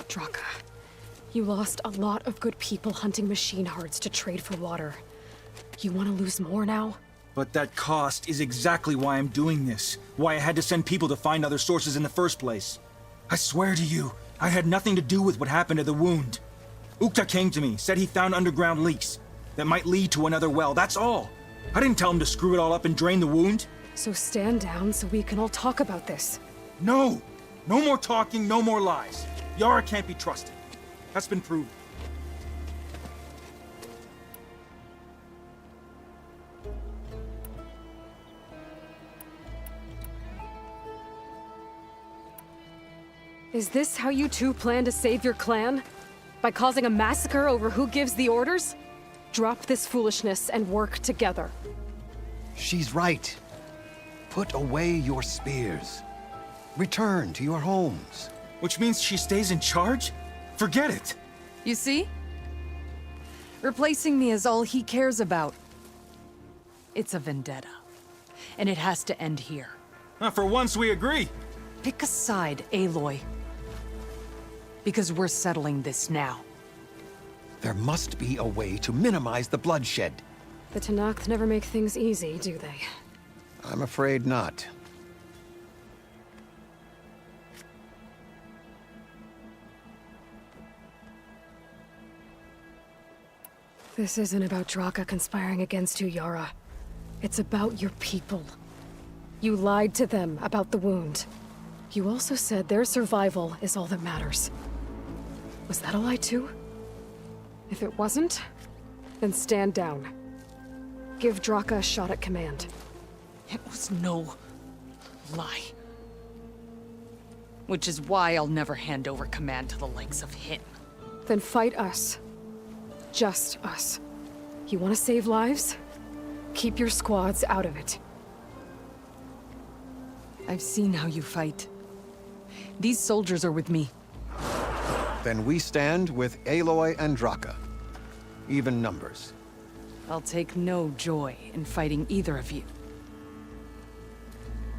Draka, you lost a lot of good people hunting machine hearts to trade for water. You want to lose more now? But that cost is exactly why I'm doing this. Why I had to send people to find other sources in the first place. I swear to you, I had nothing to do with what happened to the wound. Ukta came to me, said he found underground leaks that might lead to another well, that's all. I didn't tell him to screw it all up and drain the wound. So stand down so we can all talk about this. No! No more talking, no more lies. Yara can't be trusted. That's been proven. Is this how you two plan to save your clan? By causing a massacre over who gives the orders? Drop this foolishness and work together. She's right. Put away your spears. Return to your homes. Which means she stays in charge? Forget it! You see? Replacing me is all he cares about. It's a vendetta. And it has to end here. For once we agree. Pick a side, Aloy. Because we're settling this now. There must be a way to minimize the bloodshed. The Tenakth never make things easy, do they? I'm afraid not. This isn't about Draka conspiring against you, Yara. It's about your people. You lied to them about the wound. You also said their survival is all that matters. Was that a lie too? If it wasn't, then stand down. Give Draka a shot at command. It was no lie. Which is why I'll never hand over command to the likes of him. Then fight us. Just us. You want to save lives? Keep your squads out of it. I've seen how you fight. These soldiers are with me. Then we stand with Aloy and Draka. Even numbers. I'll take no joy in fighting either of you.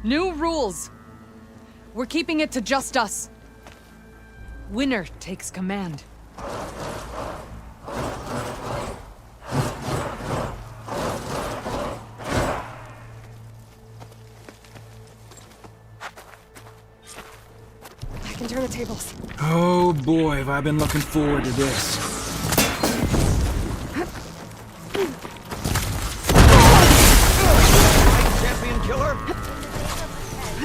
New rules! We're keeping it to just us. Winner takes command. I can turn the tables. Oh boy, have I been looking forward to this. Champion killer?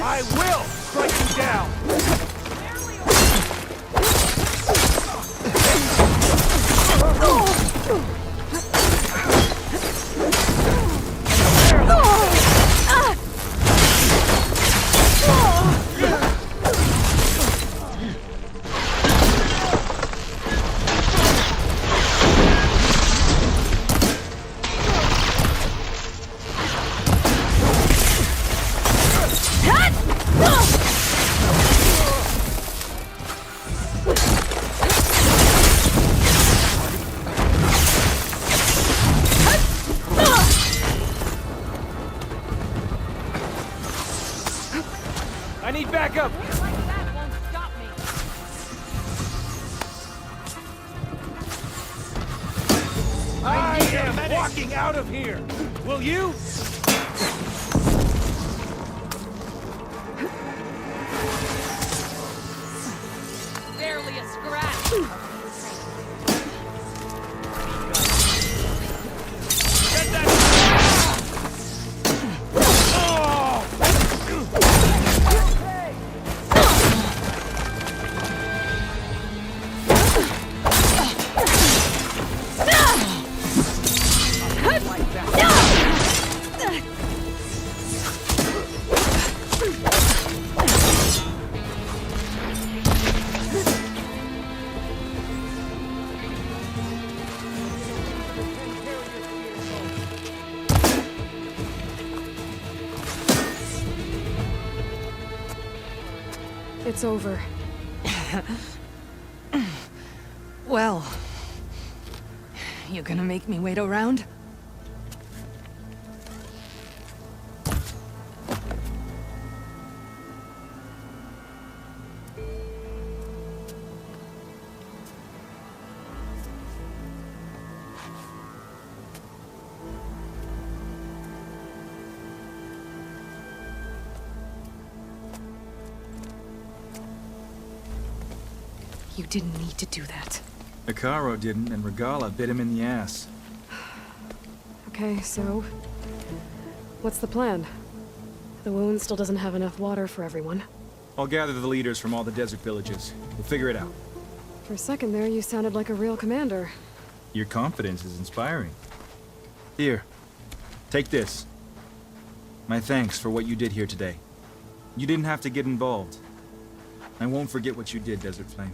I will strike you down! I need backup! I am walking out of here! Will you? Barely a scratch. It's over. Well, you gonna make me wait around? You didn't need to do that. Icaro didn't, and Regala bit him in the ass. Okay, so... what's the plan? The wound still doesn't have enough water for everyone. I'll gather the leaders from all the desert villages. We'll figure it out. For a second there, you sounded like a real commander. Your confidence is inspiring. Here, take this. My thanks for what you did here today. You didn't have to get involved. I won't forget what you did, Desert Flame.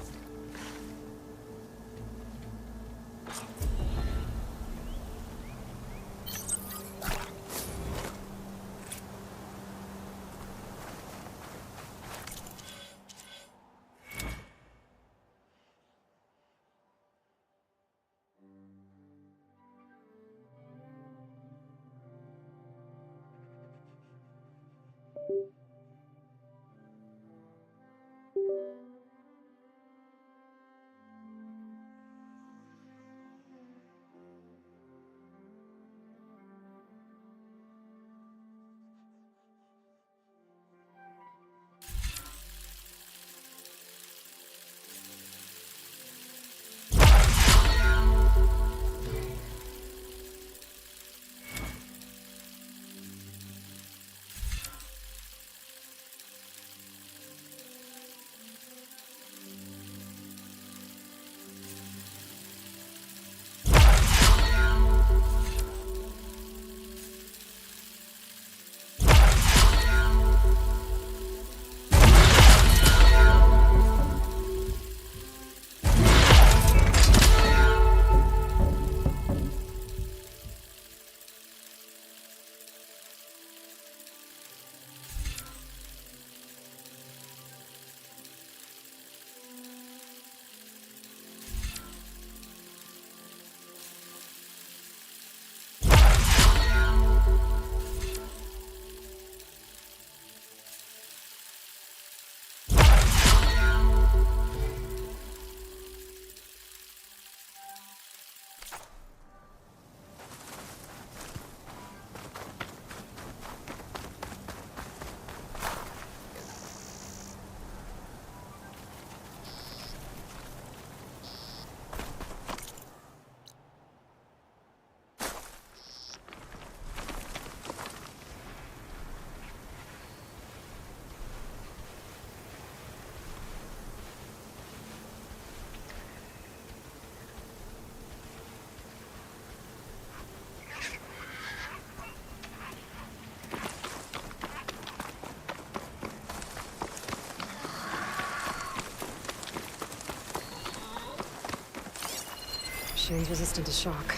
Shane's resistant to shock.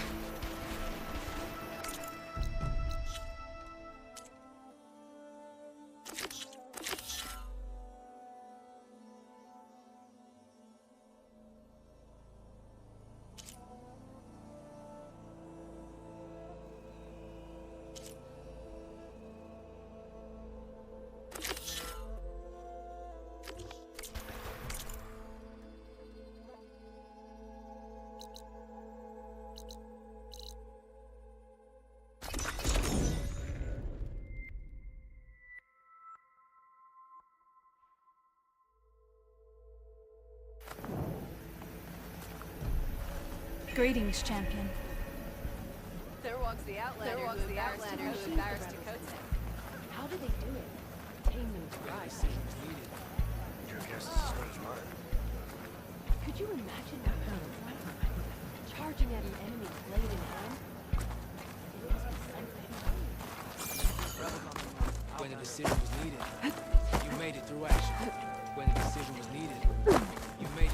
Greetings, champion. There walks the Outlander who embarrassed Chakotay. How do they do it? Tame them twice. Your guess is as good as mine. Could you imagine charging at an enemy blade in hand? It must be something. When the decision was needed, you made it through action. When the decision was needed, you made it.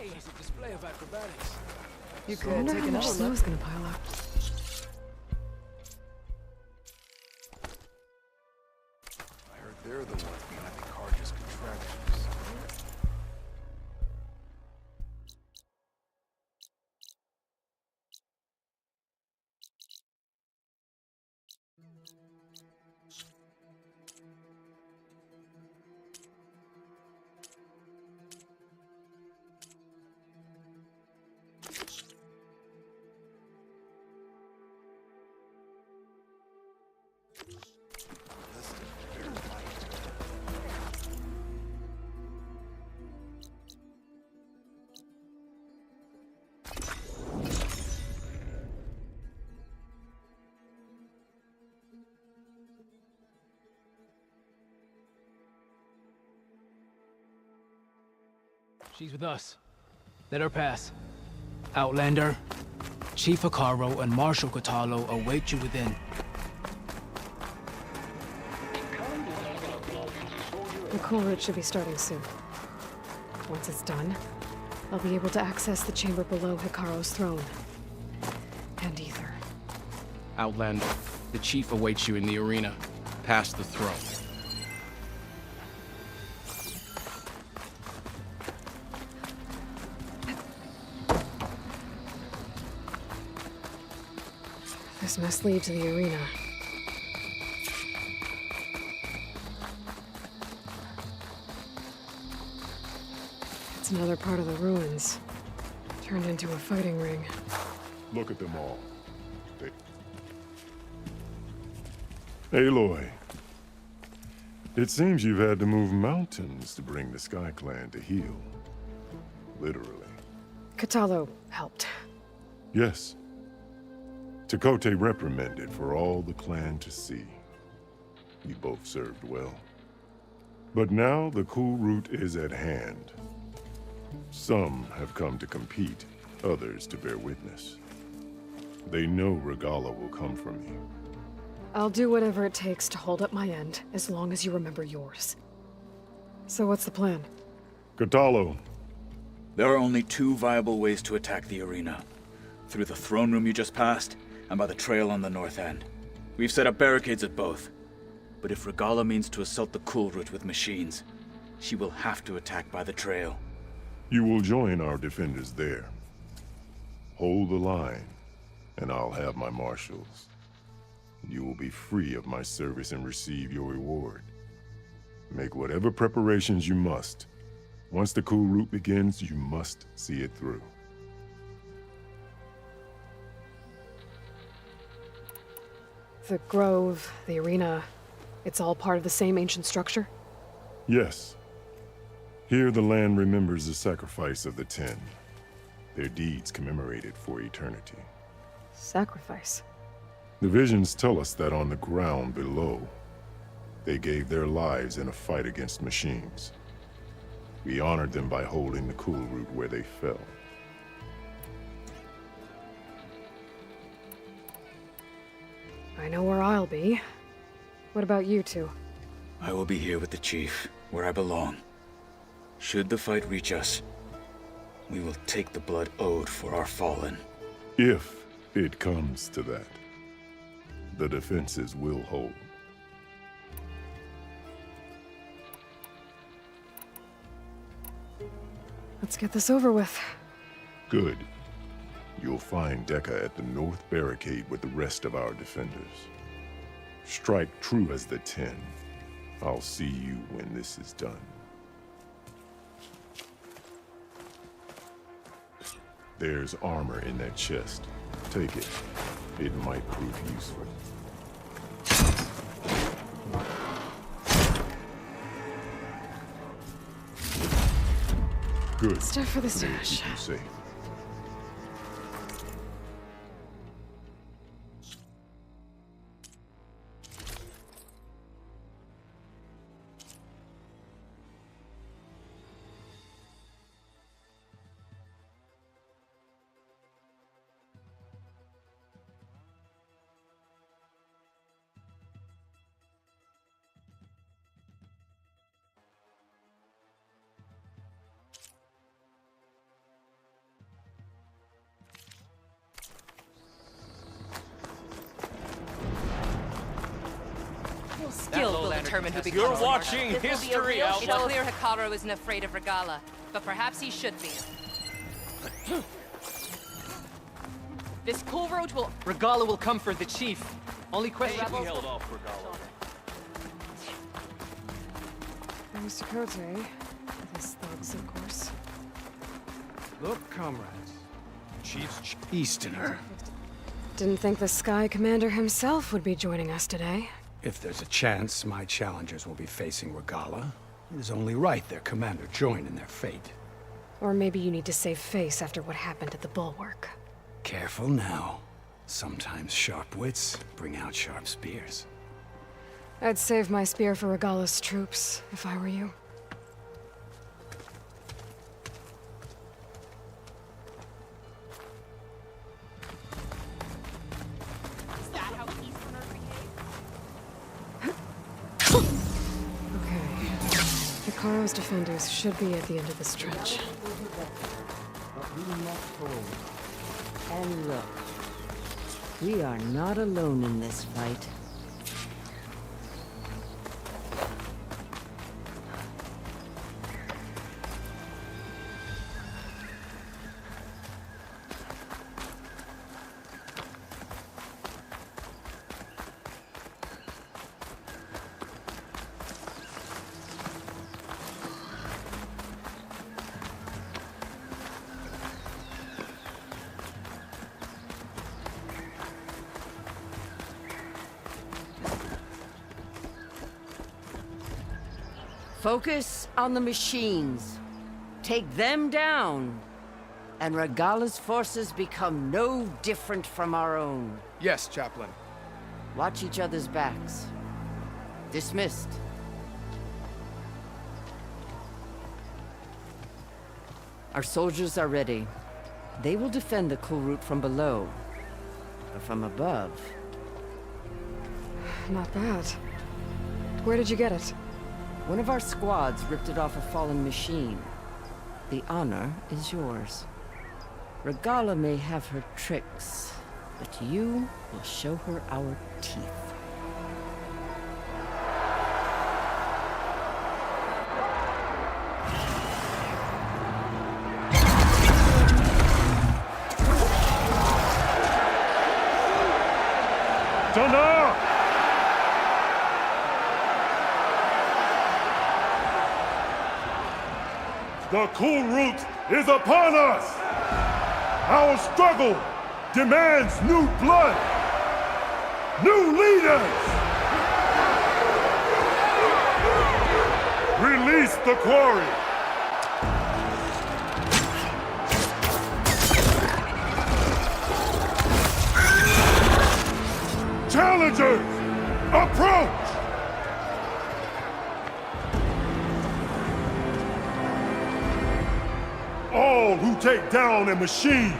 Hey, it's a display of acrobatics. You I could wonder take how much another snow's look. gonna pile up. I heard they're the ones behind the Carja's contraptions. She's with us. Let her pass. Outlander, Chief Hekarro and Marshal Kotallo await you within. The cool route should be starting soon. Once it's done, I'll be able to access the chamber below Hekarro's throne. And Ether. Outlander, the Chief awaits you in the arena, past the throne. This must lead to the arena. It's another part of the ruins, turned into a fighting ring. Look at them all. Aloy. It seems you've had to move mountains to bring the Sky Clan to heal. Literally. Kotallo helped. Yes. Tekote reprimanded for all the clan to see. You both served well. But now the cool route is at hand. Some have come to compete, others to bear witness. They know Regalla will come for me. I'll do whatever it takes to hold up my end, as long as you remember yours. So what's the plan? Kotallo. There are only two viable ways to attack the arena. Through the throne room you just passed, and by the trail on the north end. We've set up barricades at both. But if Regalla means to assault the cool route with machines, she will have to attack by the trail. You will join our defenders there. Hold the line, and I'll have my marshals. You will be free of my service and receive your reward. Make whatever preparations you must. Once the cool route begins, you must see it through. The grove, the arena, it's all part of the same ancient structure? Yes. Here the land remembers the sacrifice of the Ten. Their deeds commemorated for eternity. Sacrifice? The visions tell us that on the ground below, they gave their lives in a fight against machines. We honored them by holding the cool route where they fell. I know where I'll be. What about you two? I will be here with the Chief, where I belong. Should the fight reach us, we will take the blood owed for our fallen. If it comes to that, the defenses will hold. Let's get this over with. Good. You'll find Dekka at the north barricade with the rest of our defenders. Strike true as the Ten. I'll see you when this is done. There's armor in that chest. Take it. It might prove useful. Good. Stuff for the It'll stash. keep you safe. determine who becomes You're Marshal. watching This will be a history, real Outlaw. It's clear Hikaru isn't afraid of Regala, but perhaps he should be. This cool road will... Regala will come for the chief. Only question... We held off Regala. There's Tekote. With his thugs, of course. Look, comrades. Chief's Easterner. Didn't think the Sky Commander himself would be joining us today. If there's a chance my challengers will be facing Regala, it is only right their commander join in their fate. Or maybe you need to save face after what happened at the Bulwark. Careful now. Sometimes sharp wits bring out sharp spears. I'd save my spear for Regala's troops, if I were you. Hikaru's defenders should be at the end of the stretch. But we must hold. And look, we are not alone in this fight. Focus on the machines. Take them down. And Regala's forces become no different from our own. Yes, Chaplain. Watch each other's backs. Dismissed. Our soldiers are ready. They will defend the cool route from below. Or from above. Not bad. Where did you get it? One of our squads ripped it off a fallen machine. The honor is yours. Regala may have her tricks, but you will show her our teeth. Dana! The cool route is upon us! Our struggle demands new blood! New leaders! Release the quarry! Challengers, approach! All who take down a machine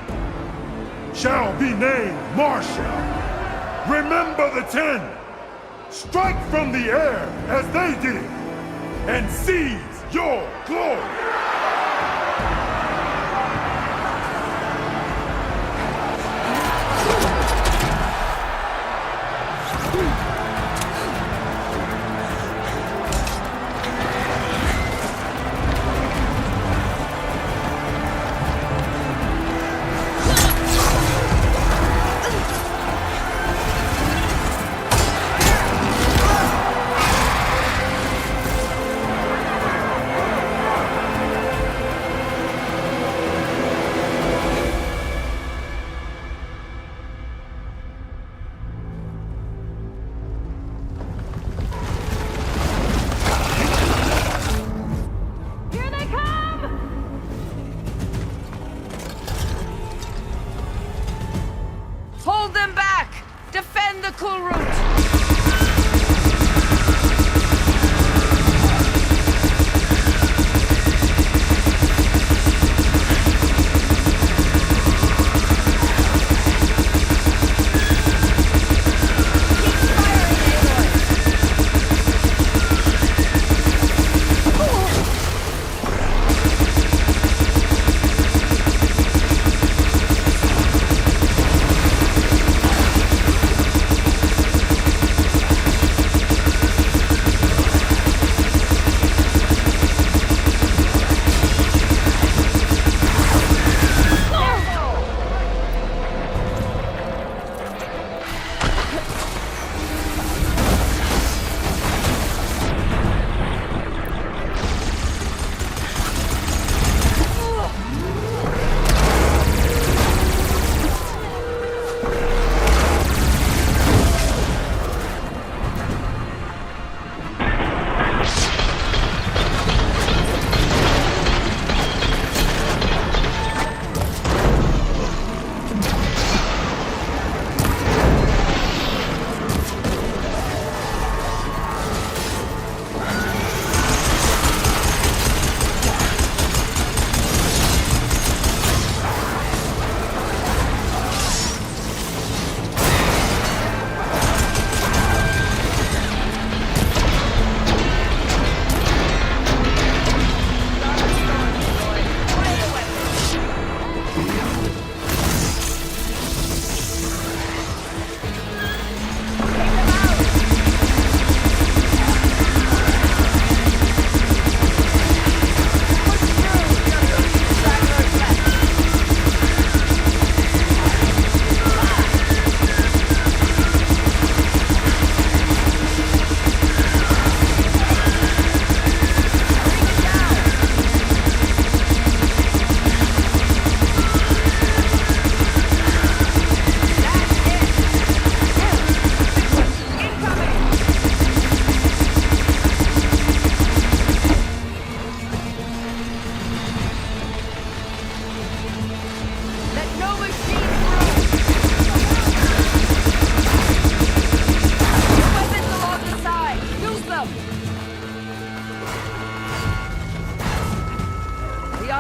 shall be named Marshal. Remember the 10. Strike from the air as they did, and seize your glory.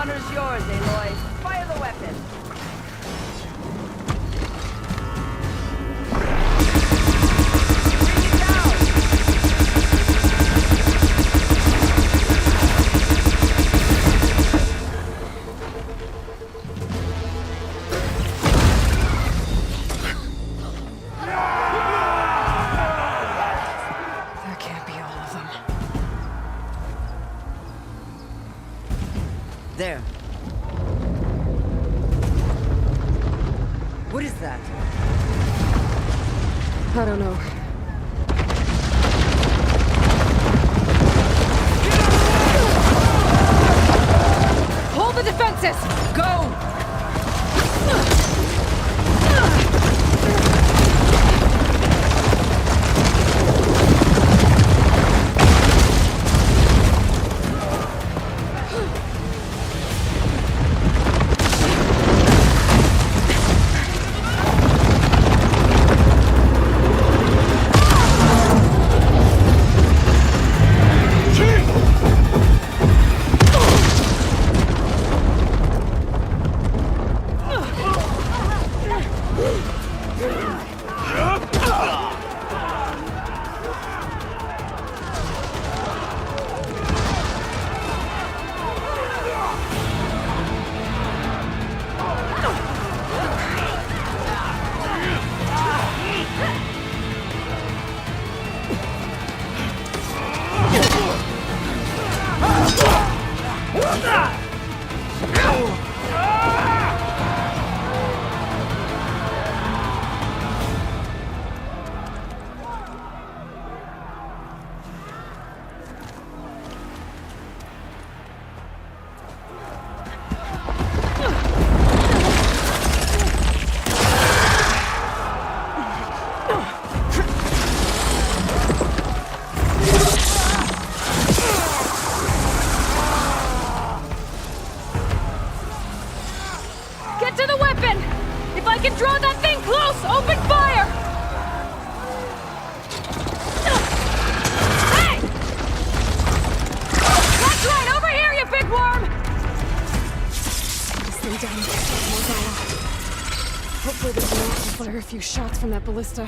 honor's yours, Aloy. Fire the weapon. That can't be all of them. There. What is that? I don't know. Hold the defenses! Go! Get to the weapon! If I can draw that thing close, open fire! Hey! That's right, over here, you big worm! This thing down there, Morgana. Hopefully there's enough to fire a few shots from that ballista.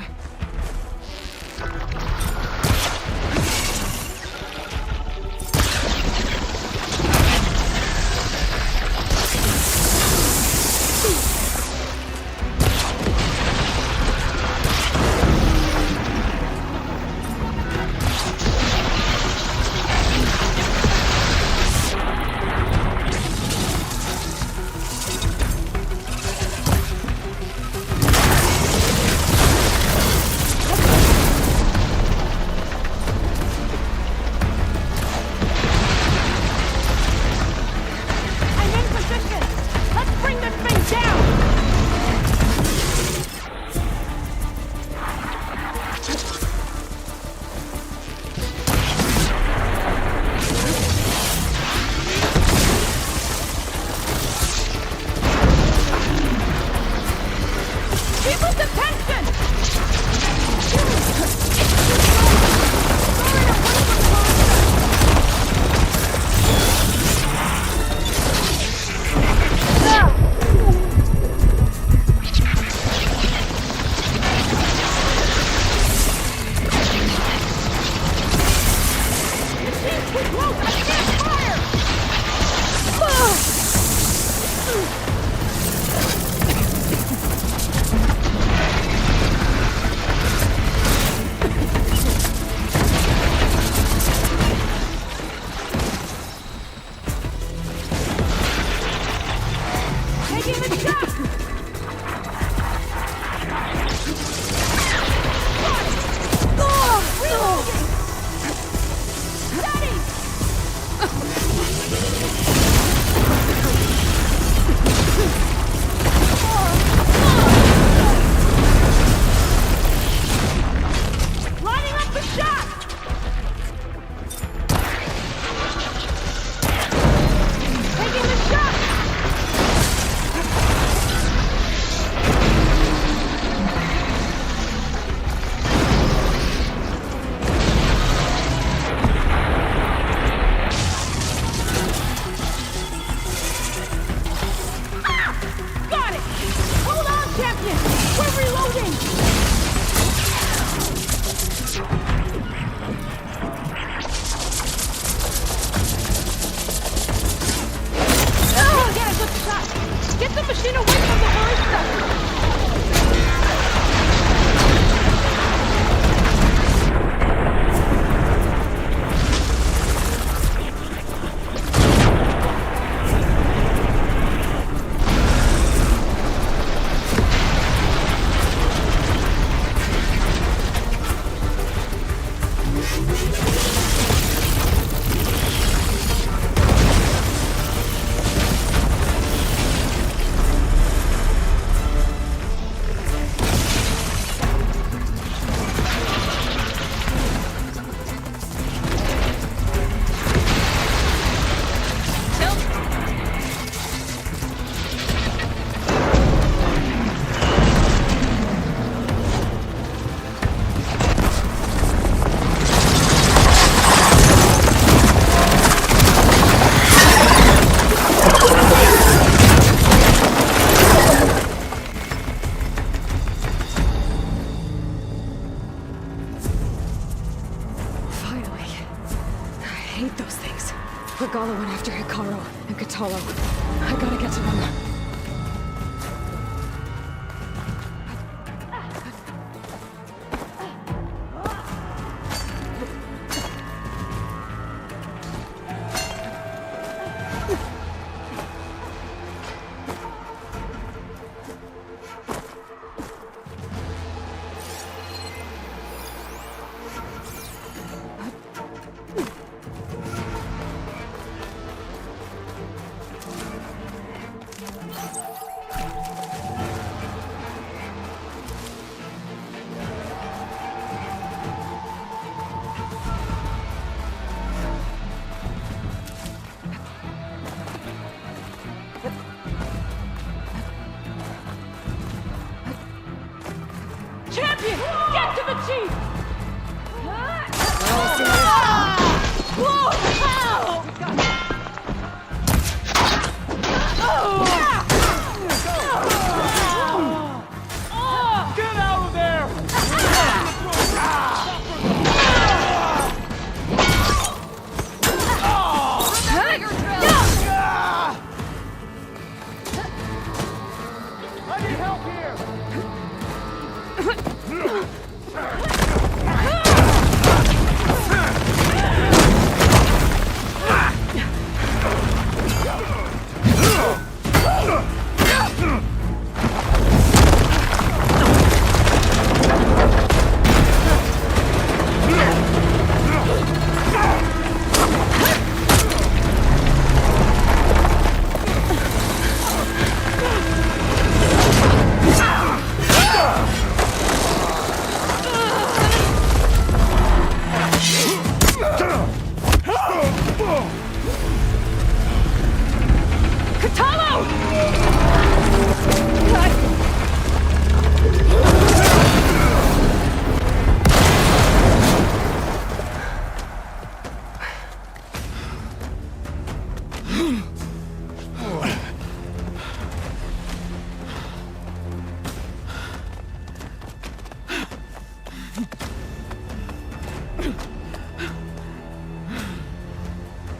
hate those things. Regala went after Hikaru and Kotallo. I gotta get to them. Champion! Get to the chief! Get out of there! I need help here!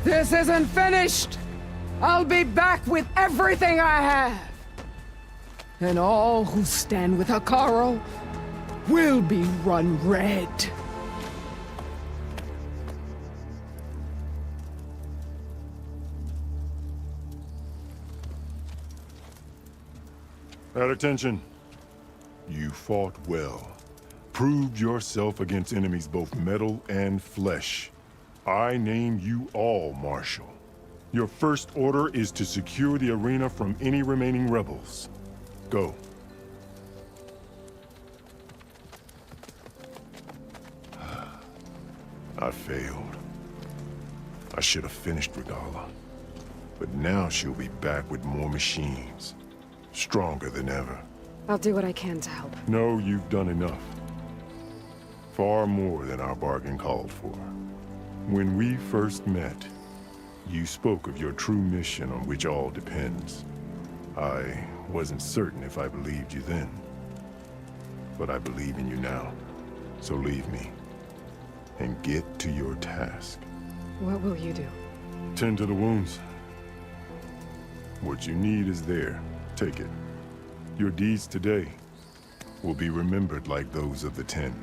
This isn't finished! I'll be back with everything I have! And all who stand with Hikaru will be run red. At attention. You fought well. Proved yourself against enemies both metal and flesh. I name you all Marshal. Your first order is to secure the arena from any remaining rebels. Go. I failed. I should have finished Regala. But now she'll be back with more machines. Stronger than ever. I'll do what I can to help. No, you've done enough. Far more than our bargain called for. When we first met, you spoke of your true mission on which all depends. I wasn't certain if I believed you then. But I believe in you now. So leave me. And get to your task. What will you do? Tend to the wounds. What you need is there. Take it. Your deeds today will be remembered like those of the 10.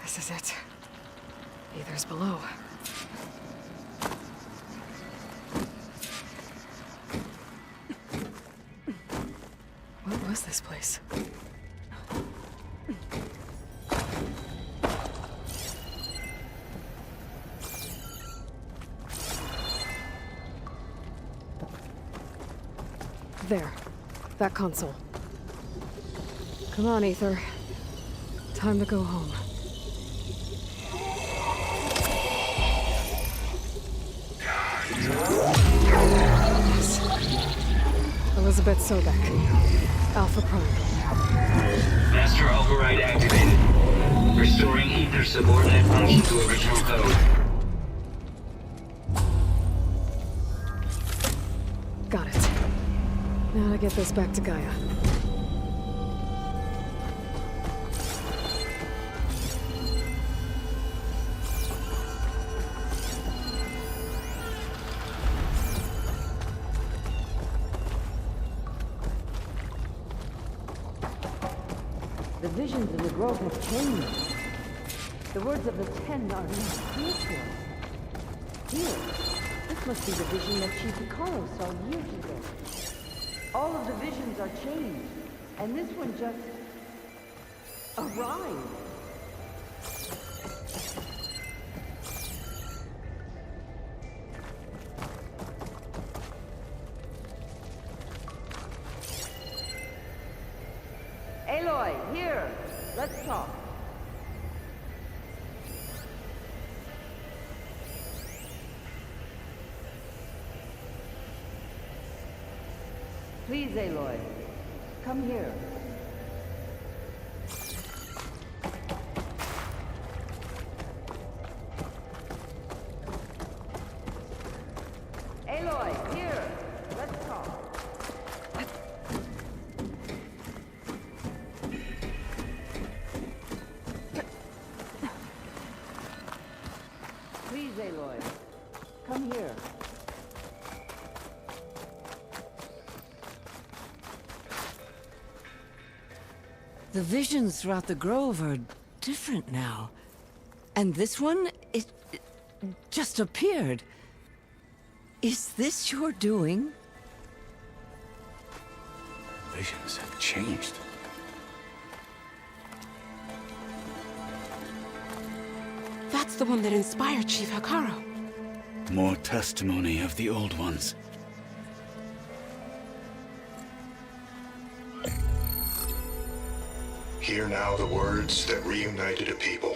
This is it. Aether's below. What was this place? There. That console. Come on, Aether. Time to go home. Yes. Elizabeth Sobek. Alpha Prime. Master override activated. Restoring ether subordinate function to original code. Got it. Now to get this back to Gaia. The visions in the grove have changed. The words of the Ten are not clear to us. Here, this must be the vision that Chief Hikaru saw years ago. All of the visions are changed, and this one just arrived. Aloy, here! Let's talk. Please, Aloy. Come here. Aloy, here! Let's talk. Please, Aloy. Come here. The visions throughout the grove are different now. And this one, it just appeared. Is this your doing? Visions have changed. That's the one that inspired Chief Hikaru. More testimony of the old ones. Hear now the words that reunited a people.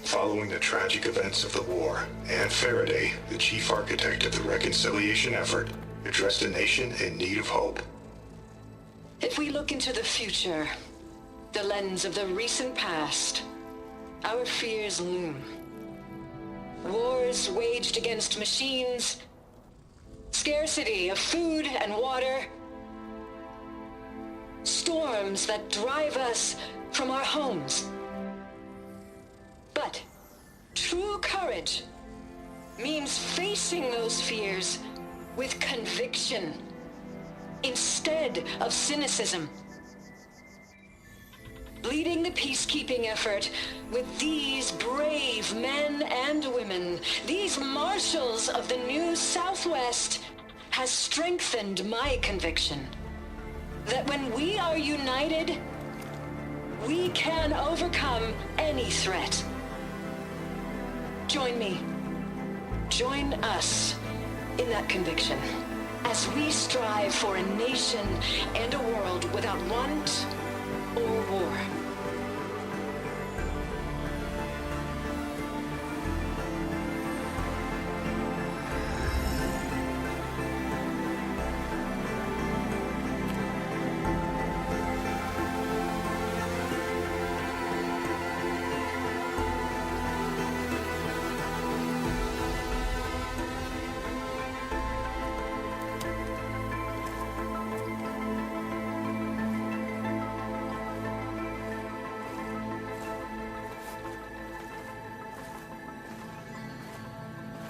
Following the tragic events of the war, Anne Faraday, the chief architect of the reconciliation effort, addressed a nation in need of hope. If we look into the future, the lens of the recent past, our fears loom. Wars waged against machines, scarcity of food and water, storms that drive us from our homes. But true courage means facing those fears with conviction instead of cynicism. Leading the peacekeeping effort with these brave men and women, these marshals of the new Southwest, has strengthened my conviction that when we are united, we can overcome any threat. Join me. Join us in that conviction as we strive for a nation and a world without want or war.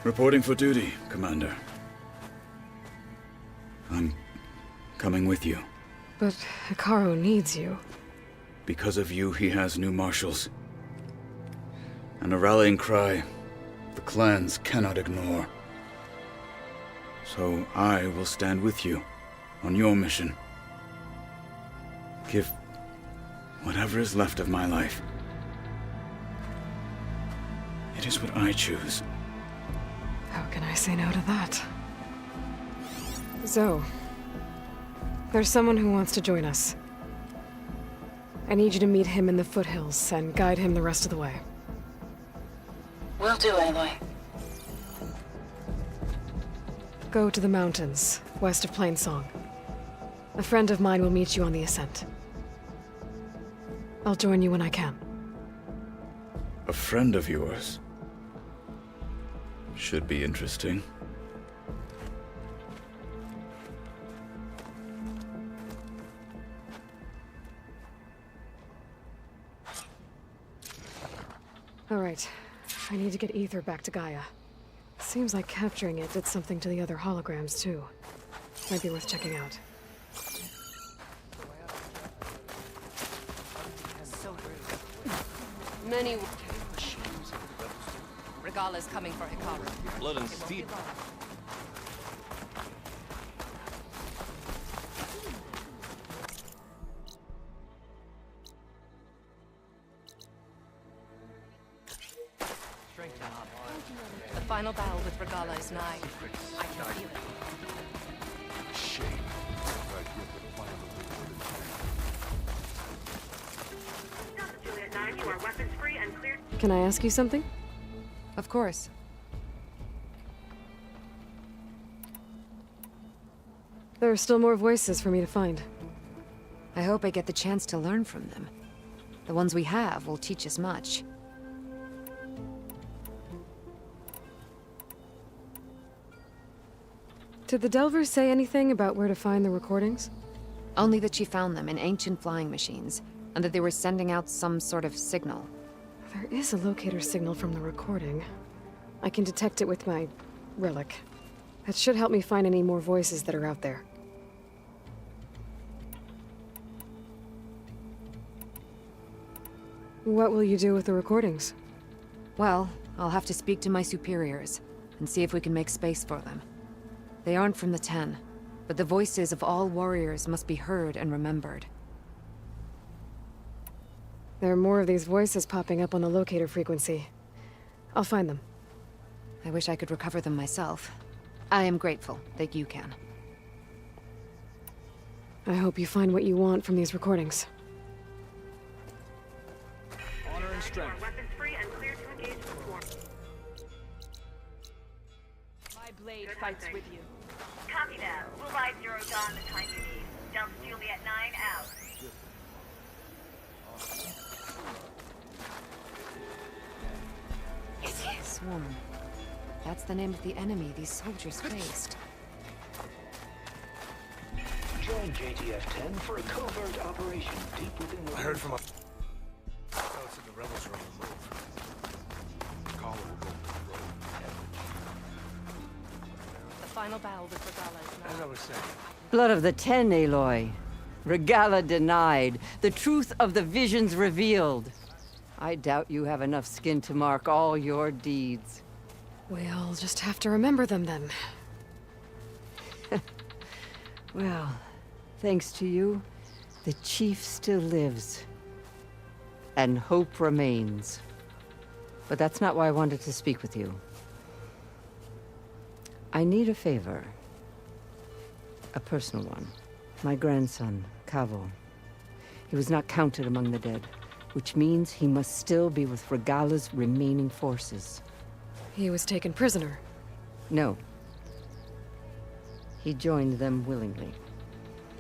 Reporting for duty, Commander. I'm coming with you. But Hikaru needs you. Because of you, he has new marshals. And a rallying cry the clans cannot ignore. So I will stand with you on your mission. Give whatever is left of my life. It is what I choose. How can I say no to that? Zoe, there's someone who wants to join us. I need you to meet him in the foothills and guide him the rest of the way. Will do, Aloy. Go to the mountains, west of Plainsong. A friend of mine will meet you on the ascent. I'll join you when I can. A friend of yours? Should be interesting. All right. I need to get Ether back to Gaia. Seems like capturing it did something to the other holograms, too. Might be worth checking out. So rude. Many Regala's coming for Hikaru. Blood and steel. The final battle with Regala is nigh. I can feel it. Shame. Juliet 9, you are weapons free and cleared. Can I ask you something? Of course. There are still more voices for me to find. I hope I get the chance to learn from them. The ones we have will teach us much. Did the Delvers say anything about where to find the recordings? Only that she found them in ancient flying machines, and that they were sending out some sort of signal. There is a locator signal from the recording. I can detect it with my relic. That should help me find any more voices that are out there. What will you do with the recordings? Well, I'll have to speak to my superiors, and see if we can make space for them. They aren't from the Ten, but the voices of all warriors must be heard and remembered. There are more of these voices popping up on the locator frequency. I'll find them. I wish I could recover them myself. I am grateful that you can. I hope you find what you want from these recordings. Honor and strength. Weapons free and cleared to engage the swarm. My blade fights with you. Copy that. We'll buy Zero Dawn the time you need. Delta Juliet 9 out. Swarm. That's the name of the enemy these soldiers faced. Join JTF-10 for a covert operation deep within the... I heard from a... Oh, said the rebels are on the move. Caller will go to the road. The final battle with Regala is nigh. As I was saying. Blood of the Ten, Aloy. Regala denied. The truth of the visions revealed. I doubt you have enough skin to mark all your deeds. We'll just have to remember them then. Well, thanks to you, the Chief still lives. And hope remains. But that's not why I wanted to speak with you. I need a favor. A personal one. My grandson, Kavo. He was not counted among the dead, which means he must still be with Regala's remaining forces. He was taken prisoner. No. He joined them willingly.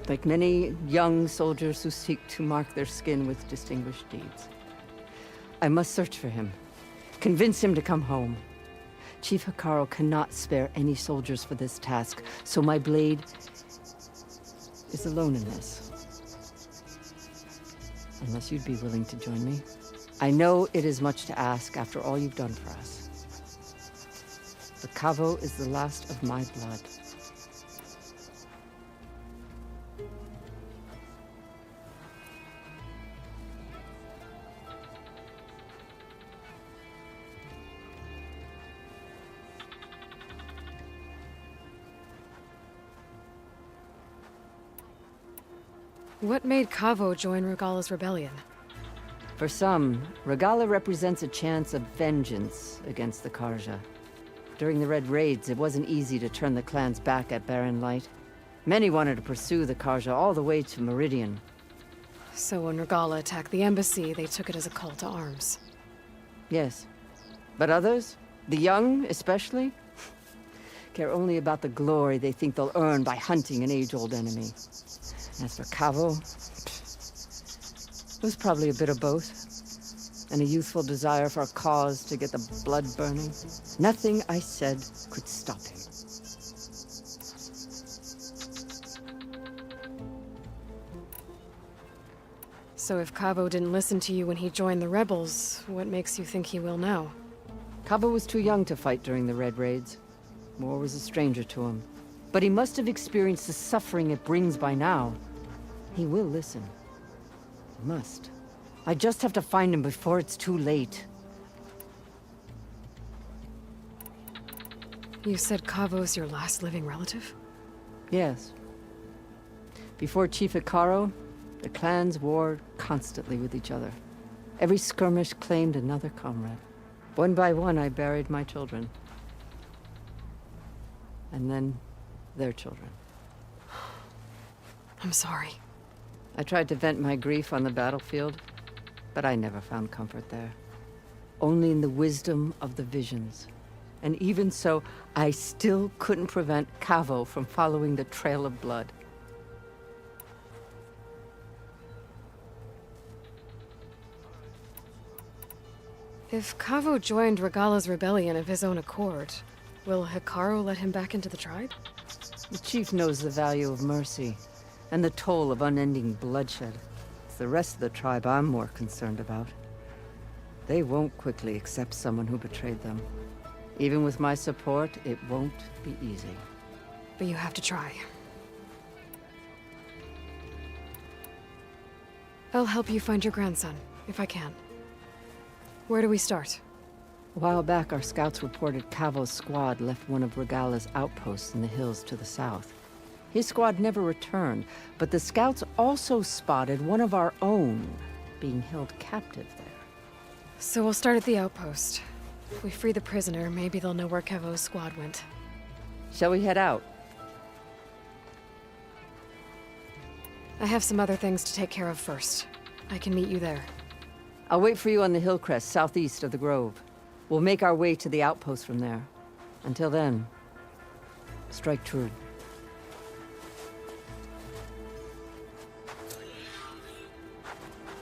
Like many young soldiers who seek to mark their skin with distinguished deeds. I must search for him. Convince him to come home. Chief Hikaru cannot spare any soldiers for this task, so my blade is alone in this. Unless you'd be willing to join me. I know it is much to ask after all you've done for us. The Kavo is the last of my blood. What made Kavo join Regala's rebellion? For some, Regala represents a chance of vengeance against the Carja. During the Red Raids, it wasn't easy to turn the clans back at Barren Light. Many wanted to pursue the Carja all the way to Meridian. So when Regala attacked the embassy, they took it as a call to arms. Yes. But others, the young especially, care only about the glory they think they'll earn by hunting an age-old enemy. As for Cavo, it was probably a bit of both. And a youthful desire for a cause to get the blood burning. Nothing I said could stop him. So if Cavo didn't listen to you when he joined the rebels, what makes you think he will now? Cavo was too young to fight during the Red Raids. War was a stranger to him. But he must have experienced the suffering it brings by now. He will listen. He must. I just have to find him before it's too late. You said Cavo's your last living relative? Yes. Before Chief Hekarro, the clans warred constantly with each other. Every skirmish claimed another comrade. One by one, I buried my children. And then, their children. I'm sorry. I tried to vent my grief on the battlefield, but I never found comfort there. Only in the wisdom of the visions. And even so, I still couldn't prevent Cavo from following the trail of blood. If Cavo joined Regala's rebellion of his own accord, will Hekarro let him back into the tribe? The chief knows the value of mercy, and the toll of unending bloodshed. It's the rest of the tribe I'm more concerned about. They won't quickly accept someone who betrayed them. Even with my support, it won't be easy. But you have to try. I'll help you find your grandson, if I can. Where do we start? A while back, our scouts reported Cavo's squad left one of Regala's outposts in the hills to the south. His squad never returned, but the scouts also spotted one of our own being held captive there. So we'll start at the outpost. If we free the prisoner, maybe they'll know where Cavo's squad went. Shall we head out? I have some other things to take care of first. I can meet you there. I'll wait for you on the hill crest southeast of the grove. We'll make our way to the outpost from there. Until then, strike true.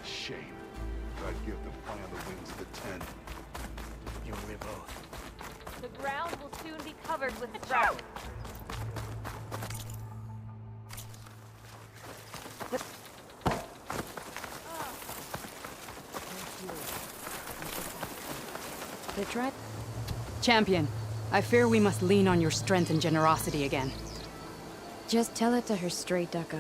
Shame. I'd give the plan the wings of the 10. You and me both. The ground will soon be covered with snow. The threat? Champion, I fear we must lean on your strength and generosity again. Just tell it to her straight, Ducka.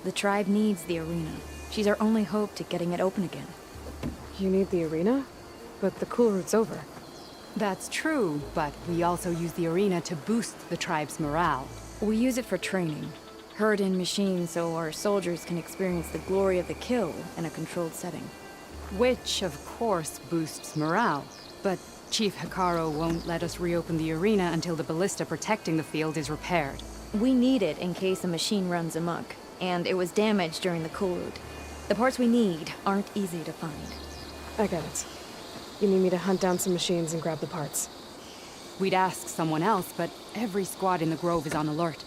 The tribe needs the arena. She's our only hope to getting it open again. You need the arena? But the cool route's over. That's true, but we also use the arena to boost the tribe's morale. We use it for training. Herd in machines so our soldiers can experience the glory of the kill in a controlled setting. Which, of course, boosts morale. But Chief Hekarro won't let us reopen the arena until the ballista protecting the field is repaired. We need it in case a machine runs amok, and it was damaged during the cool route. The parts we need aren't easy to find. I get it. You need me to hunt down some machines and grab the parts. We'd ask someone else, but every squad in the Grove is on alert.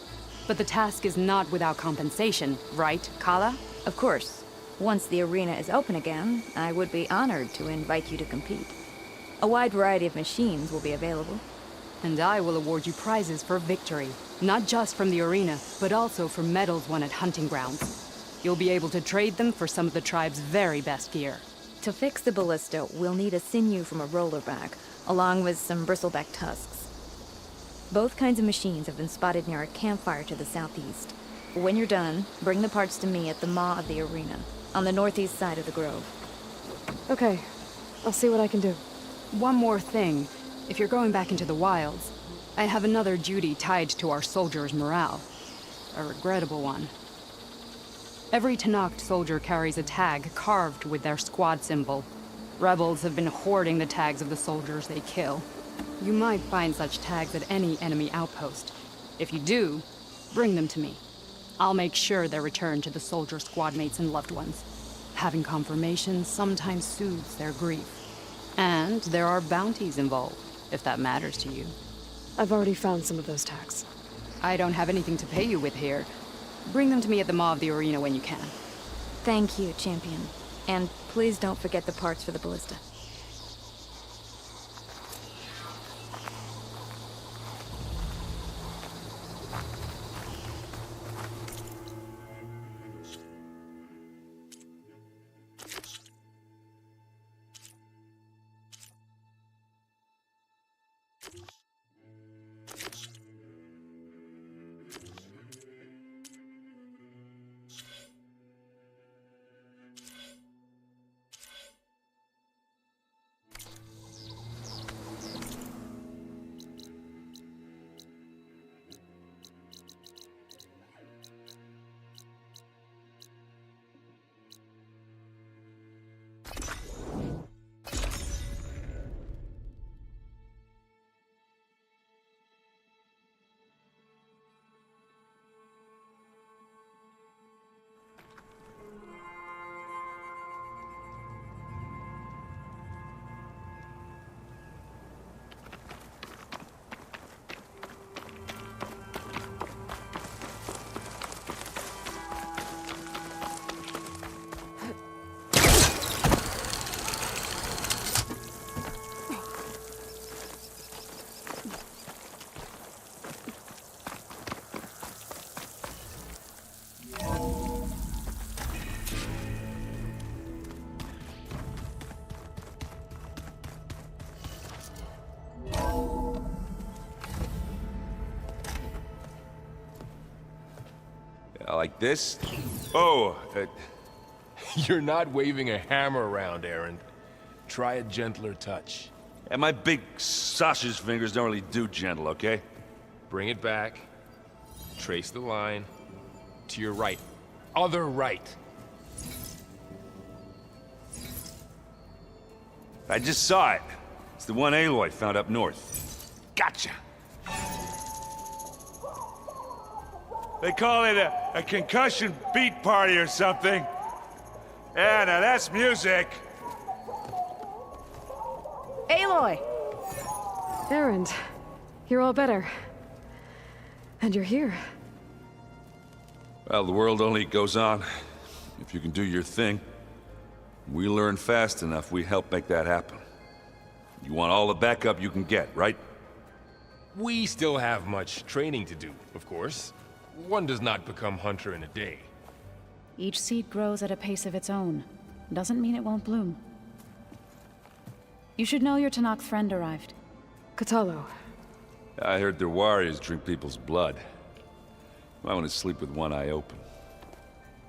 But the task is not without compensation, right, Kala? Of course. Once the arena is open again, I would be honored to invite you to compete. A wide variety of machines will be available. And I will award you prizes for victory. Not just from the arena, but also for medals won at hunting grounds. You'll be able to trade them for some of the tribe's very best gear. To fix the ballista, we'll need a sinew from a rollerback, along with some bristleback tusks. Both kinds of machines have been spotted near a campfire to the southeast. When you're done, bring the parts to me at the maw of the arena, on the northeast side of the grove. Okay. I'll see what I can do. One more thing. If you're going back into the wilds, I have another duty tied to our soldiers' morale. A regrettable one. Every Tenakth soldier carries a tag carved with their squad symbol. Rebels have been hoarding the tags of the soldiers they kill. You might find such tags at any enemy outpost. If you do, bring them to me. I'll make sure they're returned to the soldier squad mates and loved ones. Having confirmation sometimes soothes their grief. And there are bounties involved, if that matters to you. I've already found some of those tags. I don't have anything to pay you with here, Bring them to me at the Maw of the Arena when you can. Thank you, Champion. And please don't forget the parts for the ballista. Like this? Oh, you're not waving a hammer around, Aaron. Try a gentler touch. And my big sausage fingers don't really do gentle, okay? Bring it back. Trace the line. To your right. Other right. I just saw it. It's the one Aloy found up north. Gotcha! They call it a concussion beat party or something. Yeah, now that's music. Aloy! Erend, you're all better. And you're here. Well, the world only goes on if you can do your thing. We learn fast enough, we help make that happen. You want all the backup you can get, right? We still have much training to do, of course. One does not become hunter in a day. Each seed grows at a pace of its own. Doesn't mean it won't bloom. You should know your Tenakth friend arrived. Kotallo. I heard their warriors drink people's blood. I want to sleep with one eye open.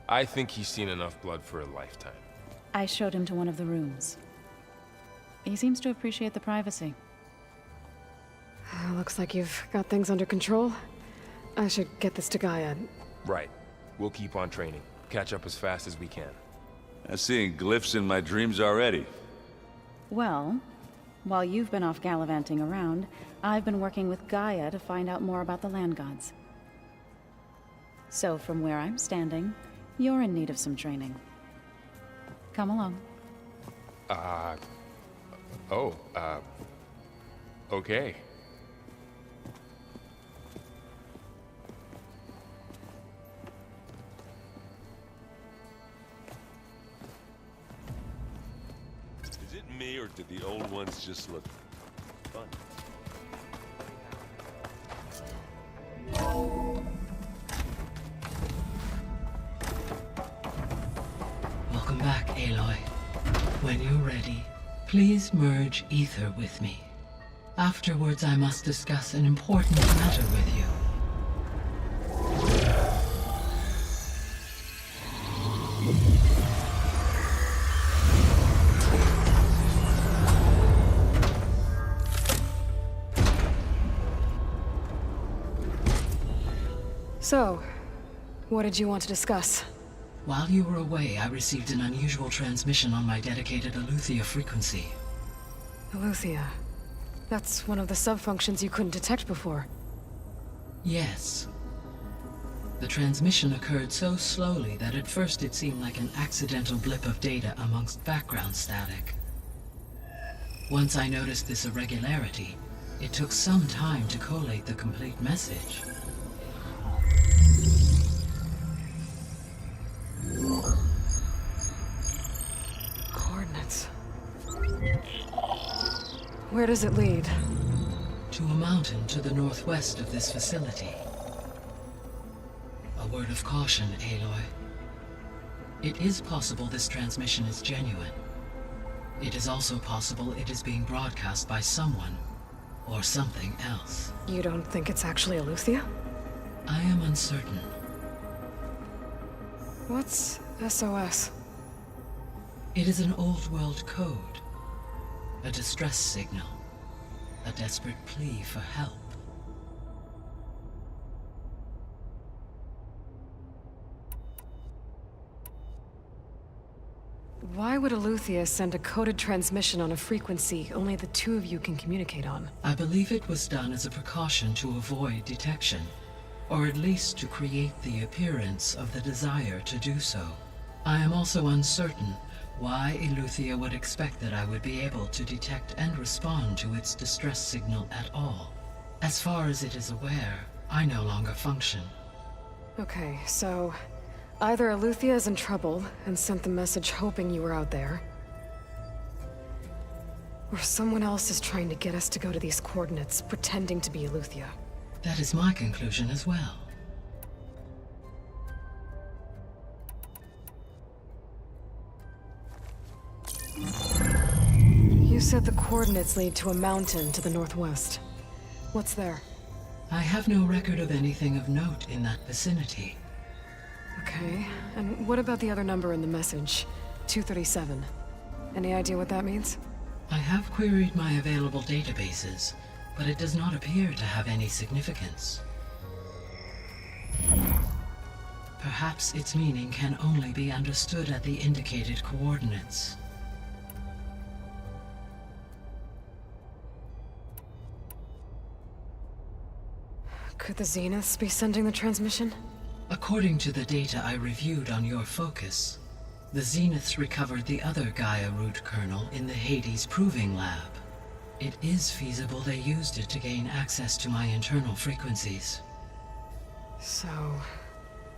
I think he's seen enough blood for a lifetime. I showed him to one of the rooms. He seems to appreciate the privacy. Looks like you've got things under control. I should get this to Gaia. Right. We'll keep on training. Catch up as fast as we can. I'm seeing glyphs in my dreams already. Well, while you've been off gallivanting around, I've been working with Gaia to find out more about the land gods. So from where I'm standing, you're in need of some training. Come along. Okay. Is it me, or did the old ones just look fun? Welcome back, Aloy. When you're ready, please merge ether with me. Afterwards, I must discuss an important matter with you. So, what did you want to discuss? While you were away, I received an unusual transmission on my dedicated Eleuthia frequency. Eleuthia. That's one of the sub-functions you couldn't detect before. Yes. The transmission occurred so slowly that at first it seemed like an accidental blip of data amongst background static. Once I noticed this irregularity, it took some time to collate the complete message. Where does it lead? To a mountain to the northwest of this facility. A word of caution, Aloy. It is possible this transmission is genuine. It is also possible it is being broadcast by someone or something else. You don't think it's actually Eleuthia? I am uncertain. What's SOS? It is an old world code. A distress signal. A desperate plea for help. Why would Eleuthia send a coded transmission on a frequency only the two of you can communicate on? I believe it was done as a precaution to avoid detection, or at least to create the appearance of the desire to do so. I am also uncertain why Eleuthia would expect that I would be able to detect and respond to its distress signal at all. As far as it is aware, I no longer function. Okay, so either Eleuthia is in trouble and sent the message hoping you were out there, or someone else is trying to get us to go to these coordinates, pretending to be Eleuthia. That is my conclusion as well. You said the coordinates lead to a mountain to the northwest. What's there? I have no record of anything of note in that vicinity. Okay, and what about the other number in the message? 237. Any idea what that means? I have queried my available databases, but it does not appear to have any significance. Perhaps its meaning can only be understood at the indicated coordinates. Could the Zeniths be sending the transmission? According to the data I reviewed on your focus, the Zeniths recovered the other Gaia root kernel in the Hades Proving Lab. It is feasible they used it to gain access to my internal frequencies. So,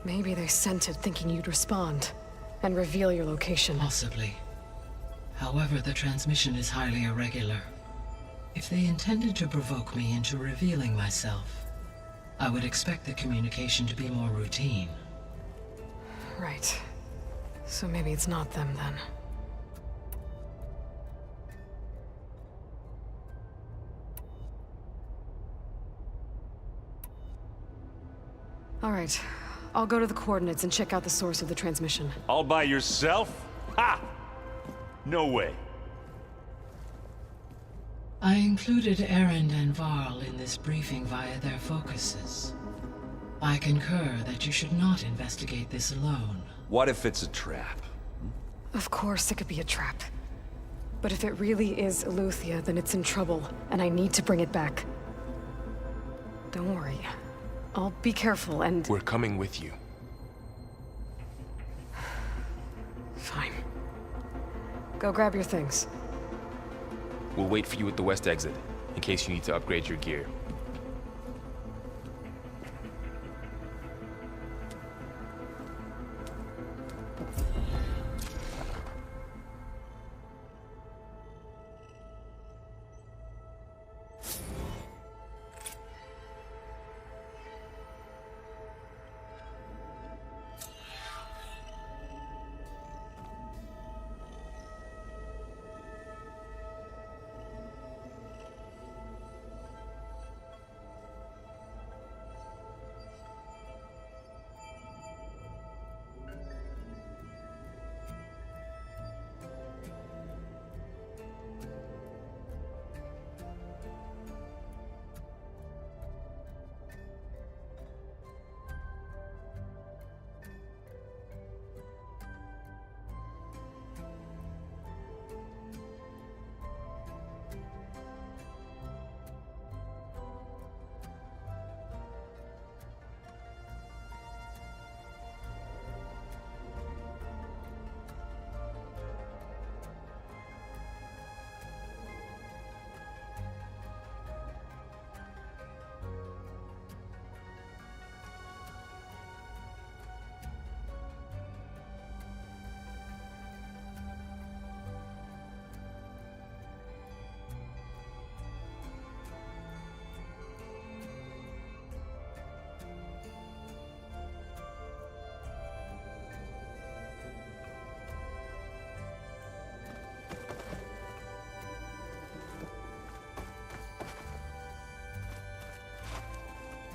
maybe they sent it thinking you'd respond and reveal your location. Possibly. However, the transmission is highly irregular. If they intended to provoke me into revealing myself, I would expect the communication to be more routine. Right. So maybe it's not them then. All right. I'll go to the coordinates and check out the source of the transmission. All by yourself? Ha! No way. I included Erend and Varl in this briefing via their focuses. I concur that you should not investigate this alone. What if it's a trap? Of course it could be a trap. But if it really is Eleuthia, then it's in trouble, and I need to bring it back. Don't worry. I'll be careful and... We're coming with you. Fine. Go grab your things. We'll wait for you at the west exit, in case you need to upgrade your gear.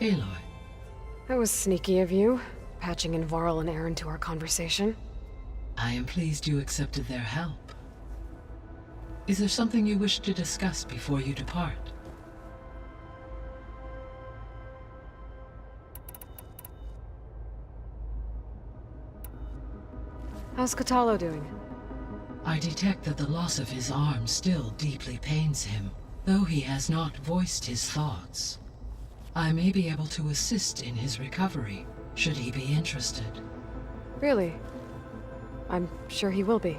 Aloy. That was sneaky of you, patching in Varl and Erend to our conversation. I am pleased you accepted their help. Is there something you wish to discuss before you depart? How's Kotallo doing? I detect that the loss of his arm still deeply pains him, though he has not voiced his thoughts. I may be able to assist in his recovery, should he be interested. Really? I'm sure he will be.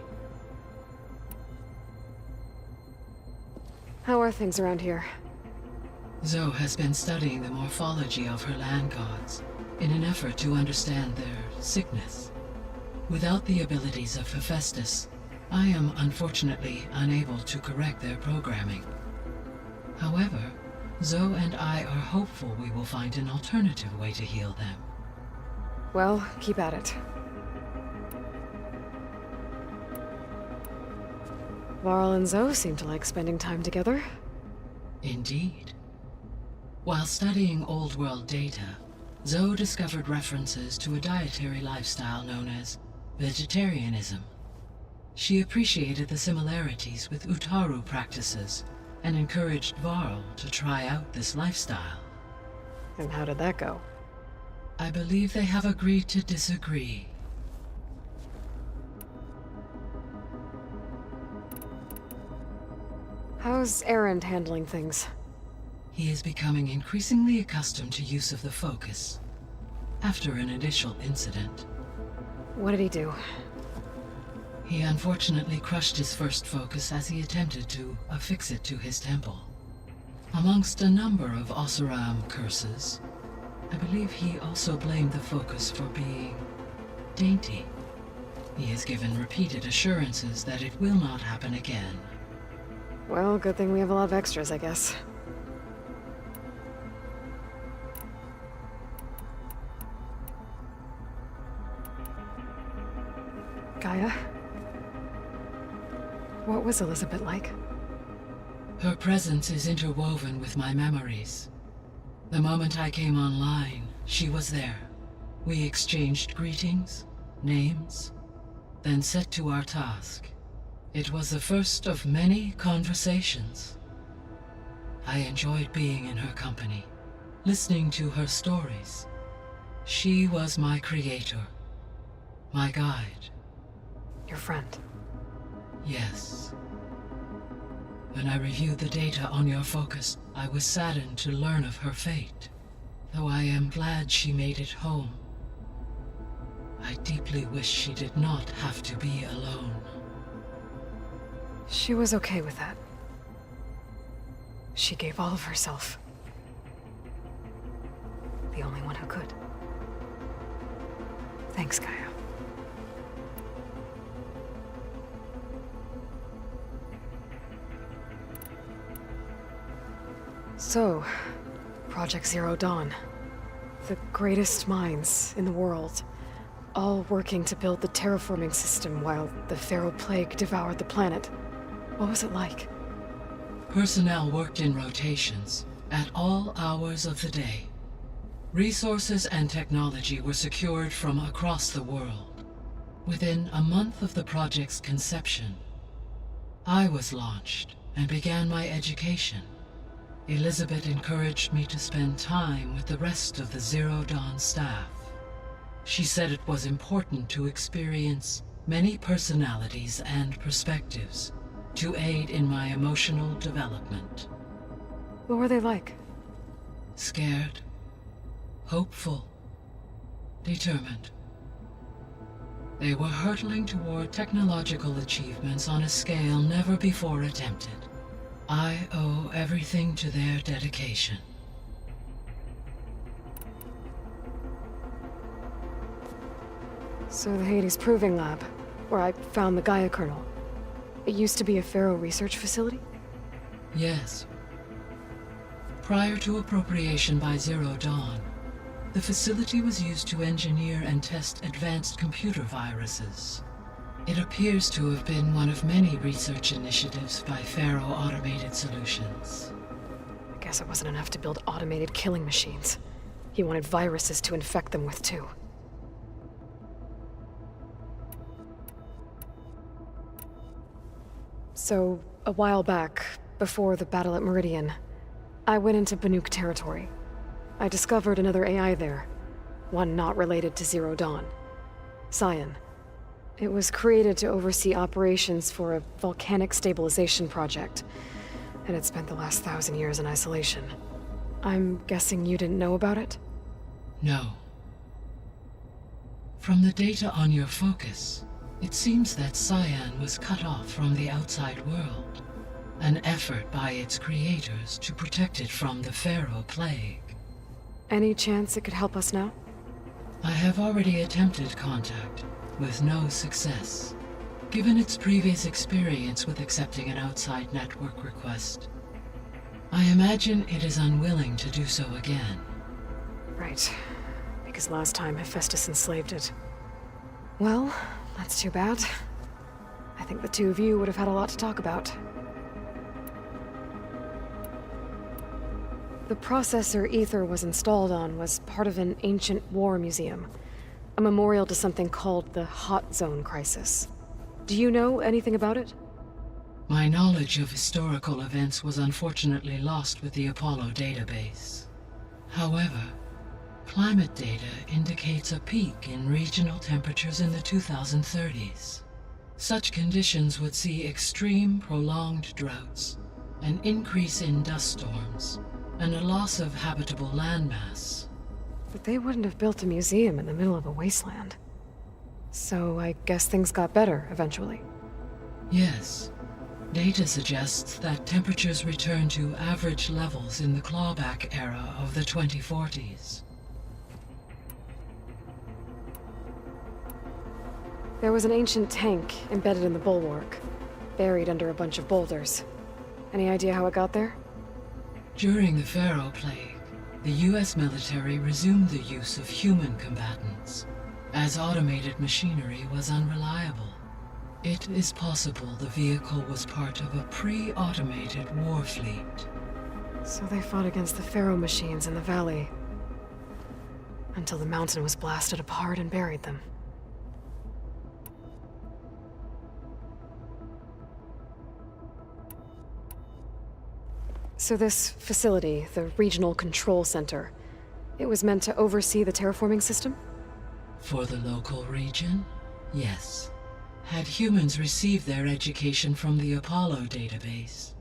How are things around here? Zoe has been studying the morphology of her land gods in an effort to understand their sickness. Without the abilities of Hephaestus, I am unfortunately unable to correct their programming. However, Zoe and I are hopeful we will find an alternative way to heal them. Well, keep at it. Varl and Zoe seem to like spending time together. Indeed. While studying Old World data, Zoe discovered references to a dietary lifestyle known as vegetarianism. She appreciated the similarities with Utaru practices and encouraged Varl to try out this lifestyle. And how did that go? I believe they have agreed to disagree. How's Erend handling things? He is becoming increasingly accustomed to use of the focus, after an initial incident. What did he do? He unfortunately crushed his first focus as he attempted to affix it to his temple. Amongst a number of Oseram curses, I believe he also blamed the focus for being dainty. He has given repeated assurances that it will not happen again. Well, good thing we have a lot of extras, I guess. Gaia? What was Elizabeth like? Her presence is interwoven with my memories. The moment I came online, she was there. We exchanged greetings, names, then set to our task. It was the first of many conversations. I enjoyed being in her company, listening to her stories. She was my creator, my guide. Your friend? Yes. When I reviewed the data on your focus, I was saddened to learn of her fate, though I am glad she made it home. I deeply wish she did not have to be alone. She was okay with that. She gave all of herself. The only one who could. Thanks, Gaia. So, Project Zero Dawn. The greatest minds in the world, all working to build the terraforming system while the Pharaoh Plague devoured the planet. What was it like? Personnel worked in rotations, at all hours of the day. Resources and technology were secured from across the world. Within a month of the project's conception, I was launched and began my education. Elizabeth encouraged me to spend time with the rest of the Zero Dawn staff. She said it was important to experience many personalities and perspectives to aid in my emotional development. What were they like? Scared, hopeful, determined. They were hurtling toward technological achievements on a scale never before attempted. I owe everything to their dedication. So the Hades Proving Lab, where I found the Gaia kernel. It used to be a Pharaoh research facility? Yes. Prior to appropriation by Zero Dawn, the facility was used to engineer and test advanced computer viruses. It appears to have been one of many research initiatives by Pharaoh Automated Solutions. I guess it wasn't enough to build automated killing machines. He wanted viruses to infect them with, too. So, a while back, before the battle at Meridian, I went into Banuk territory. I discovered another AI there, one not related to Zero Dawn. Cyan. It was created to oversee operations for a volcanic stabilization project, and it spent the last 1,000 years in isolation. I'm guessing you didn't know about it? No. From the data on your focus, it seems that Cyan was cut off from the outside world, an effort by its creators to protect it from the Pharaoh Plague. Any chance it could help us now? I have already attempted contact, with no success, given its previous experience with accepting an outside network request. I imagine it is unwilling to do so again. Right. Because last time Hephaestus enslaved it. Well, that's too bad. I think the two of you would have had a lot to talk about. The processor Ether was installed on was part of an ancient war museum. A memorial to something called the Hot Zone Crisis. Do you know anything about it? My knowledge of historical events was unfortunately lost with the Apollo database. However, climate data indicates a peak in regional temperatures in the 2030s. Such conditions would see extreme, prolonged droughts, an increase in dust storms, and a loss of habitable landmass. But they wouldn't have built a museum in the middle of a wasteland. So I guess things got better eventually. Yes. Data suggests that temperatures returned to average levels in the clawback era of the 2040s. There was an ancient tank embedded in the bulwark, buried under a bunch of boulders. Any idea how it got there? During the Pharaoh Plague, the US military resumed the use of human combatants, as automated machinery was unreliable. It is possible the vehicle was part of a pre-automated war fleet. So they fought against the Pharaoh machines in the valley, until the mountain was blasted apart and buried them. So this facility, the Regional Control Center, it was meant to oversee the terraforming system? For the local region, yes. Had humans received their education from the Apollo database,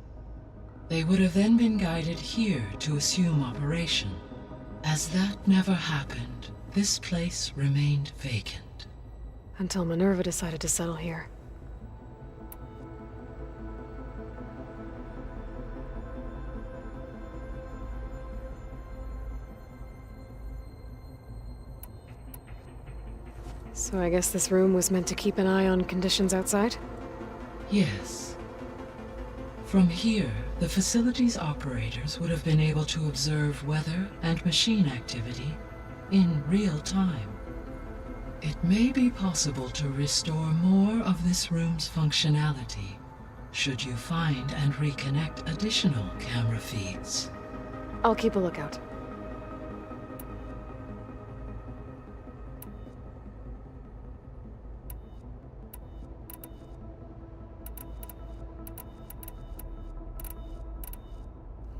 they would have then been guided here to assume operation. As that never happened, this place remained vacant. Until Minerva decided to settle here. So I guess this room was meant to keep an eye on conditions outside? Yes. From here, the facility's operators would have been able to observe weather and machine activity in real time. It may be possible to restore more of this room's functionality, should you find and reconnect additional camera feeds. I'll keep a lookout.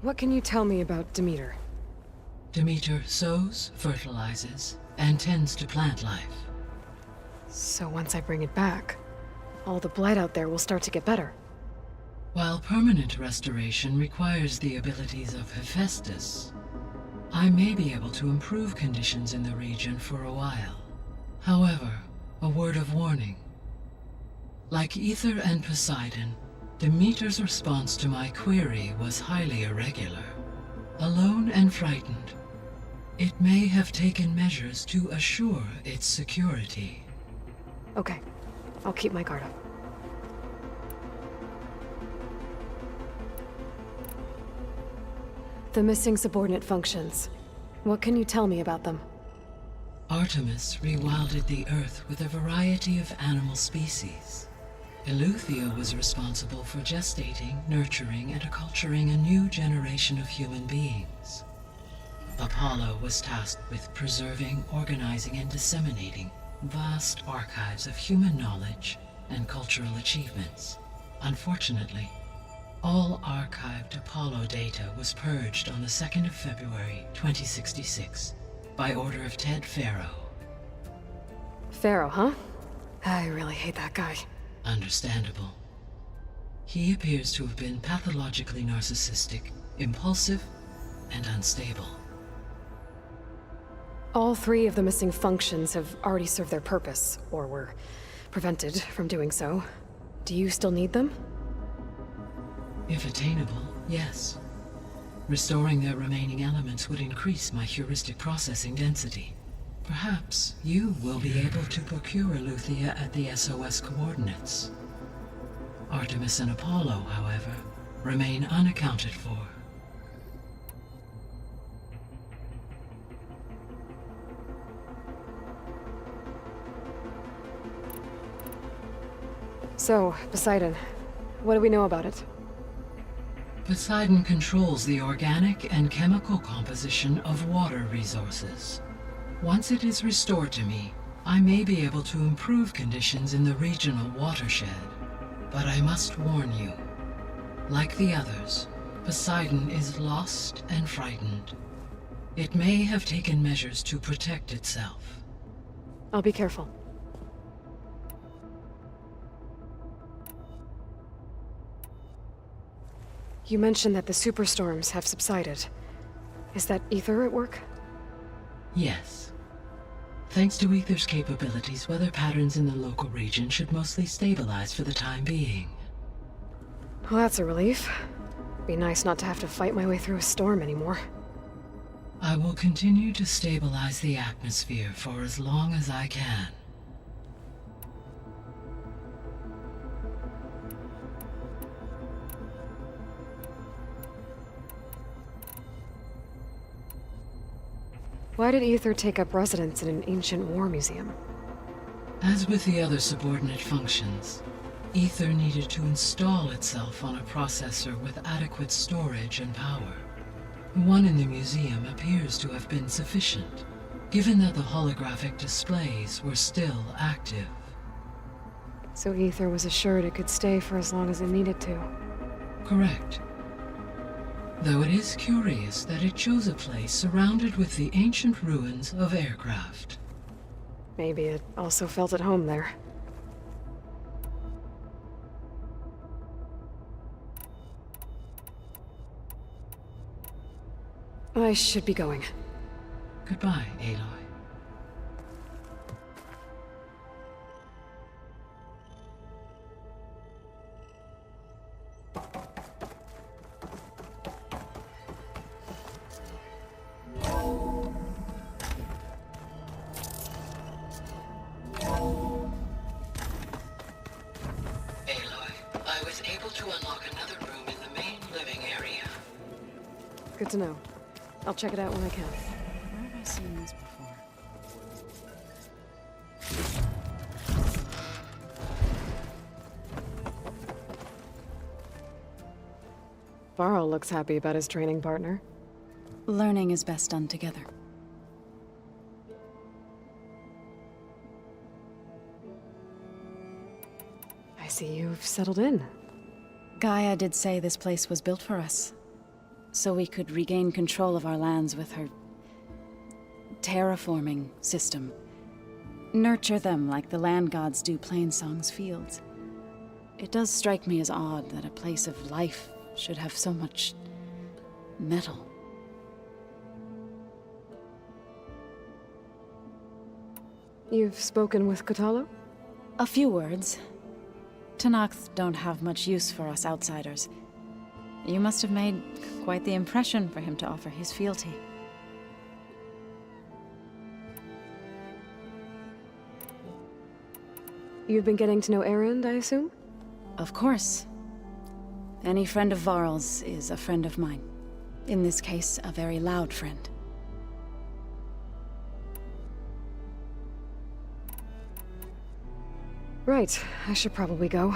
What can you tell me about Demeter? Demeter sows, fertilizes, and tends to plant life. So once I bring it back, all the blight out there will start to get better. While permanent restoration requires the abilities of Hephaestus, I may be able to improve conditions in the region for a while. However, a word of warning. Like Ether and Poseidon, Demeter's response to my query was highly irregular. Alone and frightened, it may have taken measures to assure its security. Okay, I'll keep my guard up. The missing subordinate functions. What can you tell me about them? Artemis rewilded the Earth with a variety of animal species. Eleuthia was responsible for gestating, nurturing, and acculturating a new generation of human beings. Apollo was tasked with preserving, organizing, and disseminating vast archives of human knowledge and cultural achievements. Unfortunately, all archived Apollo data was purged on the 2nd of February, 2066, by order of Ted Faro. Pharaoh, huh? I really hate that guy. Understandable. He appears to have been pathologically narcissistic, impulsive, and unstable. All 3 of the missing functions have already served their purpose, or were prevented from doing so. Do you still need them? If attainable, yes. Restoring their remaining elements would increase my heuristic processing density. Perhaps you will be able to procure Eleuthia at the SOS coordinates. Artemis and Apollo, however, remain unaccounted for. So, Poseidon, what do we know about it? Poseidon controls the organic and chemical composition of water resources. Once it is restored to me, I may be able to improve conditions in the regional watershed. But I must warn you, like the others, Poseidon is lost and frightened. It may have taken measures to protect itself. I'll be careful. You mentioned that the superstorms have subsided. Is that Ether at work? Yes. Thanks to Ether's capabilities, weather patterns in the local region should mostly stabilize for the time being. Well, that's a relief. Be nice not to have to fight my way through a storm anymore. I will continue to stabilize the atmosphere for as long as I can. Why did Ether take up residence in an ancient war museum? As with the other subordinate functions, Ether needed to install itself on a processor with adequate storage and power. One in the museum appears to have been sufficient, given that the holographic displays were still active. So Ether was assured it could stay for as long as it needed to. Correct. Though it is curious that it chose a place surrounded with the ancient ruins of aircraft. Maybe it also felt at home there. I should be going. Goodbye, Aloy. Good to know. I'll check it out when I can. Where have I seen this before? Varl looks happy about his training partner. Learning is best done together. I see you've settled in. Gaia did say this place was built for us, so we could regain control of our lands with her terraforming system. Nurture them like the land gods do Plainsong's fields. It does strike me as odd that a place of life should have so much metal. You've spoken with Kotallo? A few words. Tenakth don't have much use for us outsiders. You must have made quite the impression for him to offer his fealty. You've been getting to know Erend, I assume? Of course. Any friend of Varl's is a friend of mine. In this case, a very loud friend. Right, I should probably go.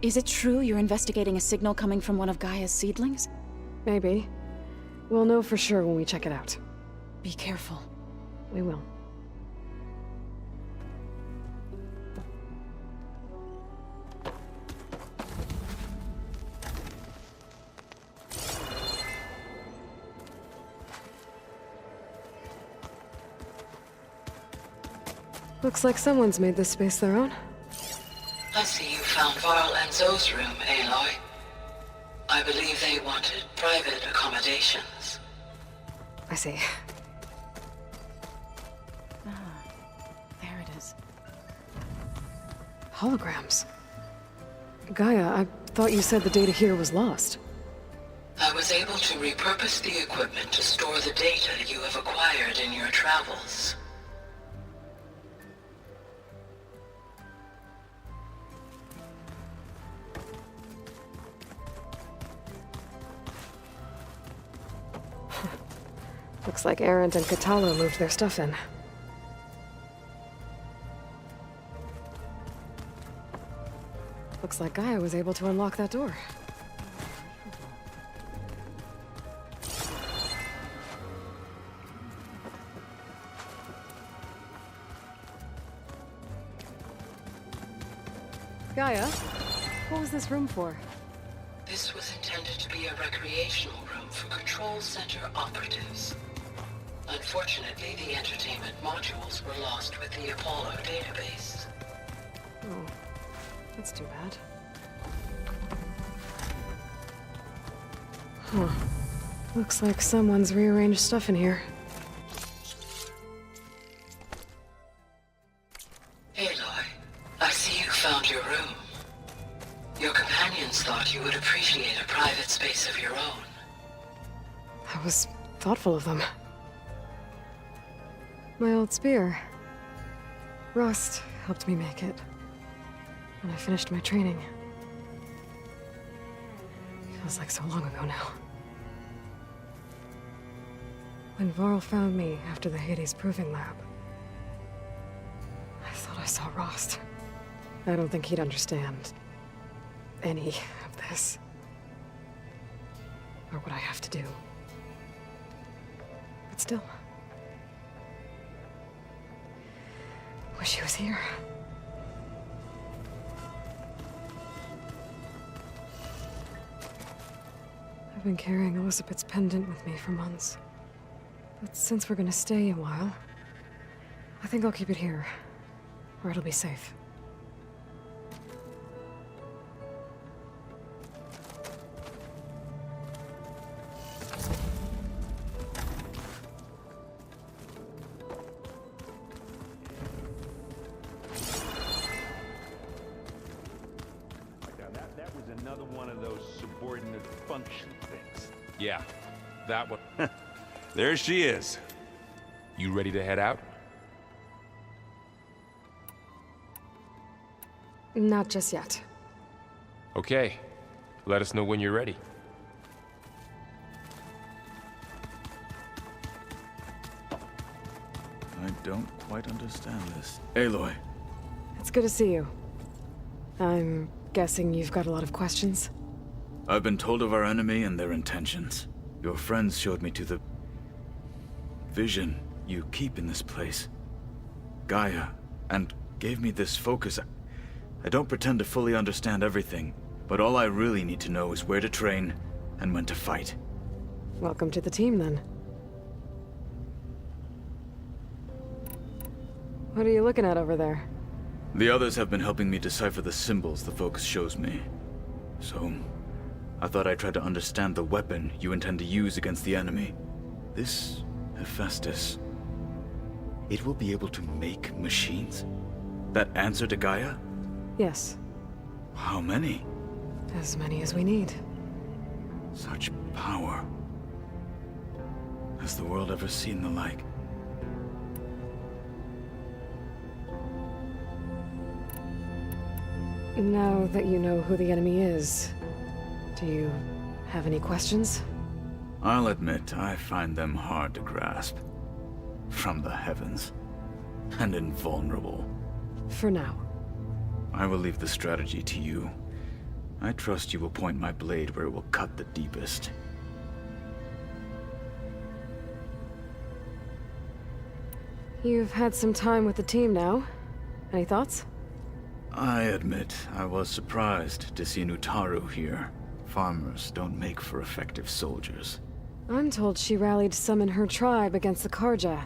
Is it true you're investigating a signal coming from one of Gaia's seedlings? Maybe. We'll know for sure when we check it out. Be careful. We will. Looks like someone's made this space their own. I see you found Varl and Zoe's room, Aloy. I believe they wanted private accommodations. I see. There it is. Holograms. Gaia, I thought you said the data here was lost. I was able to repurpose the equipment to store the data you have acquired in your travels. Looks like Erend and Katalo moved their stuff in. Looks like Gaia was able to unlock that door. Gaia, what was this room for? This was intended to be a recreational room for Control Center operatives. Unfortunately, the entertainment modules were lost with the Apollo database. Oh, that's too bad. Huh. Looks like someone's rearranged stuff in here. Aloy, I see you found your room. Your companions thought you would appreciate a private space of your own. That was thoughtful of them. My old spear. Rust helped me make it. When I finished my training. Feels like so long ago now. When Varl found me after the Hades Proving Lab, I thought I saw Rost. I don't think he'd understand any of this. Or what I have to do. But still. Wish he was here. I've been carrying Elizabeth's pendant with me for months. But since we're gonna stay a while, I think I'll keep it here, where it'll be safe. That was another one of those subordinate function things. Yeah, that one. There she is. You ready to head out? Not just yet. Okay. Let us know when you're ready. I don't quite understand this. Aloy. It's good to see you. I'm guessing you've got a lot of questions? I've been told of our enemy and their intentions. Your friends showed me to the vision you keep in this place. Gaia, and gave me this focus. I don't pretend to fully understand everything, but all I really need to know is where to train and when to fight. Welcome to the team, then. What are you looking at over there? The others have been helping me decipher the symbols the focus shows me. So, I thought I'd try to understand the weapon you intend to use against the enemy. This Hephaestus. It will be able to make machines? That answer to Gaia? Yes. How many? As many as we need. Such power. Has the world ever seen the like? Now that you know who the enemy is, do you have any questions? I'll admit, I find them hard to grasp. From the heavens. And invulnerable. For now. I will leave the strategy to you. I trust you will point my blade where it will cut the deepest. You've had some time with the team now. Any thoughts? I admit, I was surprised to see Nutaru here. Farmers don't make for effective soldiers. I'm told she rallied some in her tribe against the Karja,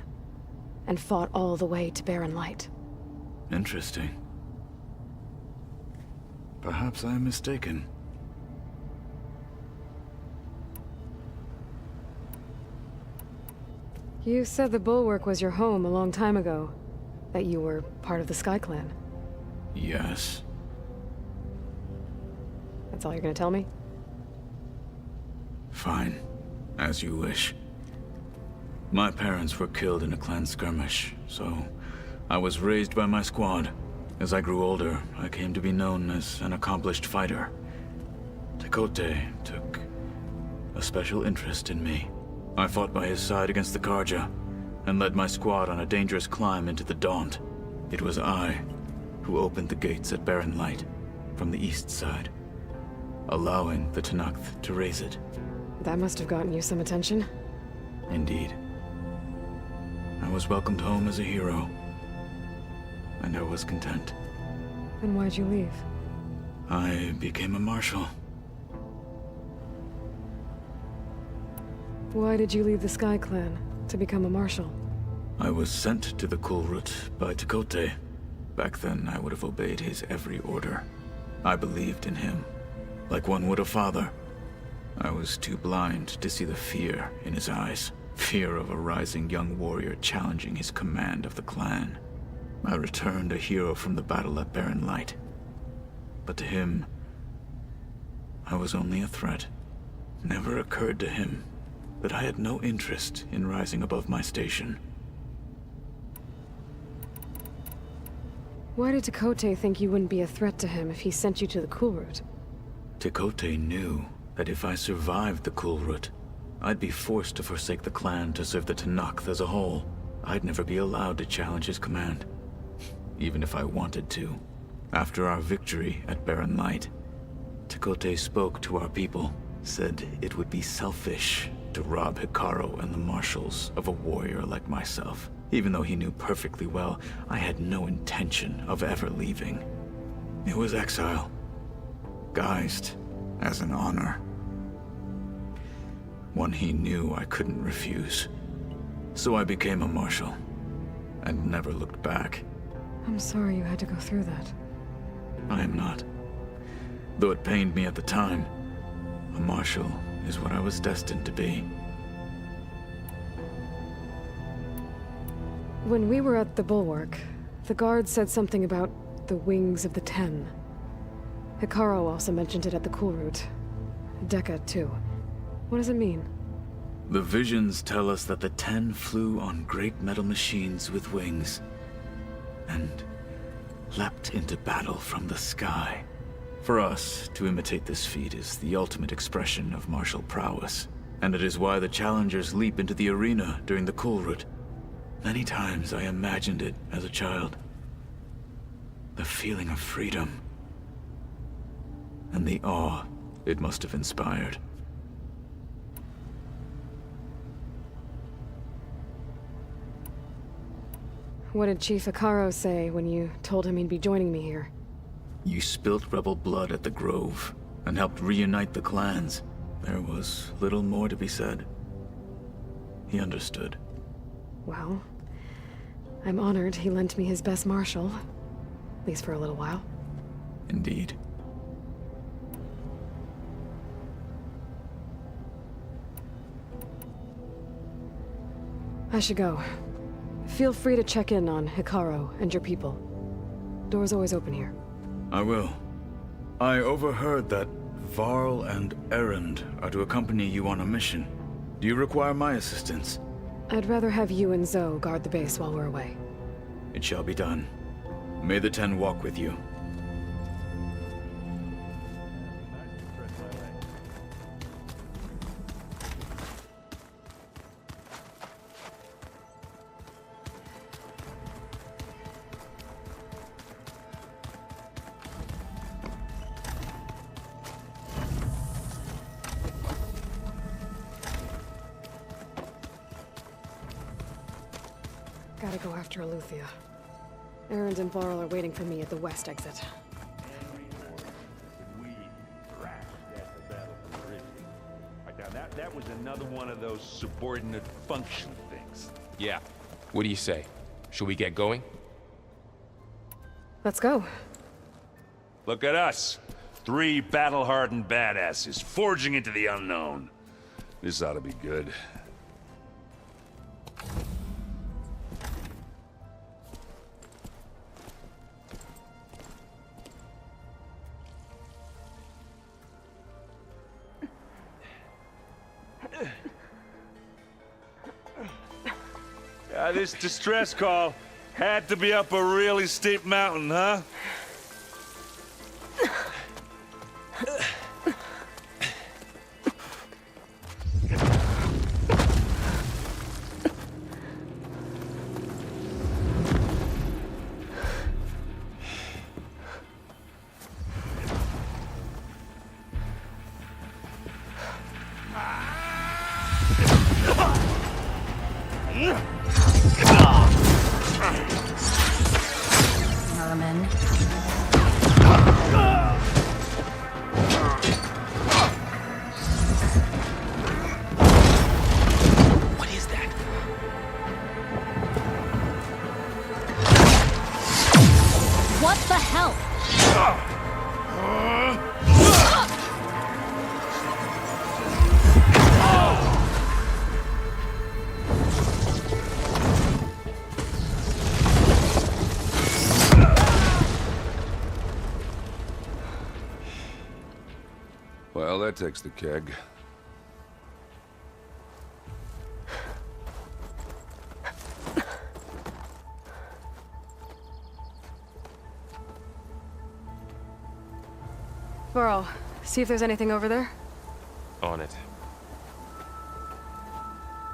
and fought all the way to Barren Light. Interesting. Perhaps I am mistaken. You said the Bulwark was your home a long time ago. That you were part of the Sky Clan. Yes. That's all you're gonna tell me? Fine. As you wish. My parents were killed in a clan skirmish, so I was raised by my squad. As I grew older, I came to be known as an accomplished fighter. Tekote took a special interest in me. I fought by his side against the Karja, and led my squad on a dangerous climb into the Daunt. It was I who opened the gates at Barren Light, from the east side, allowing the Tenakth to raise it. That must have gotten you some attention. Indeed. I was welcomed home as a hero, and I was content. Then why'd you leave? I became a marshal. Why did you leave the Sky Clan to become a marshal? I was sent to the Kulrut by Tekote. Back then, I would have obeyed his every order. I believed in him, like one would a father. I was too blind to see the fear in his eyes. Fear of a rising young warrior challenging his command of the clan. I returned a hero from the battle at Barren Light. But to him, I was only a threat. Never occurred to him that I had no interest in rising above my station. Why did Tekote think you wouldn't be a threat to him if he sent you to the Kulrut? Tekote knew that if I survived the Kulrut, I'd be forced to forsake the clan to serve the Tenakth as a whole. I'd never be allowed to challenge his command, even if I wanted to. After our victory at Barren Light, Tekote spoke to our people, said it would be selfish to rob Hikaru and the marshals of a warrior like myself. Even though he knew perfectly well I had no intention of ever leaving. It was exile, guised as an honor. One he knew I couldn't refuse. So I became a marshal, and never looked back. I'm sorry you had to go through that. I am not. Though it pained me at the time, a marshal is what I was destined to be. When we were at the Bulwark, the guard said something about the Wings of the Ten. Hikaru also mentioned it at the Kulrut. Dekka, too. What does it mean? The visions tell us that the Ten flew on great metal machines with wings, and leapt into battle from the sky. For us, to imitate this feat is the ultimate expression of martial prowess, and it is why the challengers leap into the arena during the Kulrut. Many times I imagined it as a child. The feeling of freedom, and the awe it must have inspired. What did Chief Hikaru say when you told him he'd be joining me here? You spilt rebel blood at the Grove, and helped reunite the clans. There was little more to be said. He understood. Well, I'm honored he lent me his best marshal. At least for a little while. Indeed. I should go. Feel free to check in on Hikaru and your people. Door's always open here. I will. I overheard that Varl and Erend are to accompany you on a mission. Do you require my assistance? I'd rather have you and Zoe guard the base while we're away. It shall be done. May the Ten walk with you. Gotta go after Eleuthia. Erend and Varl are waiting for me at the west exit. That was another one of those subordinate function things. Yeah. What do you say? Should we get going? Let's go. Look at us. 3 battle-hardened badasses forging into the unknown. This ought to be good. This distress call had to be up a really steep mountain, huh? Merman. What is that? What the hell? Well, that takes the keg. Varl, see if there's anything over there. On it.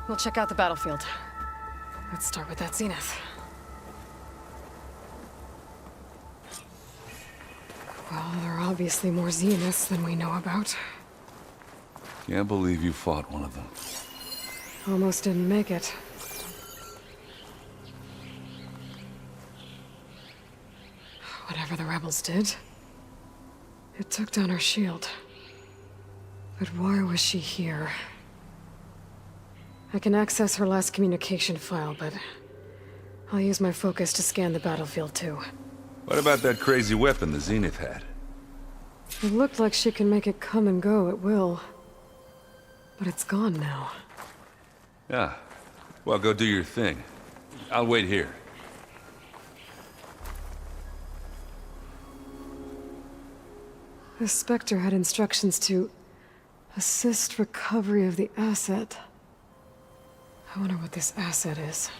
We'll check out the battlefield. Let's start with that zenith. Well, there are obviously more zeniths than we know about. Can't believe you fought one of them. Almost didn't make it. Whatever the rebels did, it took down her shield. But why was she here? I can access her last communication file, but I'll use my focus to scan the battlefield too. What about that crazy weapon the Zenith had? It looked like she can make it come and go at will. But it's gone now. Yeah. Well, go do your thing. I'll wait here. The Spectre had instructions to assist recovery of the asset. I wonder what this asset is.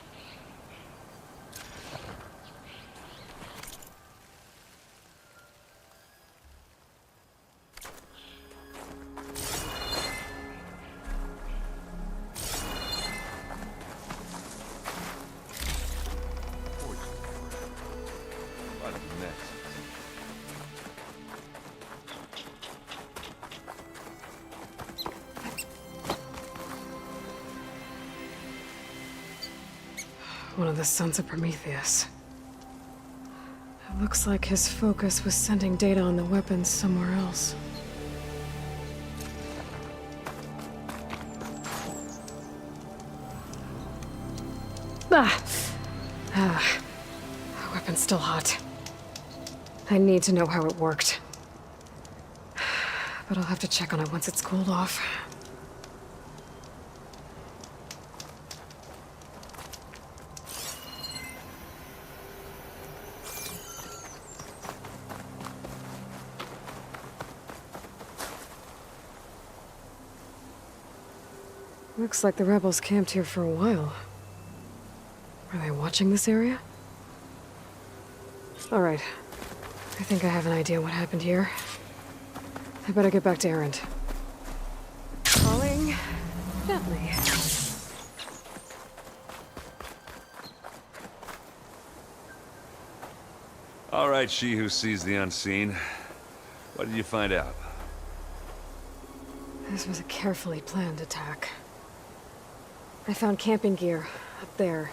One of the sons of Prometheus. It looks like his focus was sending data on the weapons somewhere else. The weapon's still hot. I need to know how it worked. But I'll have to check on it once it's cooled off. Looks like the rebels camped here for a while. Are they watching this area? All right. I think I have an idea what happened here. I better get back to Erend. Calling gently. All right, she who sees the unseen. What did you find out? This was a carefully planned attack. I found camping gear up there.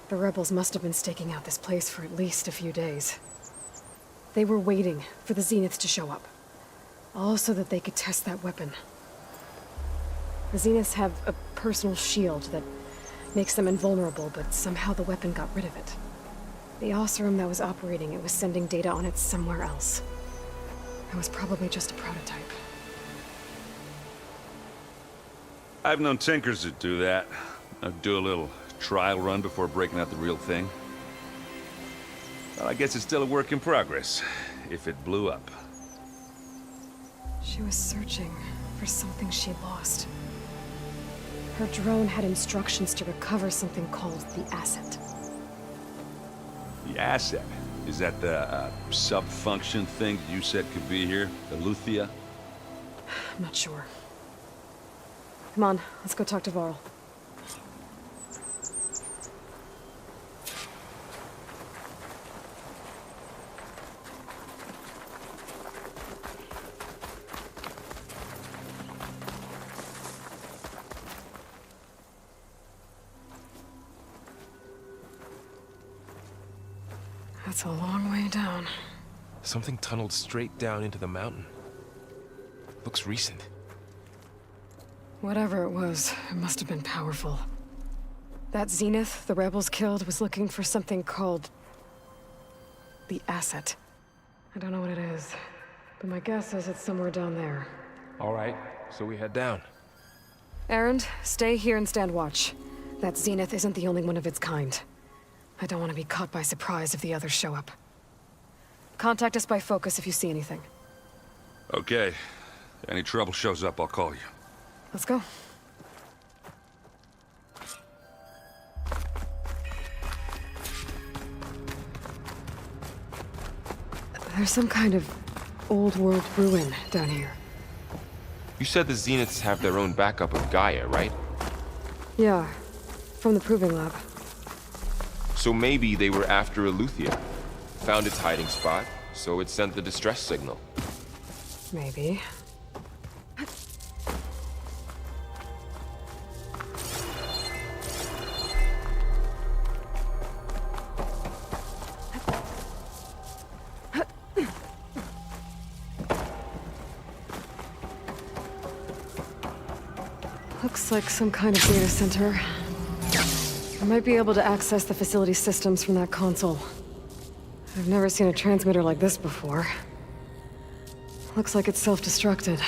The rebels must have been staking out this place for at least a few days. They were waiting for the Zeniths to show up. All so that they could test that weapon. The Zeniths have a personal shield that makes them invulnerable, but somehow the weapon got rid of it. The Oseram that was operating it was sending data on it somewhere else. It was probably just a prototype. I've known tinkers that do that. I'd do a little trial run before breaking out the real thing. Well, I guess it's still a work in progress, if it blew up. She was searching for something she lost. Her drone had instructions to recover something called the Asset. The Asset? Is that the sub-function thing you said could be here? The Luthia? I'm not sure. Come on, let's go talk to Varl. That's a long way down. Something tunneled straight down into the mountain. Looks recent. Whatever it was, it must have been powerful. That Zenith the rebels killed was looking for something called the Asset. I don't know what it is, but my guess is it's somewhere down there. All right, so we head down. Erend, stay here and stand watch. That Zenith isn't the only one of its kind. I don't want to be caught by surprise if the others show up. Contact us by focus if you see anything. Okay. Any trouble shows up, I'll call you. Let's go. There's some kind of old-world ruin down here. You said the Zeniths have their own backup of Gaia, right? Yeah, from the Proving Lab. So maybe they were after Eleuthia. Found its hiding spot, so it sent the distress signal. Maybe. Looks like some kind of data center. I might be able to access the facility systems from that console. I've never seen a transmitter like this before. Looks like it's self-destructed.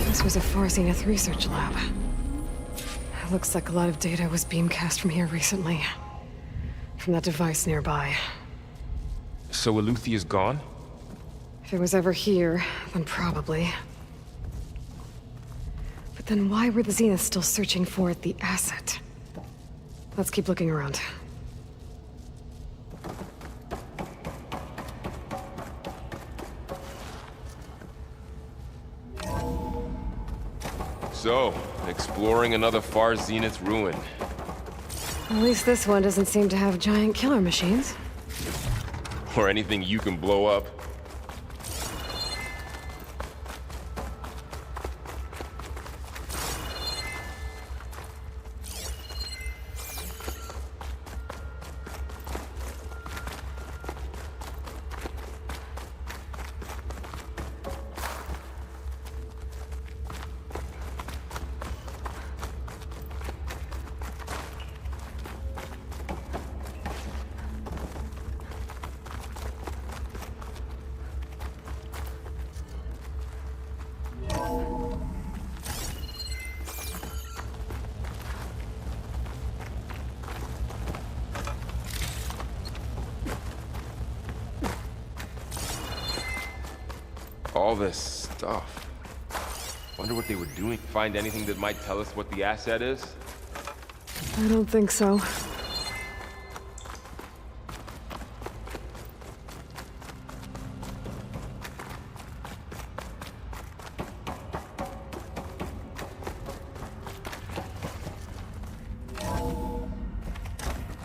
This was a Far Zenith research lab. It looks like a lot of data was beamcast from here recently. From that device nearby. So Eleuthea's gone? If it was ever here, then probably. But then why were the Zeniths still searching for the Asset? Let's keep looking around. So, exploring another Far Zenith ruin. At least this one doesn't seem to have giant killer machines. Or anything you can blow up. All this stuff. Wonder what they were doing. Find anything that might tell us what the asset is? I don't think so.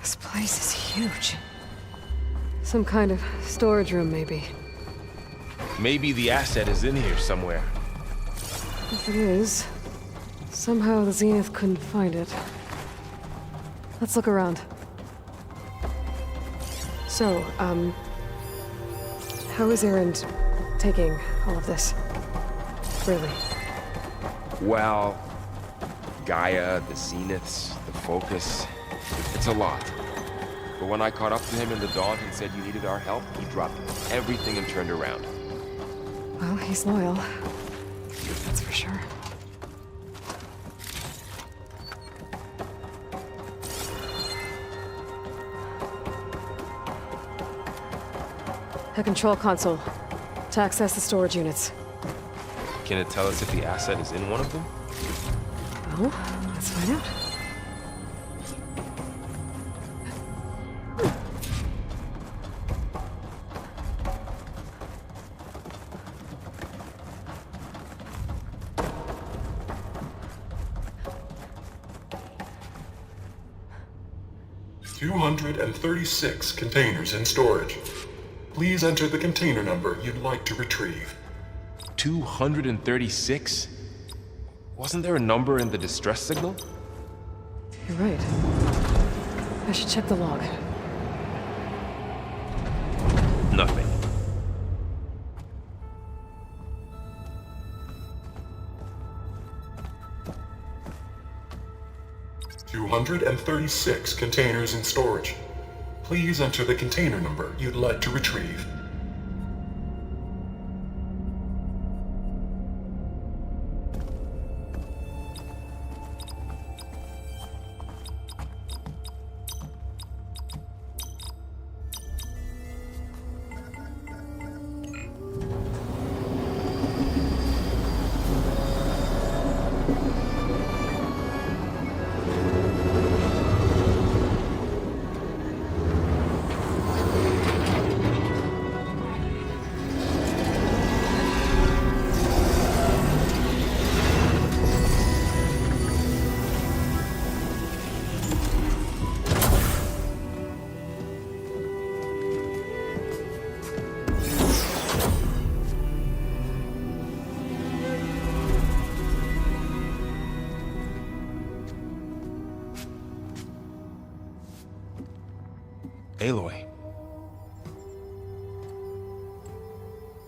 This place is huge. Some kind of storage room, maybe. Maybe the asset is in here somewhere. If it is, somehow the Zenith couldn't find it. Let's look around. So, how is Erend taking all of this? Really? Well, Gaia, the Zeniths, the Focus, it's a lot. But when I caught up to him in the dawn and said you needed our help, he dropped everything and turned around. Well, he's loyal. That's for sure. A control console to access the storage units. Can it tell us if the asset is in one of them? Well, let's find out. $236 containers in storage. Please enter the container number you'd like to retrieve. 236? Wasn't there a number in the distress signal? You're right. I should check the log. Nothing. $236 containers in storage. Please enter the container number you'd like to retrieve. Aloy.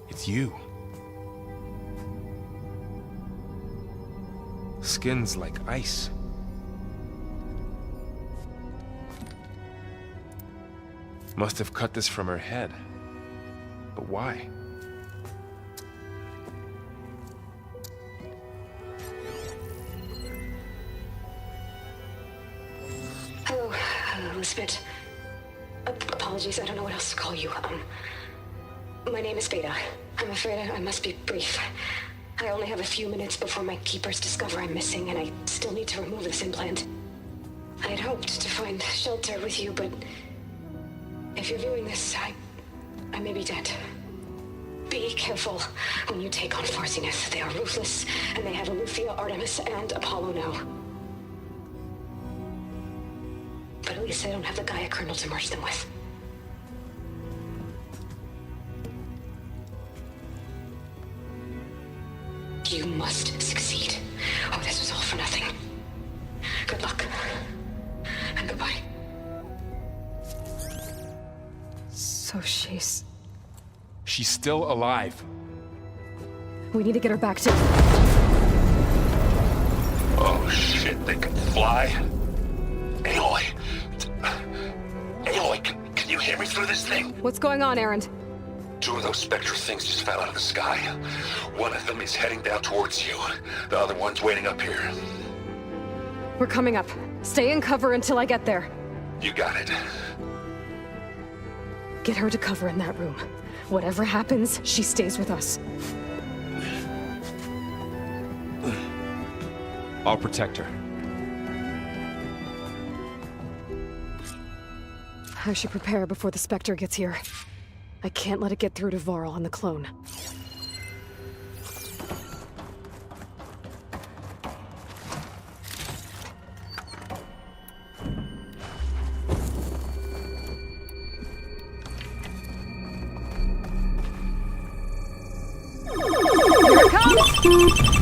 It's you. Skin's like ice. Must have cut this from her head. But why? Hello, Elizabeth. Apologies, I don't know what else to call you. My name is Beta. I'm afraid I must be brief. I only have a few minutes before my keepers discover I'm missing, and I still need to remove this implant. I had hoped to find shelter with you, but if you're viewing this, I may be dead. Be careful when you take on Far Zenith. They are ruthless, and they have Eleuthia, Artemis, and Apollo now. But at least I don't have the Gaia kernel to merge them with. You must succeed. Oh, this was all for nothing. Good luck. And goodbye. So she's... She's still alive. We need to get her back to... Oh shit, they can fly? Aloy! Aloy, can you hear me through this thing? What's going on, Erend? Two of those Spectre things just fell out of the sky. One of them is heading down towards you. The other one's waiting up here. We're coming up. Stay in cover until I get there. You got it. Get her to cover in that room. Whatever happens, she stays with us. I'll protect her. I should prepare before the Spectre gets here. I can't let it get through to Varl and the clone. Southwest.